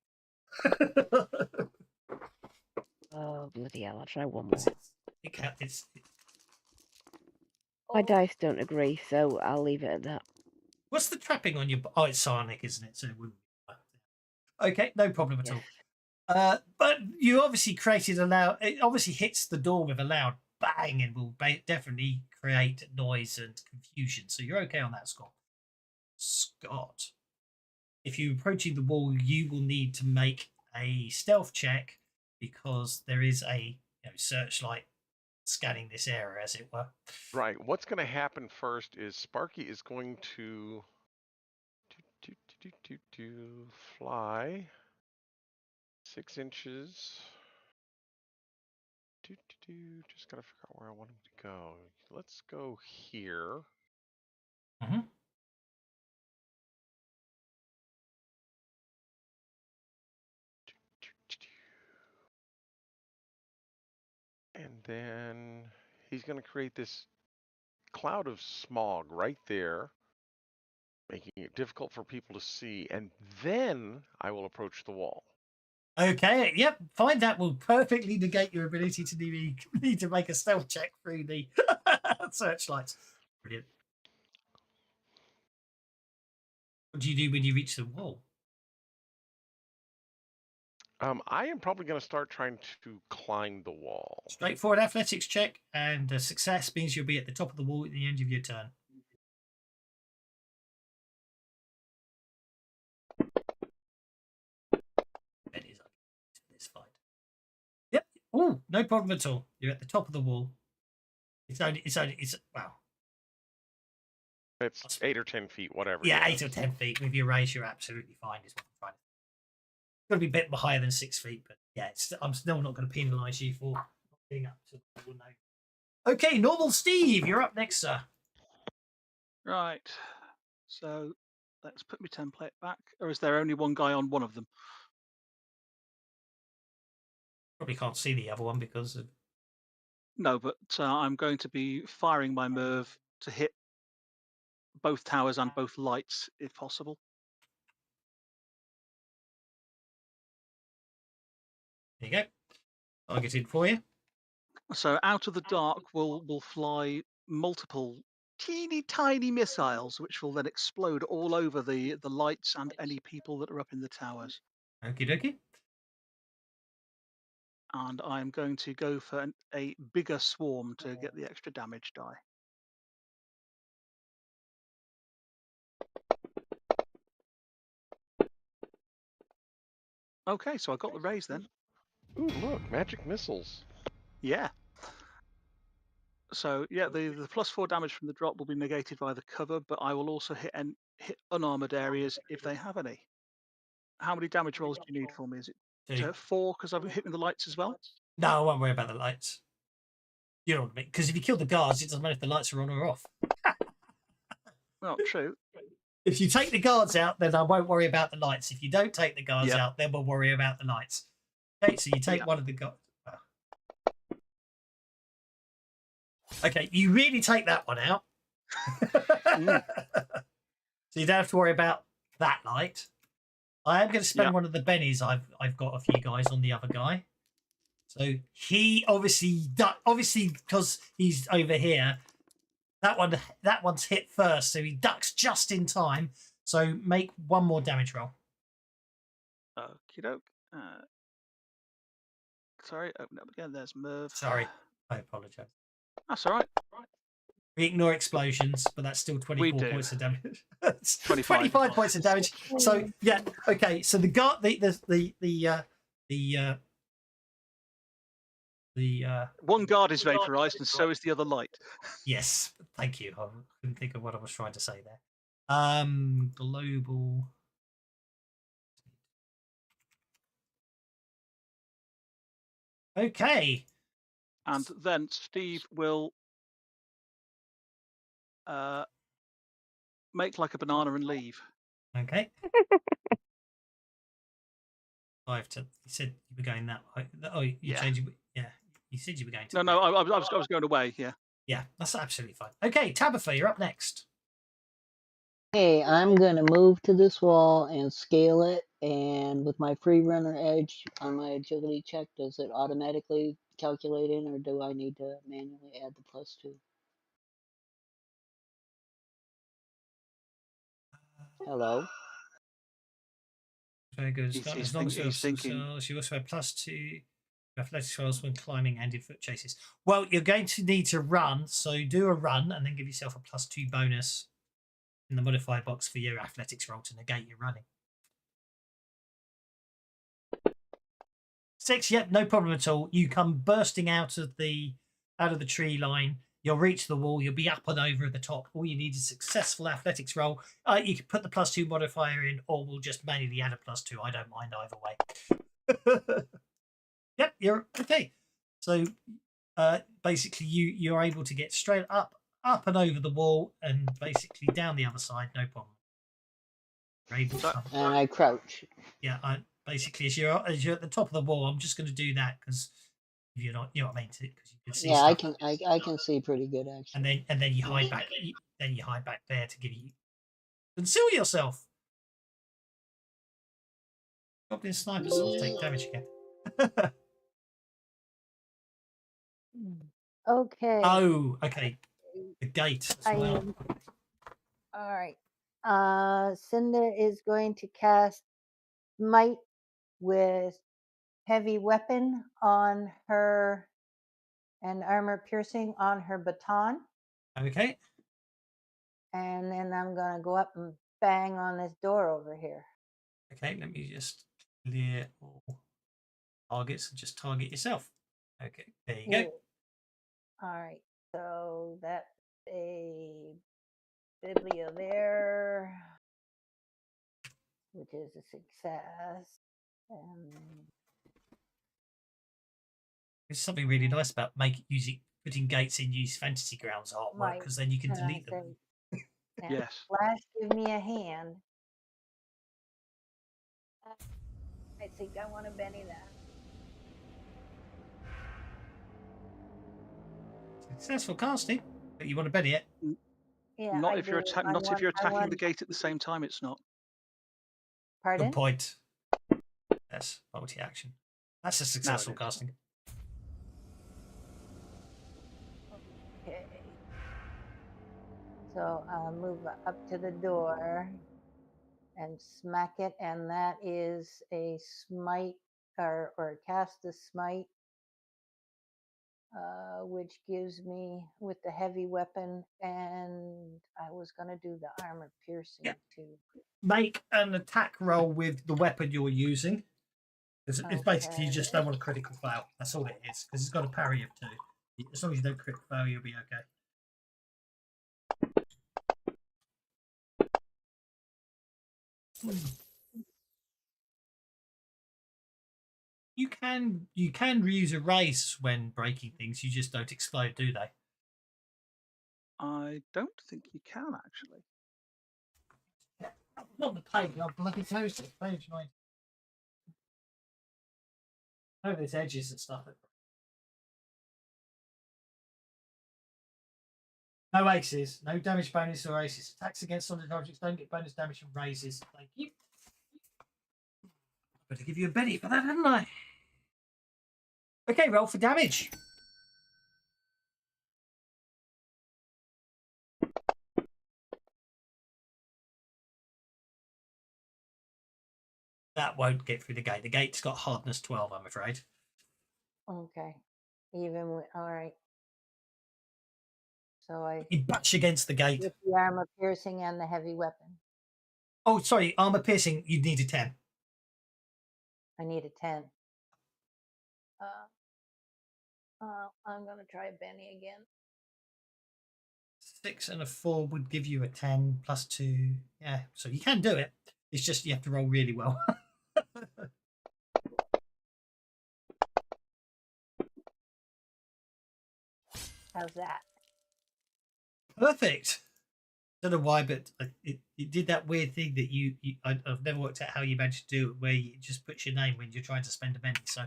Oh, bloody hell. I'll try one more. It's My dice don't agree, so I'll leave it at that. what's the trapping on your? Oh, it's psionic, isn't it? So it wouldn't. Okay, no problem at Yes. all. But you obviously created a loud. It obviously hits the door with a loud bang and will definitely create noise and confusion. So you're okay on that score. Scott, if you're approaching the wall, you will need to make a stealth check because there is a searchlight scanning this area, as it were. Right. What's going to happen first is Sparky is going to fly 6 inches. Just got to figure out where I want him to go. Let's go here. Mm-hmm. And then he's going to create this cloud of smog right there, making it difficult for people to see. And then I will approach the wall. Okay, yep, fine. That will perfectly negate your ability to need to make a stealth check through the searchlights. Brilliant. What do you do when you reach the wall? I am probably going to start trying to climb the wall. Straightforward athletics check, and a success means you'll be at the top of the wall at the end of your turn. This fight. Yep. Oh, no problem at all. You're at the top of the wall. It's wow. It's 8 or 10 feet, whatever. Yeah, 8 or 10 feet. With your raise, you're absolutely fine. Is what I'm trying to. It's got to be a bit higher than 6 feet, but yeah, I'm still not going to penalise you for not being up to the wall now. Okay, normal Steve, you're up next, sir. Right. So let's put my template back. Or is there only one guy on one of them? Probably can't see the other one because of. No, but I'm going to be firing my Merv to hit both towers and both lights if possible. There you go. Targeted for you. So out of the dark will fly multiple teeny tiny missiles, which will then explode all over the lights and any people that are up in the towers. Okie dokie. And I'm going to go for a bigger swarm to get the extra damage die. Okay, so I got the raise then. Ooh, look, magic missiles. Yeah. So yeah, the +4 damage from the drop will be negated by the cover, but I will also hit unarmored areas if they have any. How many damage rolls do you need for me? Is it 4 because I'm hitting the lights as well? No, I won't worry about the lights. You know what I mean? Because if you kill the guards, it doesn't matter if the lights are on or off. Well, true. If you take the guards out, then I won't worry about the lights. If you don't take the guards out, then we'll worry about the lights. Okay, so you take one of the guards. Okay, you really take that one out. So you don't have to worry about that light. I am going to spend one of the bennies I've got a few guys on the other guy. So he obviously because he's over here, that one's hit first, so he ducks just in time. So make one more damage roll. Okie doke. Sorry, open up again. There's Merv. Sorry, I apologise. That's all right. We ignore explosions, but that's still 24 points of damage. 25 points of damage. So yeah, okay. So the guard, the one guard is vaporized, and so is the other light. Yes, thank you. I couldn't think of what I was trying to say there. Global. Okay. And then Steve will make like a banana and leave. Okay. 5 to. You said you were going that way. Oh, you changed. Yeah, you said you were going to. No, I was going away. Yeah. Yeah, that's absolutely fine. Okay, Tabitha, you're up next. Hey, I'm going to move to this wall and scale it And with my free runner edge on my agility check, does it automatically calculate in, or do I need to manually add the +2? Hello? Very good. He's, Scott. he's, As long think, as you he's thinking. you also have +2 athletics rolls when climbing and in foot chases. Well, you're going to need to run, so do a run and then give yourself a +2 bonus in the modifier box for your athletics roll to negate your running. 6, yep, no problem at all. You come bursting out of the tree line. You'll reach the wall. You'll be up and over at the top. All you need is a successful athletics roll. You can put the +2 modifier in, or we'll just manually add a +2. I don't mind either way. Yep, you're okay. So basically, you're able to get straight up and over the wall, and basically down the other side, no problem. You're able to come. And I crouch. Yeah, basically as you're at the top of the wall, I'm just going to do that because if you're not, you know what I mean, because you can see. Yeah, stuff. I can see pretty good actually. And then you hide back. Then you hide back there to give you conceal yourself. Goblin snipers will take damage again. Okay. Oh, okay. The gate as well. All right. Cinder is going to cast Smite with heavy weapon on her and armor piercing on her baton. Okay. And then I'm going to go up and bang on this door over here. Okay, let me just clear all targets and just target yourself. Okay, there you go. All right. So that's a Biblia there, which is a success. There's something really nice about putting gates in Use Fantasy Grounds artwork, because then you can delete them. Yes. Flash, give me a hand. I think I want to Benny that. Successful casting, but you want to Benny it? Yeah, Not if you're attacking the gate at the same time. It's not. Pardon? Good point. Yes, multi-action. That's a successful casting. Okay. So I'll move up to the door and smack it, and that is a smite or cast a smite, which gives me with the heavy weapon, and I was going to do the armor piercing too. Make an attack roll with the weapon you're using. It's basically you just don't want a critical fail. That's all it is, because it's got a parry of 2. As long as you don't crit fail, you'll be okay. You can reuse a race when breaking things. You just don't explode, do they? I don't think you can actually. Not the page. I'll bloody close it. Page 9. Oh, there's edges and stuff. No aces, no damage bonus or aces. Attacks against solid objects don't get bonus damage from raises. Thank you. I better give you a Benny for that, hadn't I? Okay, roll for damage. That won't get through the gate. The gate's got hardness 12, I'm afraid. Okay. Even with, all right. So You butch against the gate. With the armor piercing and the heavy weapon. Oh, sorry, armor piercing, you'd need a 10. I need a 10. I'm going to try Benny again. 6 and a 4 would give you a 10 plus 2. Yeah, so you can do it. It's just you have to roll really well. How's that? Perfect. Don't know why, but it did that weird thing that I've never worked out how you managed to do it, where you just put your name when you're trying to spend a penny. So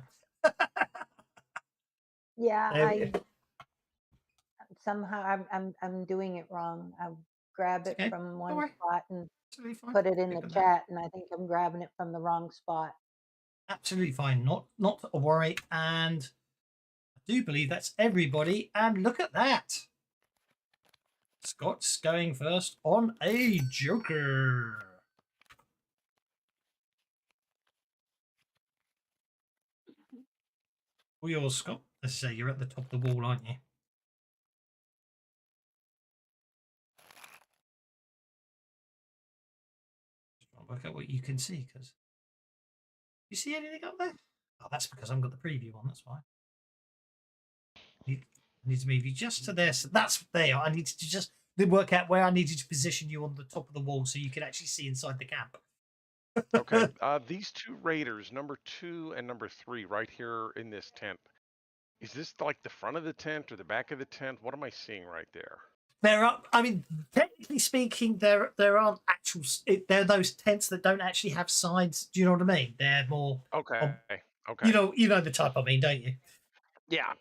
yeah, somehow I'm doing it wrong. I'm grab It's it okay. from Don't one worry. spot and Absolutely fine. put it in Pick the on that. chat, and I think I'm grabbing it from the wrong spot. Absolutely fine. Not a worry. And I do believe that's everybody. And look at that. Scott's going first on a Joker. All yours, Scott. Let's say you're at the top of the wall, aren't you? Just trying to work out what you can see, because you see anything up there? Oh, that's because I've got the preview on. That's why. I need to move you just to there. So that's there. I need to just work out where I needed to position you on the top of the wall so you can actually see inside the camp. Okay, these two raiders, number 2 and number 3, right here in this tent. Is this like the front of the tent or the back of the tent? What am I seeing right there? There are, I mean, technically speaking, there aren't actual. They're those tents that don't actually have sides. Do you know what I mean? They're more. Okay. Okay. You know the type I mean, don't you? Yeah.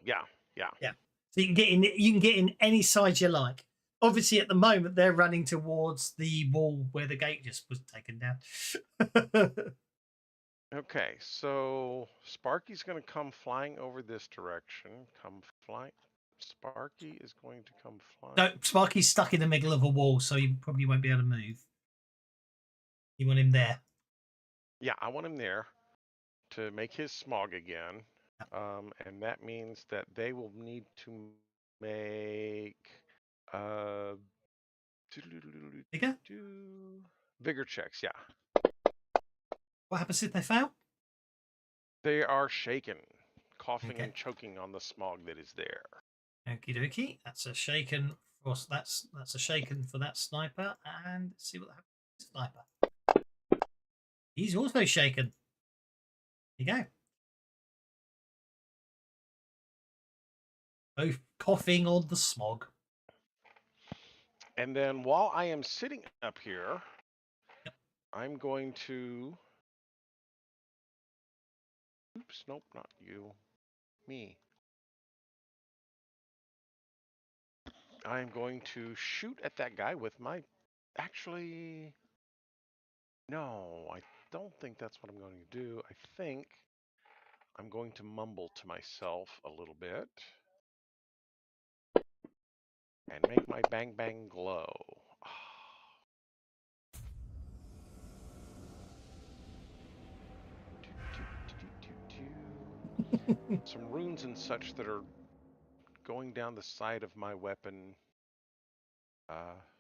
So you can get in. You can get in any side you like. Obviously, at the moment, they're running towards the wall where the gate just was taken down. Okay, so Sparky's going to come flying over this direction. Come flying. Sparky is going to come flying. No, Sparky's stuck in the middle of a wall, so he probably won't be able to move. You want him there. Yeah, I want him there to make his smog again. And that means that they will need to make Bigger? vigor checks, yeah. What happens if they fail? They are shaken, coughing Okay. and choking on the smog that is there. Okie dokie. That's a shaken. Of course, that's a shaken for that sniper. And let's see what happens to the sniper. He's also shaken. There you go. Both coughing on the smog. And then while I am sitting up here, Yep. I'm going to... Oops, nope, not you. Me. I'm going to shoot at that guy with my... Actually... No, I don't think that's what I'm going to do. I think I'm going to mumble to myself a little bit. And make my bang bang glow. Some runes and such that are going down the side of my weapon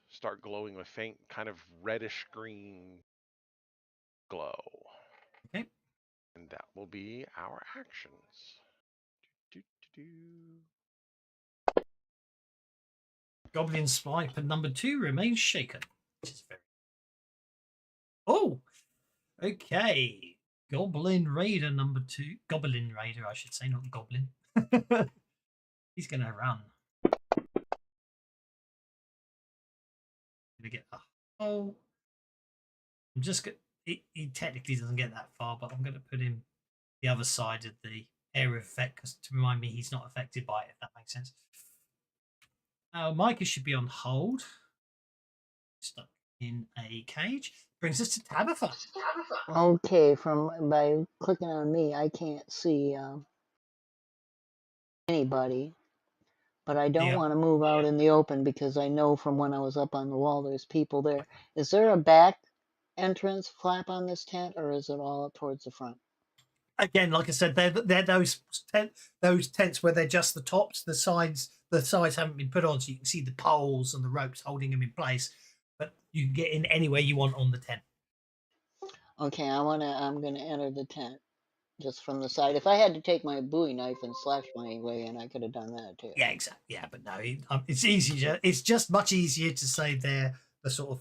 start glowing with faint kind of reddish green glow. Okay. And that will be our actions. Goblin sniper number 2 remains shaken. Which is very... Oh! Okay. Goblin Raider number 2. Goblin Raider, I should say, not Goblin. He's going to run. Gonna get I'm just he technically doesn't get that far, but I'm going to put him the other side of the area of effect because to remind me he's not affected by it, if that makes sense. Micah should be on hold. Stuck in a cage. Brings us to Tabitha. Okay, by clicking on me, I can't see anybody. But I don't want to move out in the open because I know from when I was up on the wall there's people there. Is there a back entrance flap on this tent, or is it all up towards the front? Again, like I said, they're those tents where they're just the tops. The sides haven't been put on, so you can see the poles and the ropes holding them in place. But you can get in anywhere you want on the tent. Okay, I'm gonna enter the tent just from the side. If I had to take my Bowie knife and slash my way in, I could have done that too. Yeah, exactly. Yeah, but no, it's easier. It's just much easier to say they're the sort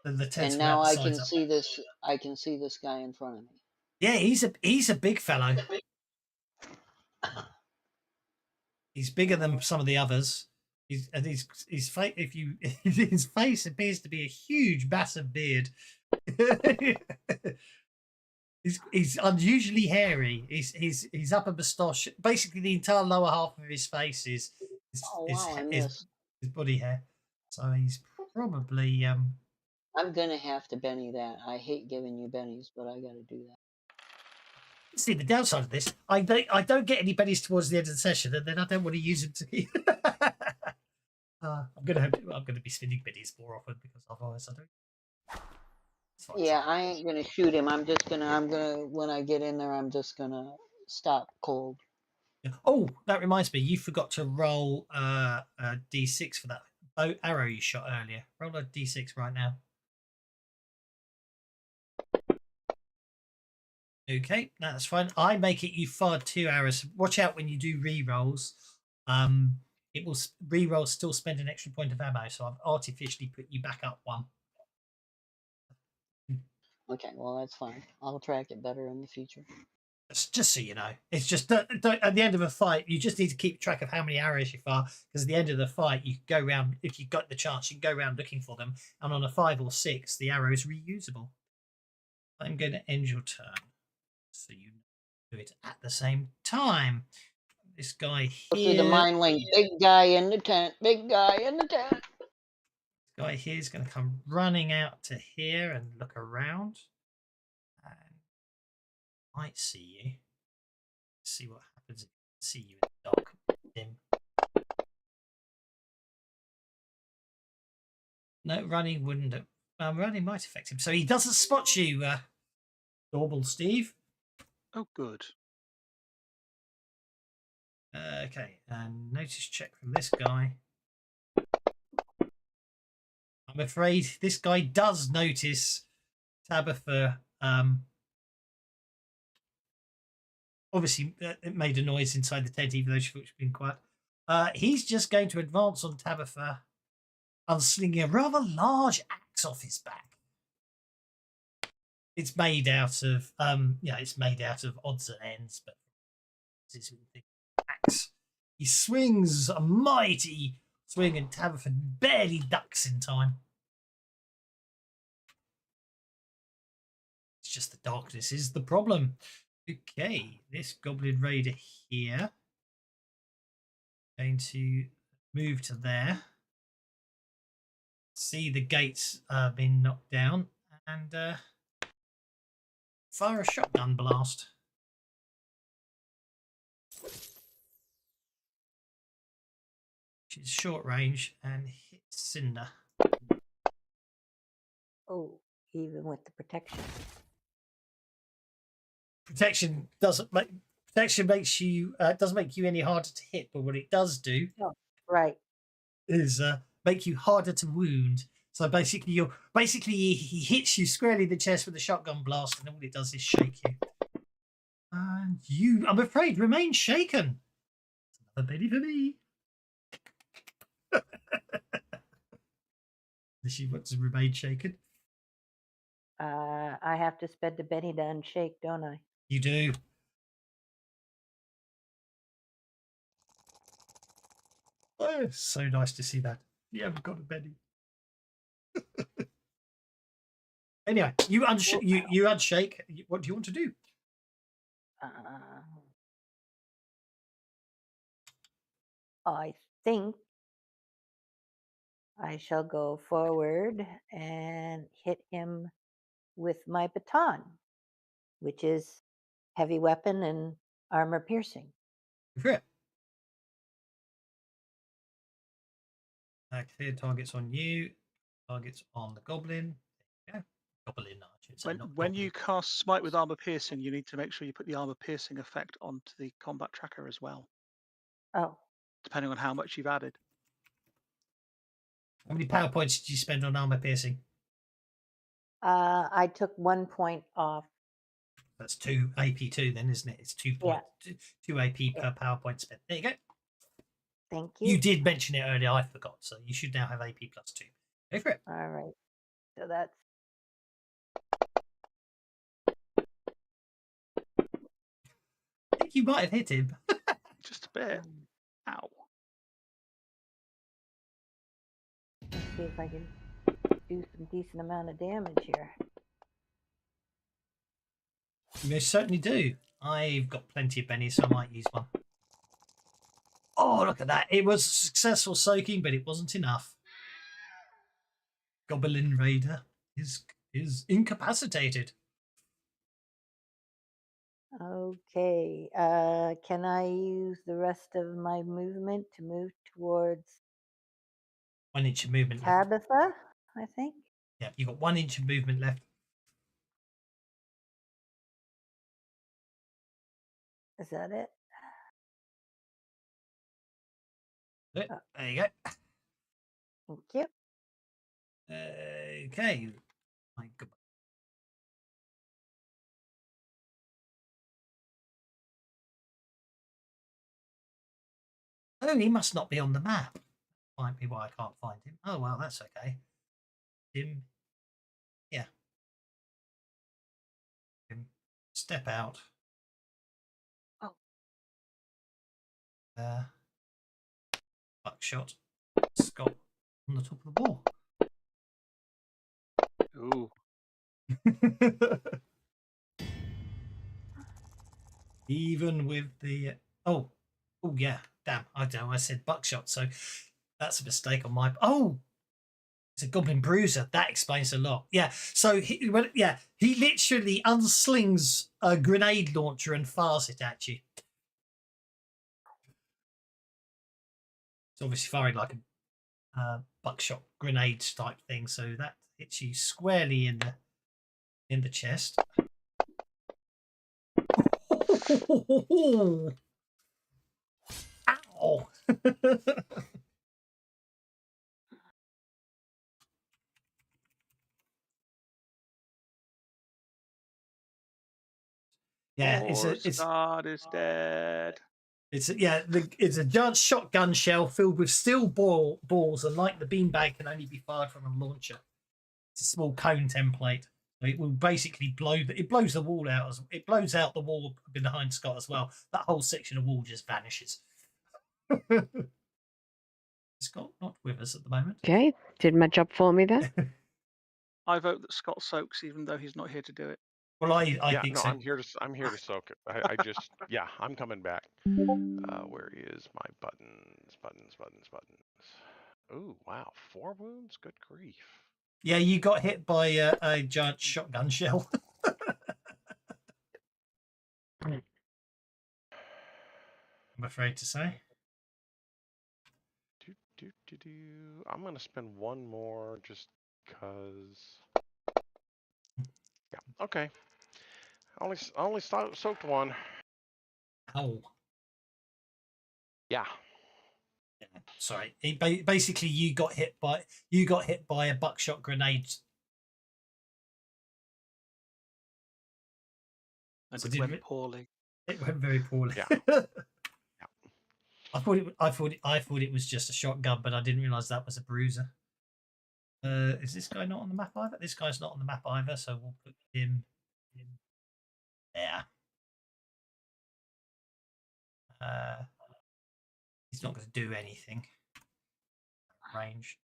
of the tents. And now I can see this. I can see this guy in front of me. Yeah, he's a big fellow. He's bigger than some of the others. His face, his face appears to be a huge, massive beard. He's unusually hairy. His upper moustache, basically the entire lower half of his face is his body hair. So he's probably I'm gonna have to Benny that. I hate giving you bennies, but I gotta do that. see the downside of this. I don't get any bennies towards the end of the session, and then I don't want to use them to. I'm gonna be spinning bennies more often because otherwise I don't. It's fine, Yeah, it's I ain't gonna shoot him. I'm gonna when I get in there, I'm just gonna stop cold. fine. Oh, that reminds me, you forgot to roll a d6 for that bow arrow you shot earlier. Roll a d6 right now. Okay, that's fine. I make it you fired 2 arrows. Watch out when you do re-rolls. It will re-roll still spend an extra point of ammo, so I've artificially put you back up 1. Okay, well that's fine. I'll track it better in the future. Just so you know, it's just at the end of a fight, you just need to keep track of how many arrows you fire, because at the end of the fight, you can go around, if you've got the chance, you can go around looking for them, and on a 5 or 6, the arrow is reusable. I'm going to end your turn, so you do it at the same time. This guy Go through the here, mine link. Big guy in the tent. Big guy in the tent. guy here is going to come running out to here and look around, and might see you. See what happens if he can see you in the dark, dim. No, running wouldn't. Running might affect him, so he doesn't spot you. Normal, Steve. Oh, good. Okay, and notice check from this guy. I'm afraid this guy does notice Tabitha. Obviously, it made a noise inside the tent, even though she's been quiet. He's just going to advance on Tabitha, unslinging a rather large axe off his back. It's made out of, it's made out of odds and ends, but it's a big axe. He swings a mighty swing, and Tabitha barely ducks in time. It's just the darkness is the problem. Okay, this goblin raider here going to move to there. See the gates being knocked down and fire a shotgun blast. Which is short range and hits Cinder. Oh, even with the protection. Protection makes you doesn't make you any harder to hit, but what it does do Right. is make you harder to wound. So basically, he hits you squarely in the chest with a shotgun blast, and all it does is shake you. And you, I'm afraid, remain shaken. Another penny for me. She wants to remain shaken. I have to spend a Benny to unshake, don't I? You do. Oh, so nice to see that. You haven't got a penny. Anyway, you unshake. What do you want to do? I think I shall go forward and hit him with my baton, which is heavy weapon and armor piercing. Go for it. Clear targets on you. Targets on the goblin. There you go. Goblin, I should say. When you cast Smite with armor piercing, you need to make sure you put the armor piercing effect onto the combat tracker as well, Oh, depending on how much you've added. How many power points did you spend on armor piercing? I took 1 point off. That's 2 AP2 then, isn't it? It's 2 points, 2 AP per power point spent. There you go. Thank you. You did mention it earlier. I forgot. So you should now have AP plus 2. Go for it. All right. So that's I think you might have hit him. Just a bit. Ow. Let's see if I can do some decent amount of damage here. You most certainly do. I've got plenty of bennies, so I might use one. Oh, look at that. It was a successful soaking, but it wasn't enough. Goblin Raider is incapacitated. Okay. Can I use the rest of my movement to move towards 1 inch of movement left. Tabitha? I think. Yeah, you've got 1 inch of movement left. Is that it? There Oh. you go. Thank you. Okay. My God. Oh, he must not be on the map. Might be why I can't find him. Oh, well, that's okay. Him. Yeah. Him. Step out. Oh. Buckshot. Scott on the top of the wall. Ooh. Even with the oh yeah, damn, I don't know, I said buckshot, so that's a mistake on my it's a goblin bruiser. That explains a lot. Yeah, so he literally unslings a grenade launcher and fires it at you. It's obviously firing like a buckshot grenade type thing, so that hits you squarely in the chest. Ow! Yeah, Scott is dead. It's a giant shotgun shell filled with steel balls, and like the beanbag, can only be fired from a launcher. It's a small cone template. So it will basically blows the wall out. It blows out the wall behind Scott as well. That whole section of wall just vanishes. Scott not with us at the moment. Okay, did my job for me there. I vote that Scott soaks, even though he's not here to do it. Well, I Yeah, think no, so. I'm here to soak it. I just, yeah, I'm coming back. Where is my buttons? Oh, wow, 4 wounds. Good grief. Yeah, you got hit by a giant shotgun shell. I'm afraid to say. I'm gonna spend 1 more just because. Yeah. Okay. Only soaked 1. Ow. Yeah. Sorry. Basically, you got hit by a buckshot grenade. And So it did went it- poorly. It went very poorly. Yeah. I thought it was just a shotgun, but I didn't realize that was a bruiser. Is this guy not on the map either? This guy's not on the map either, so we'll put him there. He's not going to do anything. Range.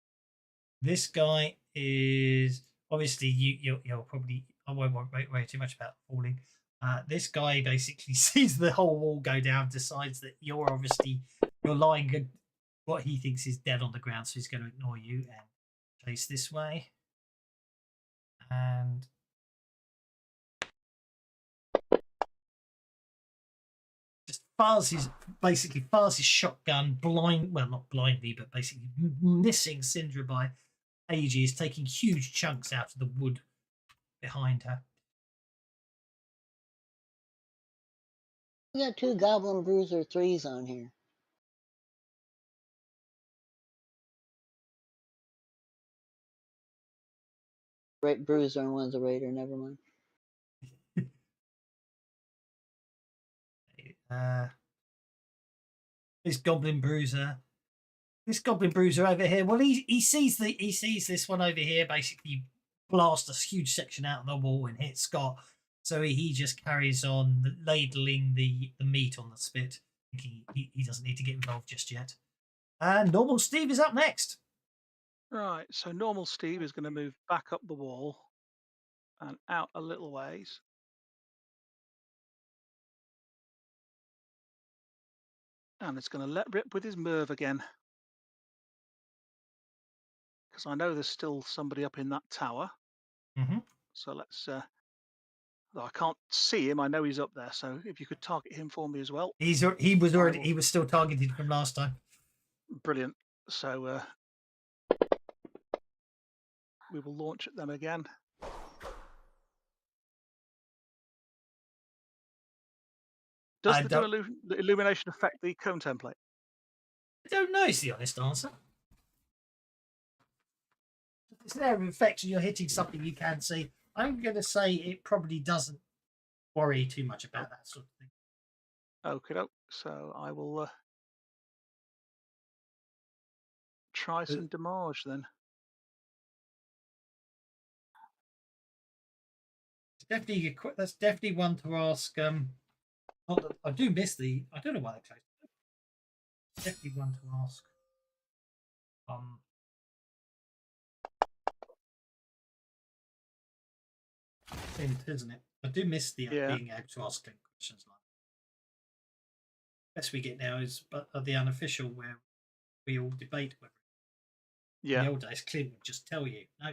This guy is obviously you're probably I won't worry too much about falling. This guy basically sees the whole wall go down, decides that you're lying what he thinks is dead on the ground, so he's going to ignore you and chase this way. And just fires his shotgun not blindly, but basically missing Syndra by ages, taking huge chunks out of the wood behind her. We got 2 Goblin Bruiser 3s on here. Bruiser and one's a Raider, never mind. This Goblin Bruiser over here. Well, he sees this one over here basically blast a huge section out of the wall and hit Scott. So he just carries on ladling the meat on the spit, thinking he doesn't need to get involved just yet. And Normal Steve is up next. Right, so normal Steve is going to move back up the wall and out a little ways. And it's going to let rip with his Merv again. because I know there's still somebody up in that tower. Mm-hmm. So let's. Though I can't see him, I know he's up there. So if you could target him for me as well, He was still targeted from last time. brilliant. So we will launch at them again. Does the illumination affect the cone template? I don't know is the honest answer. It's there in effect and you're hitting something you can see. I'm going to say it probably doesn't worry too much about that sort of thing. Okay, so I will try some damage then. That's definitely one to ask. I do miss the. I don't know why they closed. Definitely one to ask. Isn't it? I do miss the being able to ask questions like that. Best we get now is the unofficial where we all debate whether. Yeah. In the old days, Clint would just tell you no.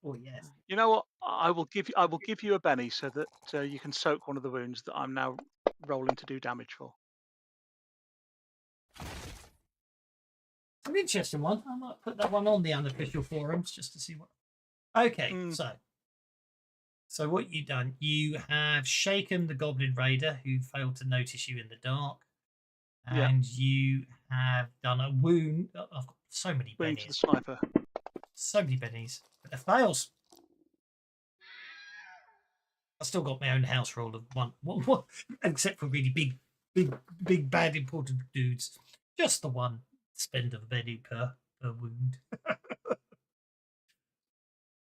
Oh yes. You know what? I will give you a Benny so that you can soak one of the wounds that I'm now rolling to do damage for. An interesting one. I might put that one on the unofficial forums just to see what. Okay, so what you've done? You have shaken the Goblin Raider who failed to notice you in the dark, and you have done a wound. I've got so many wound bennies. to the sniper. So many bennies, but it fails. I still got my own house roll of one, except for really big, bad, important dudes. Just the one spend of a penny per wound.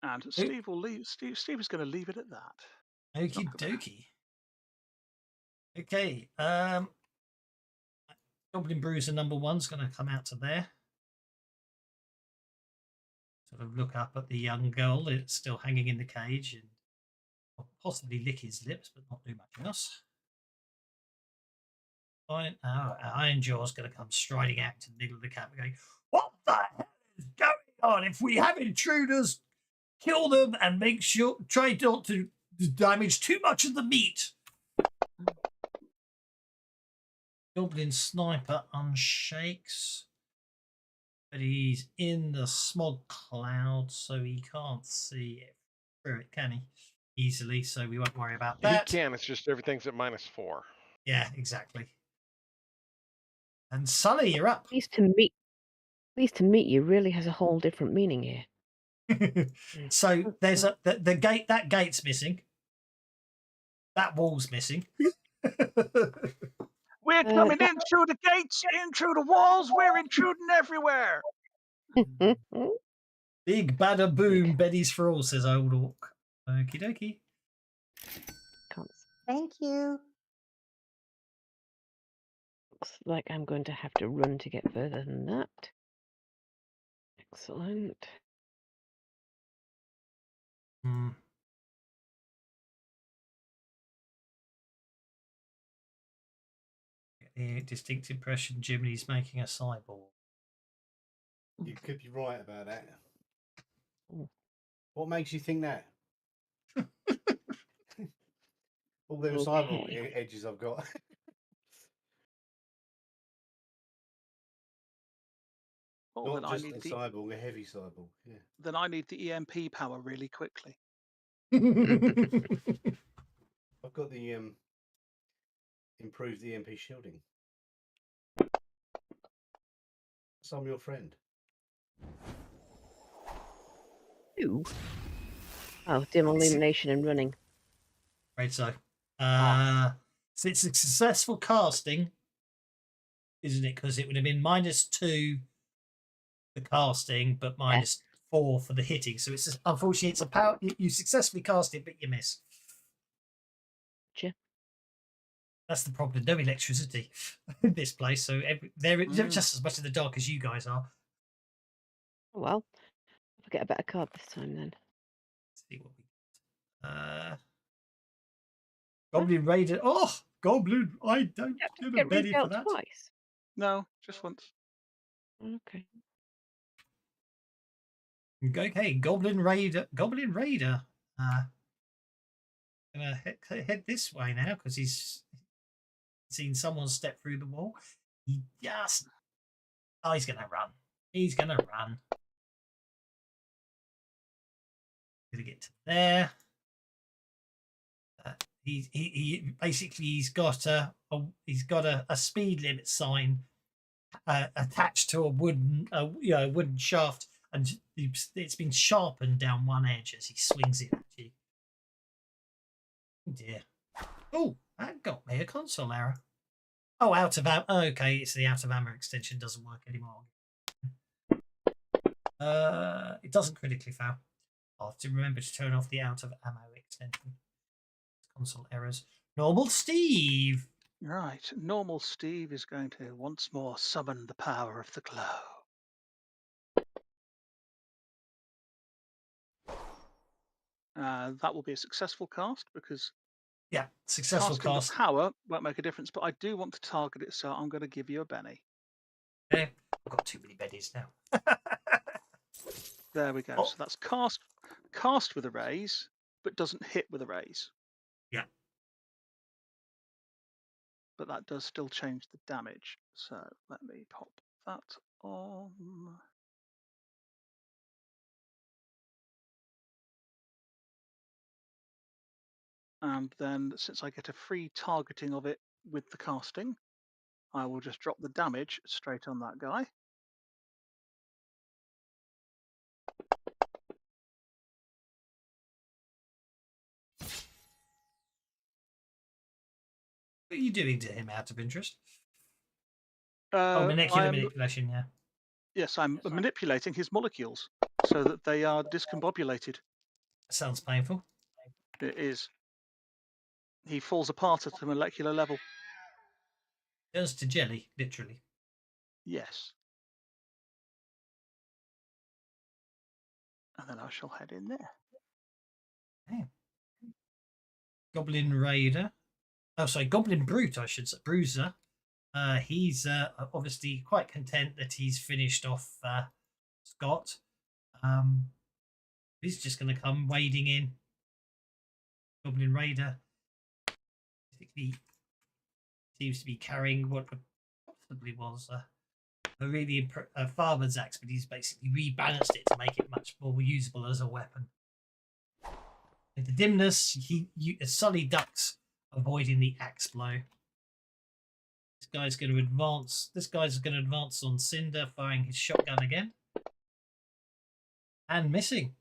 And Steve will leave. Steve is going to leave it at that. Okie dokie. Okay. Goblin Bruiser number 1's going to come out to there. Sort of look up at the young girl that's still hanging in the cage and possibly lick his lips, but not do much else. Fine. Iron Jaw's going to come striding out to the middle of the camp and going, "What the hell is going on? If we have intruders, kill them and try not to damage too much of the meat." Goblin Sniper unshakes, but he's in the smog cloud, so he can't see it through it, can he? Easily, so we won't worry about that. He can, it's just everything's at -4. Yeah, exactly. And Sully, you're up. At least to meet you really has a whole different meaning here. So there's the gate. That gate's missing. That wall's missing. We're coming in through the gates, in through the walls. We're intruding everywhere. Big bada boom, Betty's for all, says Old Orc. Okie dokie. Thank you. Looks like I'm going to have to run to get further than that. Excellent. The distinct impression Jiminy's making a cyborg. You could be right about that. What makes you think that? All them cyborg edges I've got. Oh, Not just a cyborg, a heavy cyborg. Yeah. Then I need the EMP power really quickly. I've got the improved EMP shielding. So I'm your friend. Ooh. Oh, dim illumination and running. Right, so. So it's a successful casting, isn't it? Because it would have been -2 the casting, but -4 for the hitting. So it's unfortunately it's a power. You successfully cast it, but you miss. Gotcha. That's the problem. No electricity in this place, so they're just as much in the dark as you guys are. Oh well, I'll get a better card this time then. Let's see what we got. Goblin Raider. Oh, Goblin! I don't get a Betty for that. Twice. No, just once. Okay. Okay, Goblin Raider. Gonna head this way now because he's seen someone step through the wall. He just. Oh, he's gonna run. He's gonna run. Gonna get to there. He basically he's got a speed limit sign attached to a wooden wooden shaft, and it's been sharpened down one edge as he swings it at you. Oh dear. Oh, that got me a console error. Oh, out of ammo. Okay, it's the out of ammo extension doesn't work anymore. It doesn't critically fail. I'll have to remember to turn off the out of ammo extension. Console errors. Normal Steve. Right, normal Steve is going to once more summon the power of the glow. That will be a successful cast because Yeah, successful casting cast. the power won't make a difference, but I do want to target it, so I'm going to give you a Benny. Okay. I've got too many beddies now. There we go. Oh. So that's cast with a raise, but doesn't hit with a raise. Yeah. But that does still change the damage. So let me pop that on. And then since I get a free targeting of it with the casting, I will just drop the damage straight on that guy. What are you doing to him out of interest? I am, Manipulation, yeah. yes, I'm manipulating his molecules so that they are discombobulated. That sounds painful. It is. He falls apart at a molecular level. Turns to jelly, literally. Yes. And then I shall head in there. Okay. Goblin Raider. Oh, sorry, Goblin Brute, I should say. Bruiser. He's obviously quite content that he's finished off Scott. He's just going to come wading in. Goblin Raider basically seems to be carrying what possibly was a really farmer's axe, but he's basically rebalanced it to make it much more usable as a weapon. In the dimness, Sully ducks, avoiding the axe blow. This guy's going to advance. This guy's going to advance on Cinder, firing his shotgun again. And missing.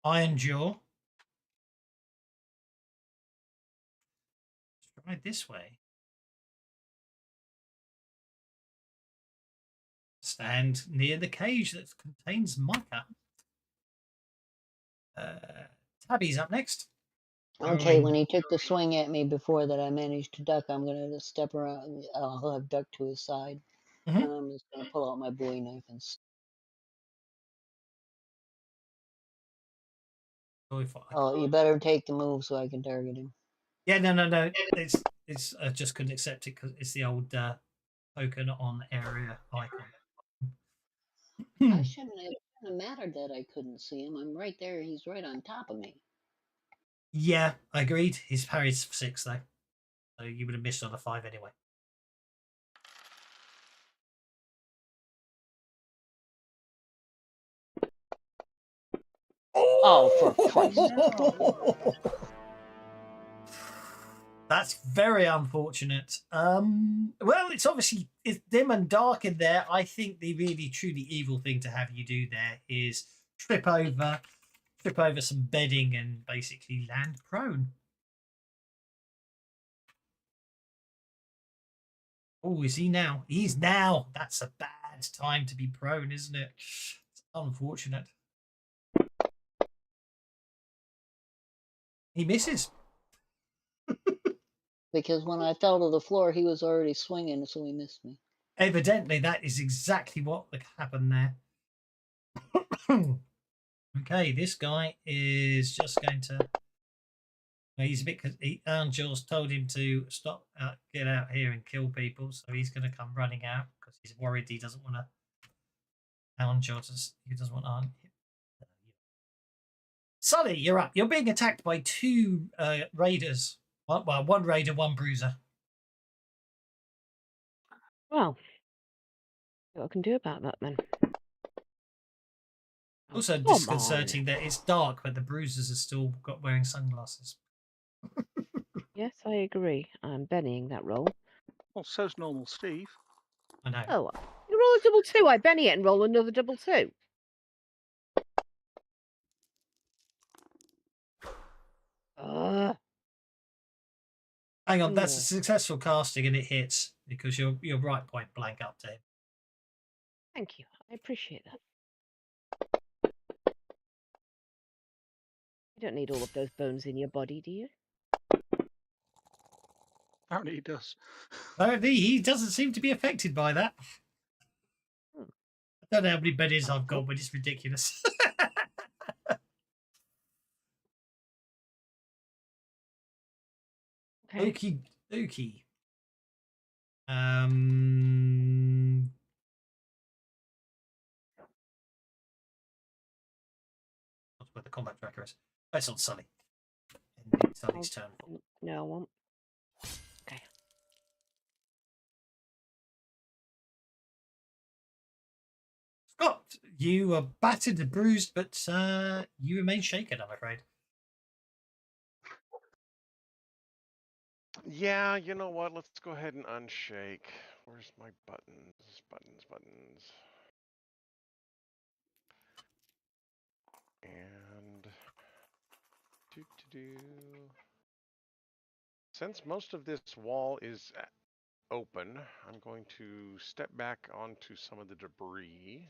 Iron Jaw. Let's try this way. Stand near the cage that contains Micah. Tabby's up next. Okay, when he took the swing at me before that I managed to duck, I'm going to step around. I'll have ducked to his side. Mhm. And I'm just going to pull out my bowie knife and you better take the move so I can target him. Yeah, no. It's I just couldn't accept it because it's the old token on area icon. I shouldn't have mattered that I couldn't see him. I'm right there. He's right on top of me. Yeah, I agreed. His parry's 6 though, so you would have missed on a 5 anyway. Oh, for Christ's sake. That's very unfortunate. Well, it's obviously it's dim and dark in there. I think the really truly evil thing to have you do there is trip over some bedding and basically land prone. Oh, is he now? He's now. That's a bad time to be prone, isn't it? It's unfortunate. He misses. Because when I fell to the floor, he was already swinging, so he missed me. Evidently, that is exactly what happened there. Okay, this guy is just going to. He's a bit because Angel's told him to stop, get out here and kill people, so he's going to come running out because he's worried he doesn't want to Alan Jotters, he doesn't want on. Sully, you're up. You're being attacked by two raiders. Well, one raider, one bruiser. Well, what I can do about that then? Oh, Also come disconcerting on. that it's dark, but the bruisers are still wearing sunglasses. Yes, I agree. I'm Bennying that roll. Well, so's normal Steve. I know. Oh, you roll a double two. I Benny it and roll another double two. Hang on, that's a Yeah. successful casting and it hits because you're right point blank up to him. Thank you. I appreciate that. You don't need all of those bones in your body, do you? Apparently he does. Apparently, he doesn't seem to be affected by that. Hmm. I don't know how many bennies Oh, I've cool. got, but it's ridiculous. Okay. Okie dokie. That's where the combat tracker is. That's on Sully. Indeed, Sully's turn. No, I won't. Okay. Scott, you are battered and bruised, but you remain shaken, I'm afraid. Yeah, you know what? Let's go ahead and unshake. Where's my buttons? Buttons. And since most of this wall is open, I'm going to step back onto some of the debris.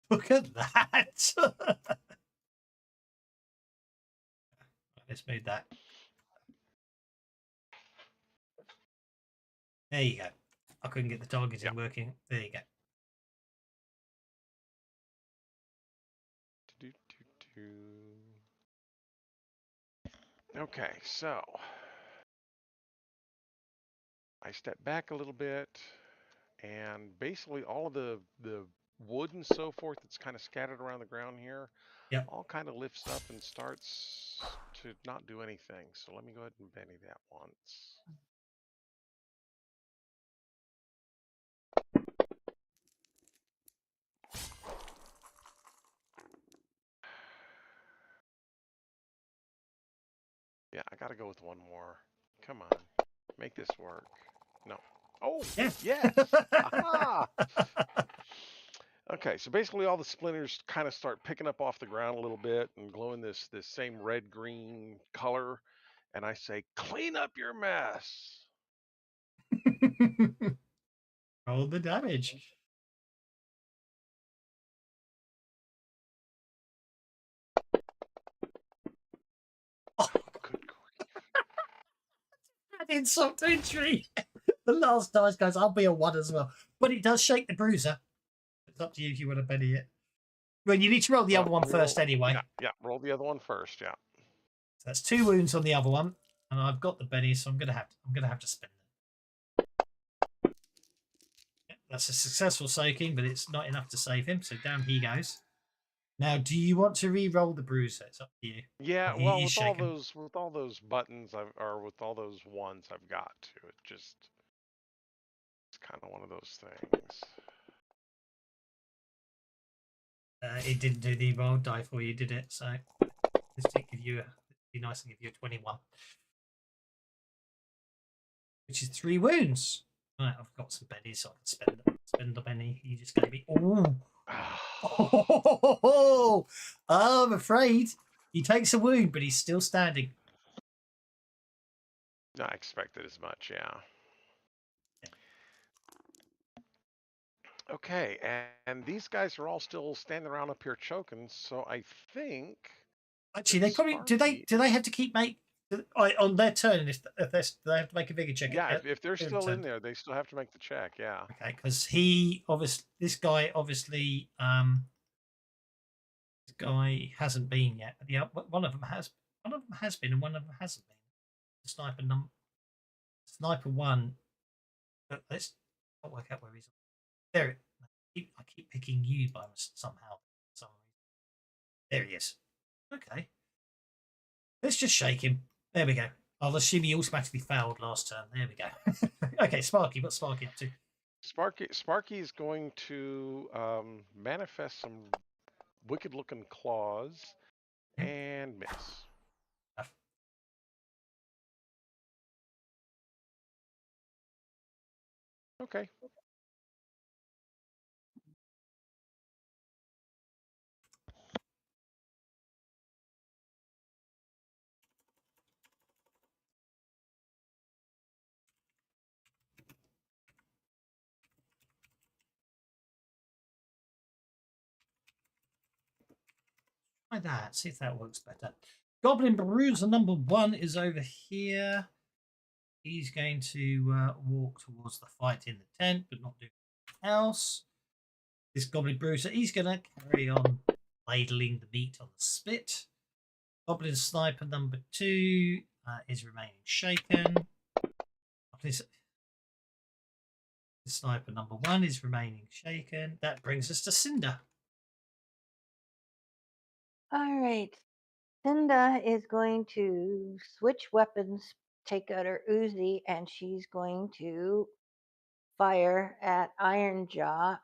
Look at that. Let's move that. There you go. I couldn't get the targeting working. There you go. Okay, so I step back a little bit, and basically all of the wood and so forth that's kind of scattered around the ground here, all kind of lifts up and starts to not do anything. So let me go ahead and Benny that once. Yeah, I gotta go with one more. Come on, make this work. No. Oh, yes. Aha! Okay, so basically all the splinters kind of start picking up off the ground a little bit and glowing this same red-green color. And I say, clean up your mess. Roll the damage. Oh, good grief. That insult to injury. The last dice goes, I'll be a 1 as well. But it does shake the bruiser. It's up to you if you want to Benny it. Well, you need to roll the other one first anyway. Yeah, roll the other one first, yeah. So that's 2 wounds on the other one. And I've got the Benny, so I'm gonna have to spend them. That's a successful soaking, but it's not enough to save him, so down he goes. Now, do you want to re-roll the bruiser? It's up to you. Yeah, well, with all those buttons, with all those ones I've got to, it's kind of one of those things. It didn't do the roll die for you, did it? So this did give you it'd be nice to give you a 21, which is 3 wounds. Right, I've got some bennies, so I can spend the benny. You just gave me. Oh, I'm afraid he takes a wound, but he's still standing. I expected as much, yeah. Okay, and these guys are all still standing around up here choking, so I think actually they probably do they have to keep on their turn if they have to make a bigger check. Yeah, if they're still in there, they still have to make the check. Yeah. Okay, because this guy obviously this guy hasn't been yet. But one of them has been, and one of them hasn't been. Sniper 1. Let's not work out where he's. There. I keep picking you by somehow. There he is. Okay. Let's just shake him. There we go. I'll assume he automatically failed last turn. There we go. Okay, Sparky. What's Sparky up to? Sparky is going to manifest some wicked-looking claws and miss. Okay. Try that. See if that works better. Goblin Bruiser number 1 is over here. He's going to walk towards the fight in the tent, but not do anything else. This Goblin Bruiser, he's going to carry on ladling the meat on the spit. Goblin Sniper number 2 is remaining shaken. Sniper number 1 is remaining shaken. That brings us to Cinder. All right. Cinda is going to switch weapons, take out her Uzi, and she's going to fire at Ironjaw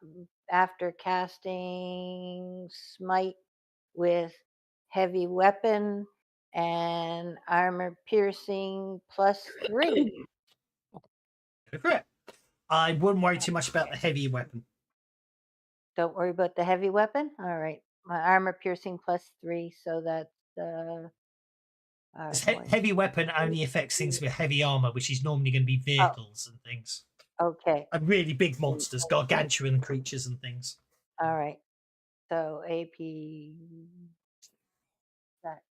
after casting Smite with heavy weapon and armor piercing +3. Correct. I wouldn't worry too much about the heavy weapon. Don't worry about the heavy weapon. All right. My armor piercing +3, so that's Heavy weapon only affects things with heavy armor, which is normally going to be vehicles and things. Okay. And really big monsters, gargantuan creatures and things. All right. So AP that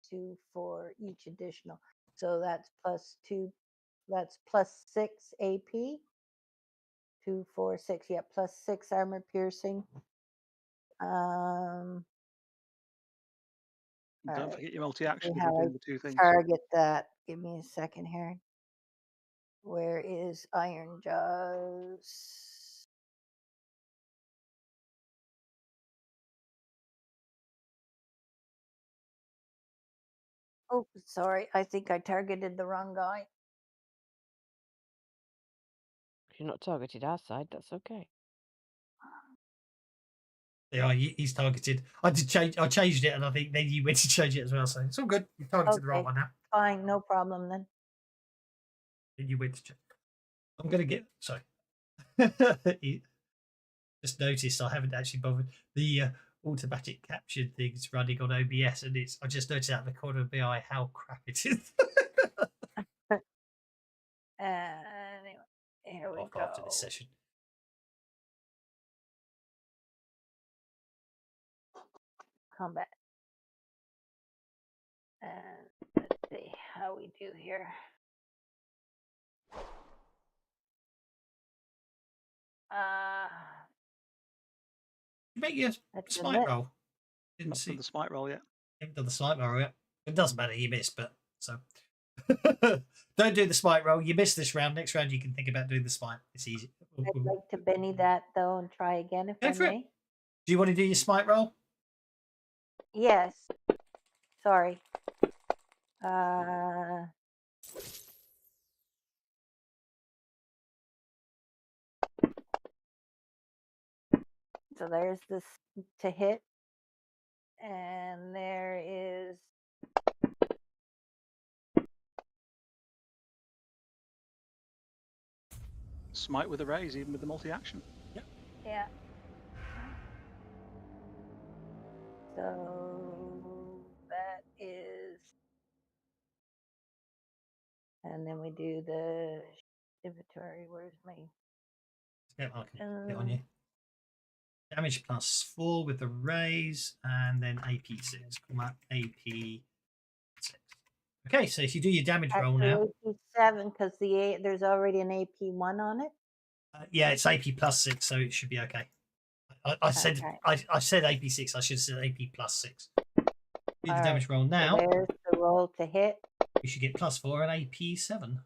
2 for each additional. So that's +2. That's +6 AP. 2, 4, 6. Yeah, +6 armor piercing. Don't Alright, forget your multi-action see if you're how I doing the two things. target that. Give me a second here. Where is Iron Jaws? Oh, sorry. I think I targeted the wrong guy. If you're not targeted our side, that's okay. Yeah, he's targeted. I changed it, and I think then you went to change it as well. So it's all good. You targeted the right Okay. one now. Fine, no problem then. Then you went to check. I'm gonna get sorry. Just noticed I haven't actually bothered the automatic capture things running on OBS, and I just noticed out of the corner of my eye how crap it is. Anyway, here we go. After this session. Combat. And let's see how we do here. You make your That's a smite miss. roll. Didn't Not see done the smite roll yet. haven't done the smite roll yet. It doesn't matter, you missed, but so don't do the smite roll. You missed this round. Next round you can think about doing the smite. It's easy. I'd like to Benny that though and try again if Go I for it. may. Do you want to do your smite roll? Yes. Sorry. So there's this to hit. And there is Smite with a raise, even with the multi-action. yeah. So that is, and then we do the inventory. Where's my Yeah, I can get on you. Damage +4 with the raise, and then AP6. Come on, AP6. Okay, so if you do your damage roll now, AP7 because there's already an AP1 on it. yeah, it's AP +6, so it should be okay. I said Okay. I said AP6. I should have said AP +6. Do the All damage roll So now. there's the roll to hit. You should get +4 and AP 7.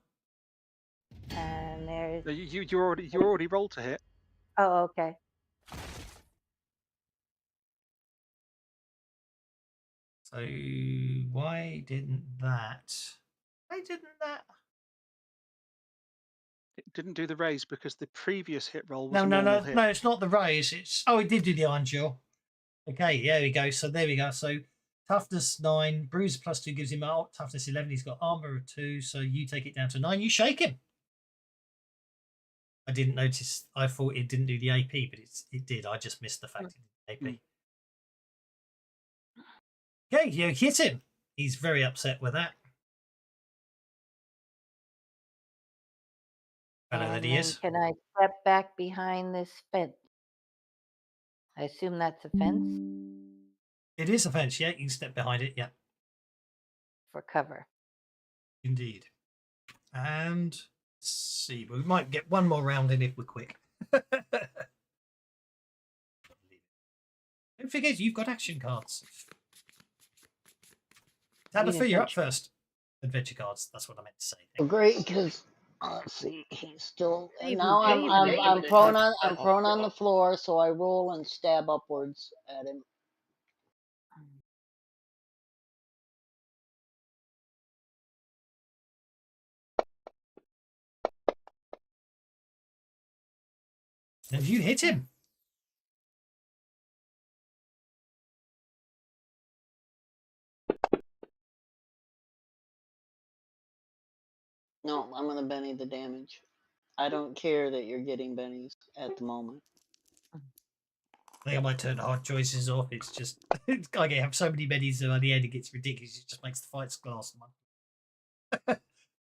And there's. No, you already rolled to hit. Oh, okay. So why didn't that? It didn't do the raise because the previous hit roll was No, a no, normal no, hit. no. It's not the raise. It's it did do the iron jaw. Okay, there we go. So there we go. So toughness 9, bruise +2 gives him toughness 11. He's got armor of 2, so you take it down to 9. You shake him. I didn't notice. I thought it didn't do the AP, but it did. I just missed the fact it did the AP. Okay, you hit him. He's very upset with that. Fellow that he then is. can I step back behind this fence? I assume that's a fence It is a fence. Yeah, you can step behind it. Yeah, for cover. indeed. And let's see, we might get one more round in if we're quick. Don't forget, you've got action cards. Tabitha, you're up first. Adventure cards. That's what I meant to say. Well, great, because let's see, he's still. And Even now David I'm is prone up. on the floor, so I roll and stab upwards at him. And you hit him. No, I'm gonna Benny the damage. I don't care that you're getting bennies at the moment. I think I might turn the hard choices off. It's just I have so many bennies that by the end it gets ridiculous. It just makes the fights glass one.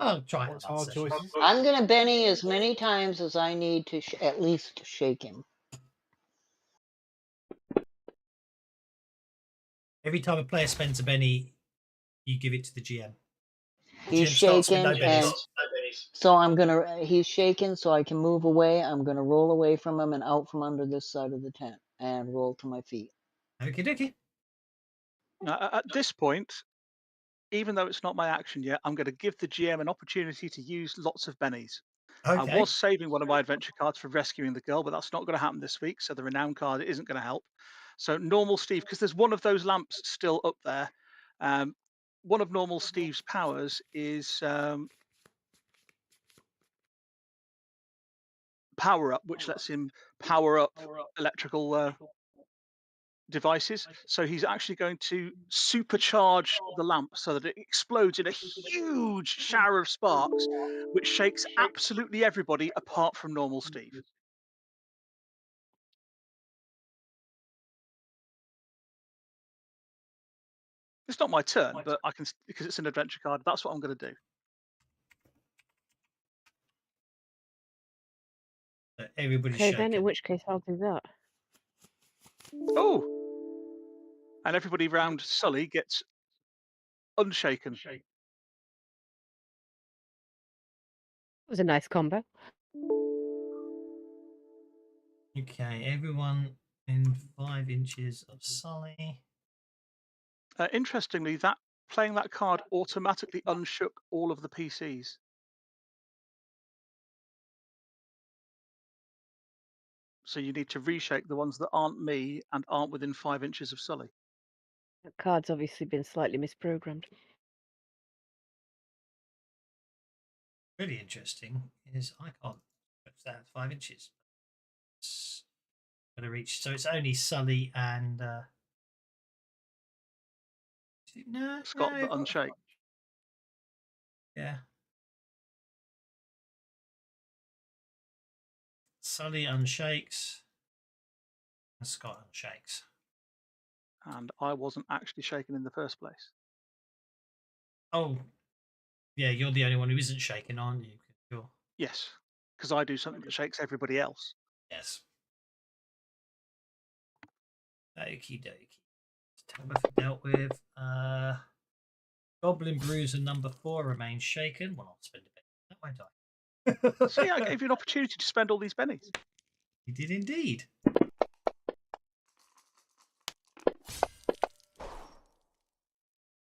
I'll try it. What's hard choices? I'm gonna Benny as many times as I need to at least shake him. Every time a player spends a Benny, you give it to the GM. He's GM starts with shaken, no bennies. and so I'm gonna. He's shaken, so I can move away. I'm gonna roll away from him and out from under this side of the tent and roll to my feet. Okie dokie. Now, at this point, even though it's not my action yet, I'm going to give the GM an opportunity to use lots of bennies. Okay. I was saving one of my adventure cards for rescuing the girl, but that's not going to happen this week. So the renown card isn't going to help. So normal Steve, because there's one of those lamps still up there. One of normal Steve's powers is power up, which lets him power up electrical devices. So he's actually going to supercharge the lamp so that it explodes in a huge shower of sparks, which shakes absolutely everybody apart from normal Steve. It's not my turn, but I can, because it's an adventure card. That's what I'm going to do. So everybody's Okay, shaken. then in which case I'll do that. Oh, and everybody around Sully gets unshaken. It was a nice combo. Okay, everyone in 5 inches of Sully. Interestingly, that playing that card automatically unshook all of the PCs. So you need to reshake the ones that aren't me and aren't within 5 inches of Sully. That card's obviously been slightly misprogrammed. Really interesting is I can't touch that 5 inches. It's going to reach, so it's only Sully and no, Scott, no, but unshake. Yeah. Sully unshakes and Scott unshakes. And I wasn't actually shaken in the first place. Oh, yeah, you're the only one who isn't shaken, aren't you? Sure. Yes, because I do something that shakes everybody else. Yes. Okie dokie. Tabitha dealt with. Goblin Bruiser number 4 remains shaken. Well, I'll spend a bit. That won't die. See, I gave you an opportunity to spend all these bennies. You did indeed.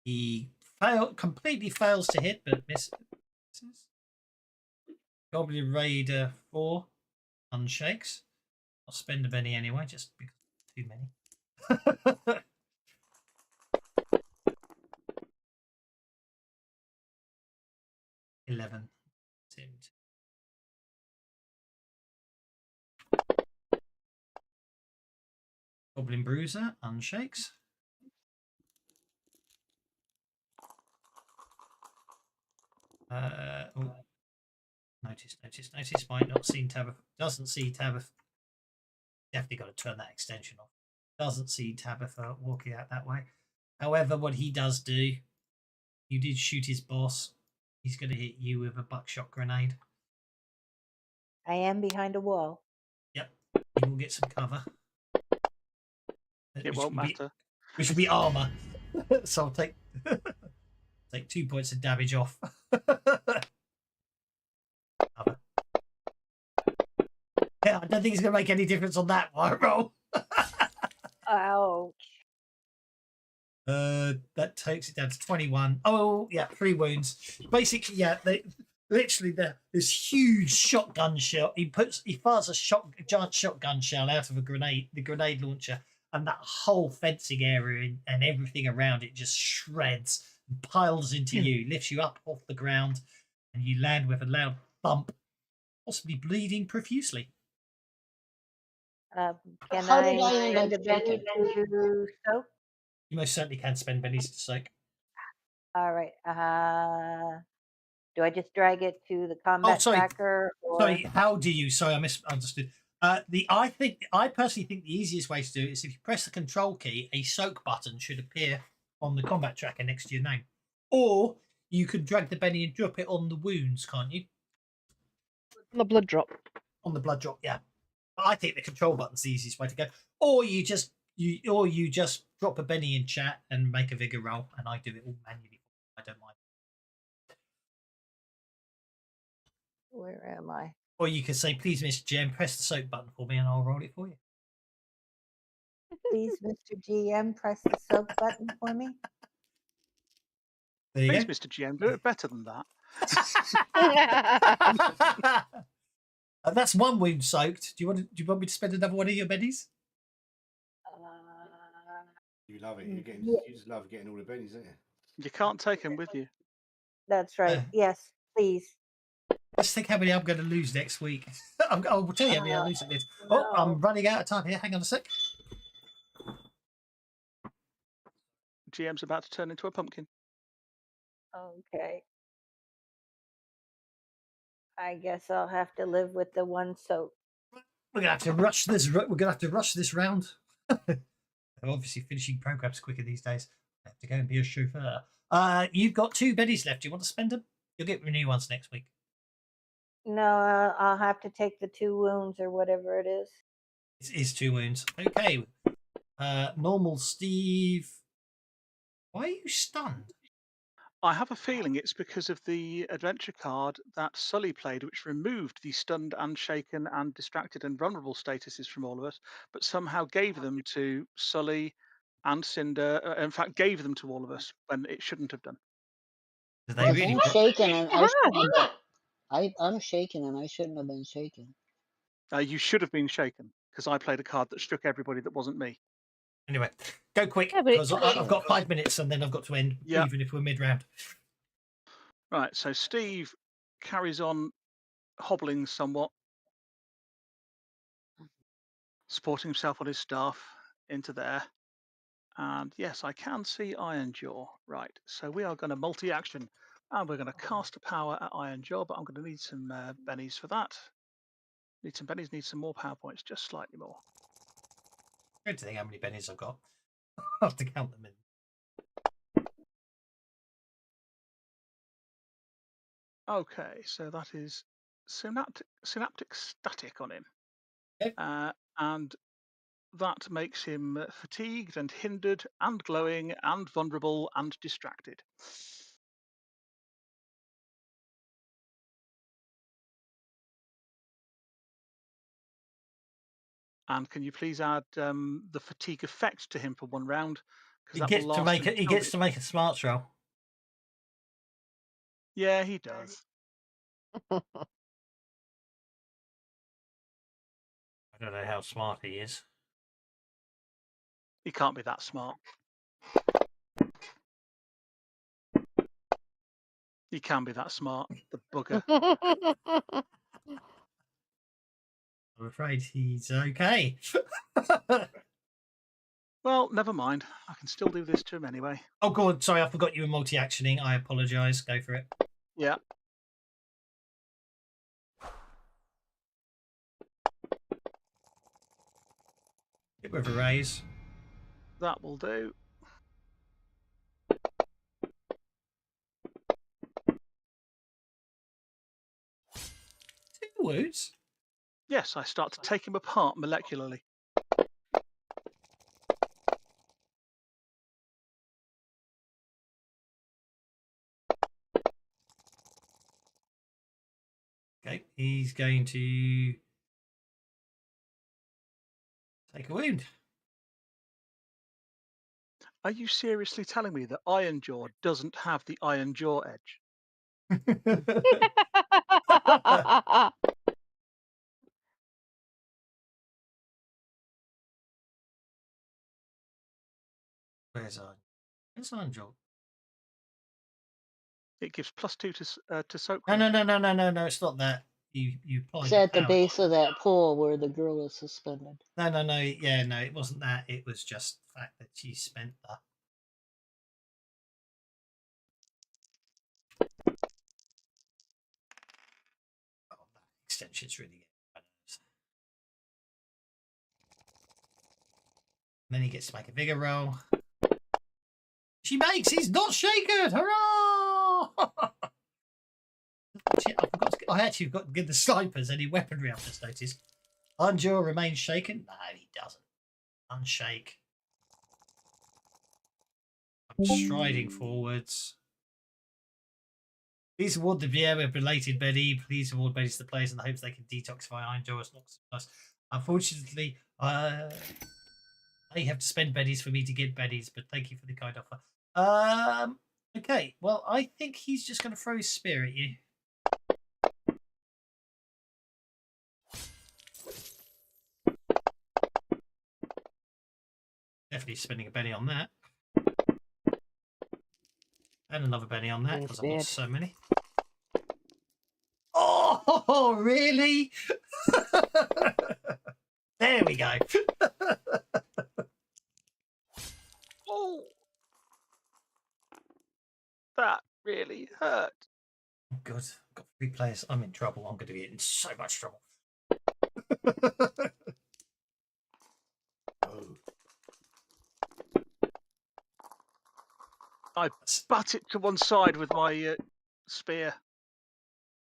He completely fails to hit, but misses. Goblin Raider 4 unshakes. I'll spend a penny anyway, just because too many. 11. Goblin Bruiser unshakes. Notice. Might not see Tabitha. Doesn't see Tabitha. Definitely got to turn that extension off. Doesn't see Tabitha walking out that way. However, what he does do, you did shoot his boss. He's going to hit you with a buckshot grenade. I am behind a wall. Yep. You will get some cover. It won't matter. Which will be armor. So I'll take 2 points of damage off. Cover. Yeah, I don't think it's going to make any difference on that one roll. Ouch. That takes it down to 21. Oh, yeah, 3 wounds. Basically, yeah, this huge shotgun shell. He fires a giant shotgun shell out of the grenade launcher, and that whole fencing area and everything around it just shreds and piles into you, lifts you up off the ground, and you land with a loud thump, possibly bleeding profusely. Can How did I end spend up a penny shaking? to soak? You most certainly can spend pennies to soak. All right. Do I just drag it to the combat tracker? Or... Sorry, how do you? Sorry, I misunderstood. I personally think the easiest way to do it is if you press the control key, a soak button should appear on the combat tracker next to your name. Or you could drag the penny and drop it on the wounds, can't you? On the blood drop. On the blood drop, yeah. I think the control button's the easiest way to go. Or you just drop a penny in chat and make a vigor roll, and I do it all manually. I don't mind. Where am I? Or you could say, please, Mr. GM, press the soak button for me and I'll roll it for you. Please, Mr. GM, press the soak button for me. There you Please, go. Mr. GM, do it better than that. That's one wound soaked. Do you want me to spend another one of your bennies? You love it. Yeah. You just love getting all the bennies, don't you? You can't take them with you. That's right. Yes, please. Let's think how many I'm going to lose next week. I'll tell you how many I lose at this. Oh, No. I'm running out of time here. Hang on a sec. GM's about to turn into a pumpkin. Okay. I guess I'll have to live with the one soak. We're going to have to rush this. We're going to have to rush this round. They're obviously finishing programs quicker these days. I have to go and be a chauffeur. You've got 2 bennies left. Do you want to spend them? You'll get new ones next week. No, I'll have to take the 2 wounds or whatever it is. It is 2 wounds. Okay. Normal Steve. Why are you stunned? I have a feeling it's because of the adventure card that Sully played, which removed the stunned and shaken and distracted and vulnerable statuses from all of us, but somehow gave them to Sully and Cinder. In fact, gave them to all of us when it shouldn't have done. Do they really? I'm shaken and I shouldn't have been. I'm shaken and I shouldn't have been shaken. You should have been shaken because I played a card that struck everybody that wasn't me. Anyway, go quick Yeah, but because I've got 5 minutes and then I've got to end, Yeah. even if we're mid-round. Right, so Steve carries on hobbling somewhat, supporting himself on his staff into there. And yes, I can see Iron Jaw. Right, so we are going to multi-action. And we're going to cast a power at Iron Jaw, but I'm going to need some bennies for that. Need some bennies, need some more power points, just slightly more. Good to think how many bennies I've got. I'll have to count them in. Okay, so that is synaptic static on him. Okay. And that makes him fatigued and hindered and glowing and vulnerable and distracted. And can you please add the fatigue effect to him for 1 round? He gets to make a smarts roll. Yeah, he does. I don't know how smart he is. He can't be that smart. He can be that smart. The bugger. I'm afraid he's okay. Well, never mind. I can still do this to him anyway. Oh, God, sorry, I forgot you were multi-actioning. I apologise. Go for it. Yeah. Hit with a raise. That will do. Two wounds. Yes, I start to take him apart molecularly. Okay, he's going to take a wound. Are you seriously telling me that Iron Jaw doesn't have the Iron Jaw edge? Where's Iron? Where's Iron Jaw? It gives +2 to soak. No, wounds. no, it's not that. You applied It's the at the power. base of that pole where the girl is suspended. No, yeah, no, it wasn't that. It was just the fact that she spent the... Oh, that extension's really getting my nerves. And then he gets to make a bigger roll. She makes, he's not shaken! Hurrah! Shit, I actually forgot to give the snipers any weaponry, I've just noticed. Unjaw remains shaken? No, he doesn't. Unshake. I'm striding forwards. Please award the Vieira belated Betty. Please award Betty to the players in the hopes they can detoxify Iron Jaw as not. Unfortunately, I have to spend Betty's for me to get Betty's, but thank you for the kind offer. Okay, well, I think he's just going to throw his spear at you. Definitely spending a Benny on that. And another Benny on that, because I've got so many. Oh, really? There we go. Oh, that really hurt. Oh, good. I've got 3 players. I'm in trouble. I'm going to be in so much trouble. Oh. I butt it to one side with my spear.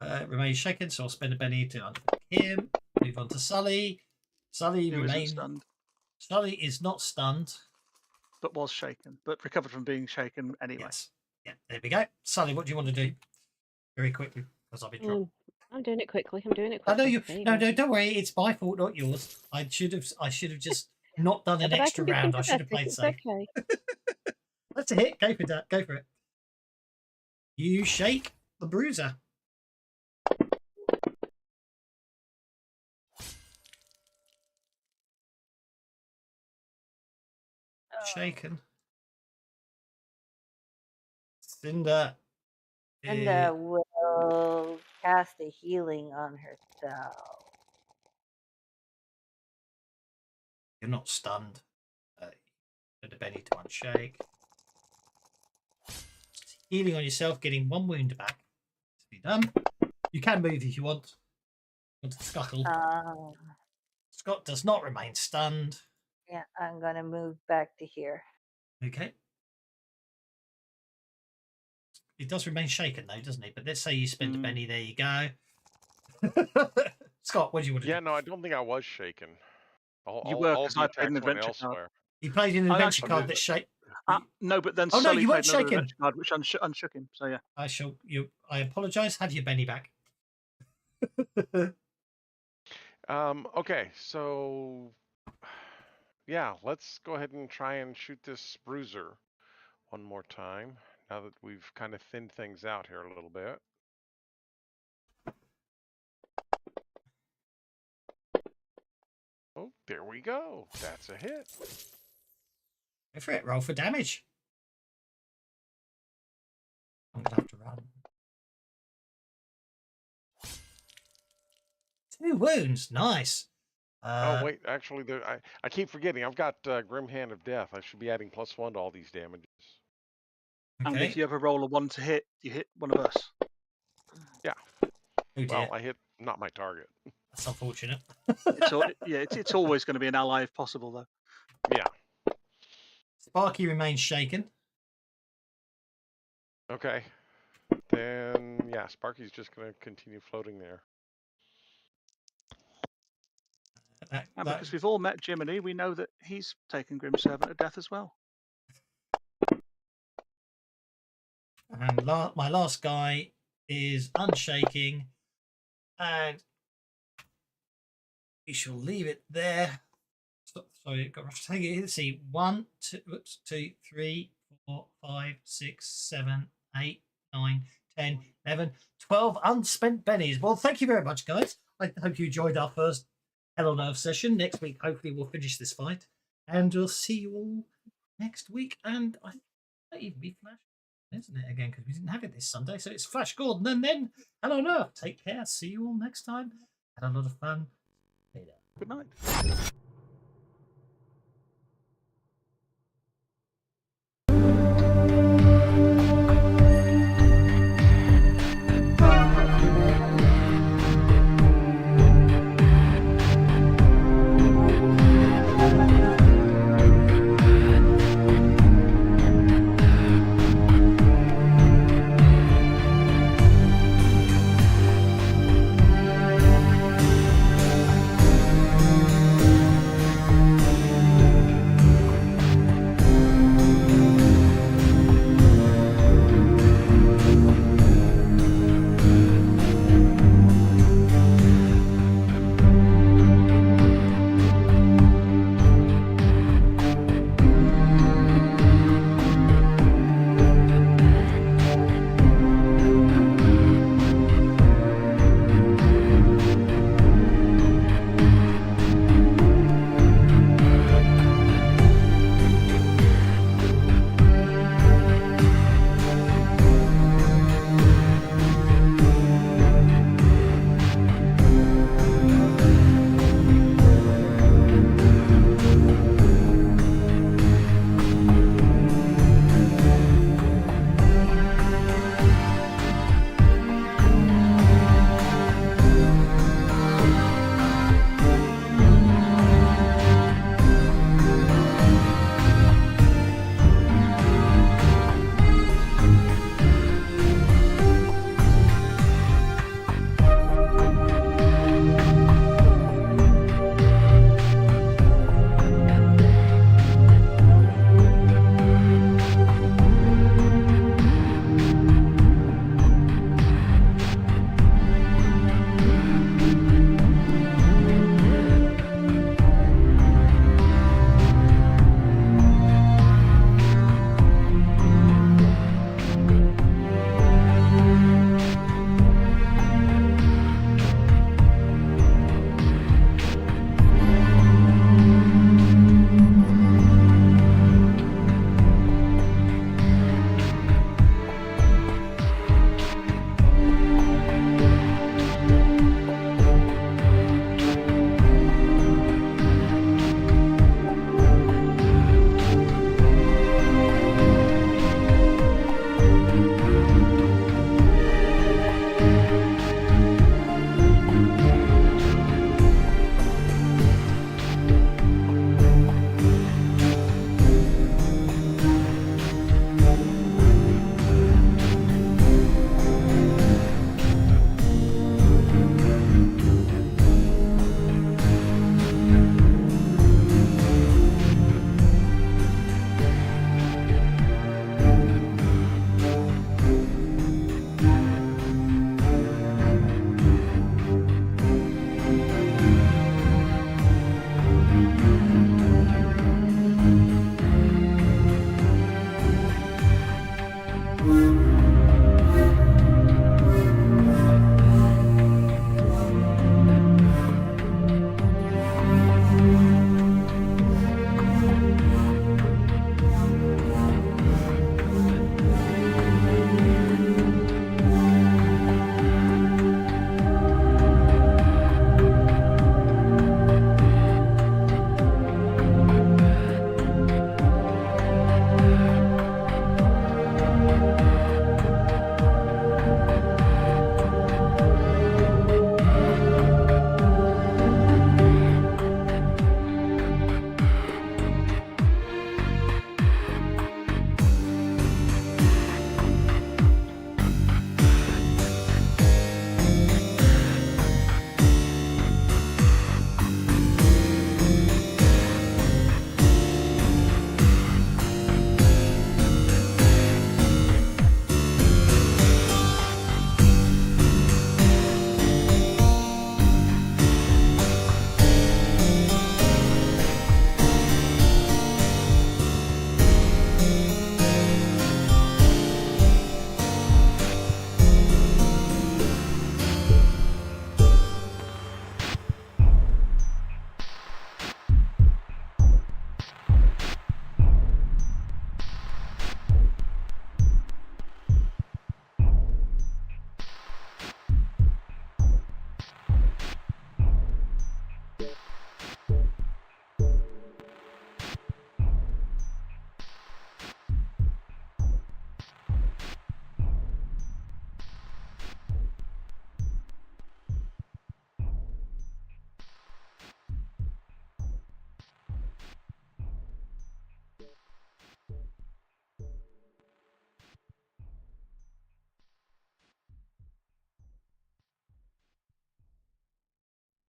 Remains shaken, so I'll spend a Benny to unhook him. Move on to Sully. Sully Who isn't remains stunned, Sully is not stunned. but was shaken, but recovered from being shaken anyway. Yes. Yeah, there we go. Sully, what do you want to do? Very quickly, because I'm in trouble. I'm doing it quickly. I'm doing it I quickly. know you. No, don't worry. It's my fault, not yours. I should have just not done an But extra round. I should have sympathetic, played it's safe. okay. That's a hit. Go for that. Go for it. You shake the bruiser. Shaken. Cinder. Linda will cast a healing on herself. You're not stunned. Put a Benny to unshake. Healing on yourself, getting 1 wound back. To be done. You can move if you want. Want to scuttle. Scott does not remain stunned. Yeah, I'm going to move back to here. Okay. It does remain shaken though, doesn't it? But let's say you spend a Benny. There you go. Scott, what do you want to do? Yeah, no, I don't think I was shaken. You were, All because the I played an attacks went adventure card. elsewhere. You played an adventure actually card did. that shake. No, but then Oh, no, Sully you weren't played another shaken. adventure card, which unshook him. So yeah. I apologise. Have your Benny back. Okay, so yeah, let's go ahead and try and shoot this bruiser one more time. now that we've kind of thinned things out here a little bit. Oh, there we go. That's a hit. Go for it. Roll for damage. I'm going to have to run. 2 wounds. Nice. Oh, wait. Actually, I keep forgetting. I've got Grim Hand of Death. I should be adding +1 to all these damages. And Okay. if you ever roll a 1 to hit, you hit one of us. Yeah. Oh dear. Well, I hit not my target. That's unfortunate. It's always going to be an ally if possible, though. Yeah. Sparky remains shaken. Okay. Then, yeah, Sparky's just going to continue floating there. And because we've all met Jiminy, we know that he's taken Grim Servant of Death as well. And my last guy is unshaking. And we shall leave it there. Sorry, got to take it. Let's see. 1, 2, 3, 4, 5, 6, 7, 8, 9, 10, 11, 12 unspent bennies. Well, thank you very much, guys. I hope you enjoyed our first Hell on Earth session. Next week, hopefully, we'll finish this fight. And we'll see you all next week. And I think it might even be Flash, isn't it, again? Because we didn't have it this Sunday. So it's Flash Gordon. And then Hell on Earth. Take care. See you all next time. Had a lot of fun. Later. Good night.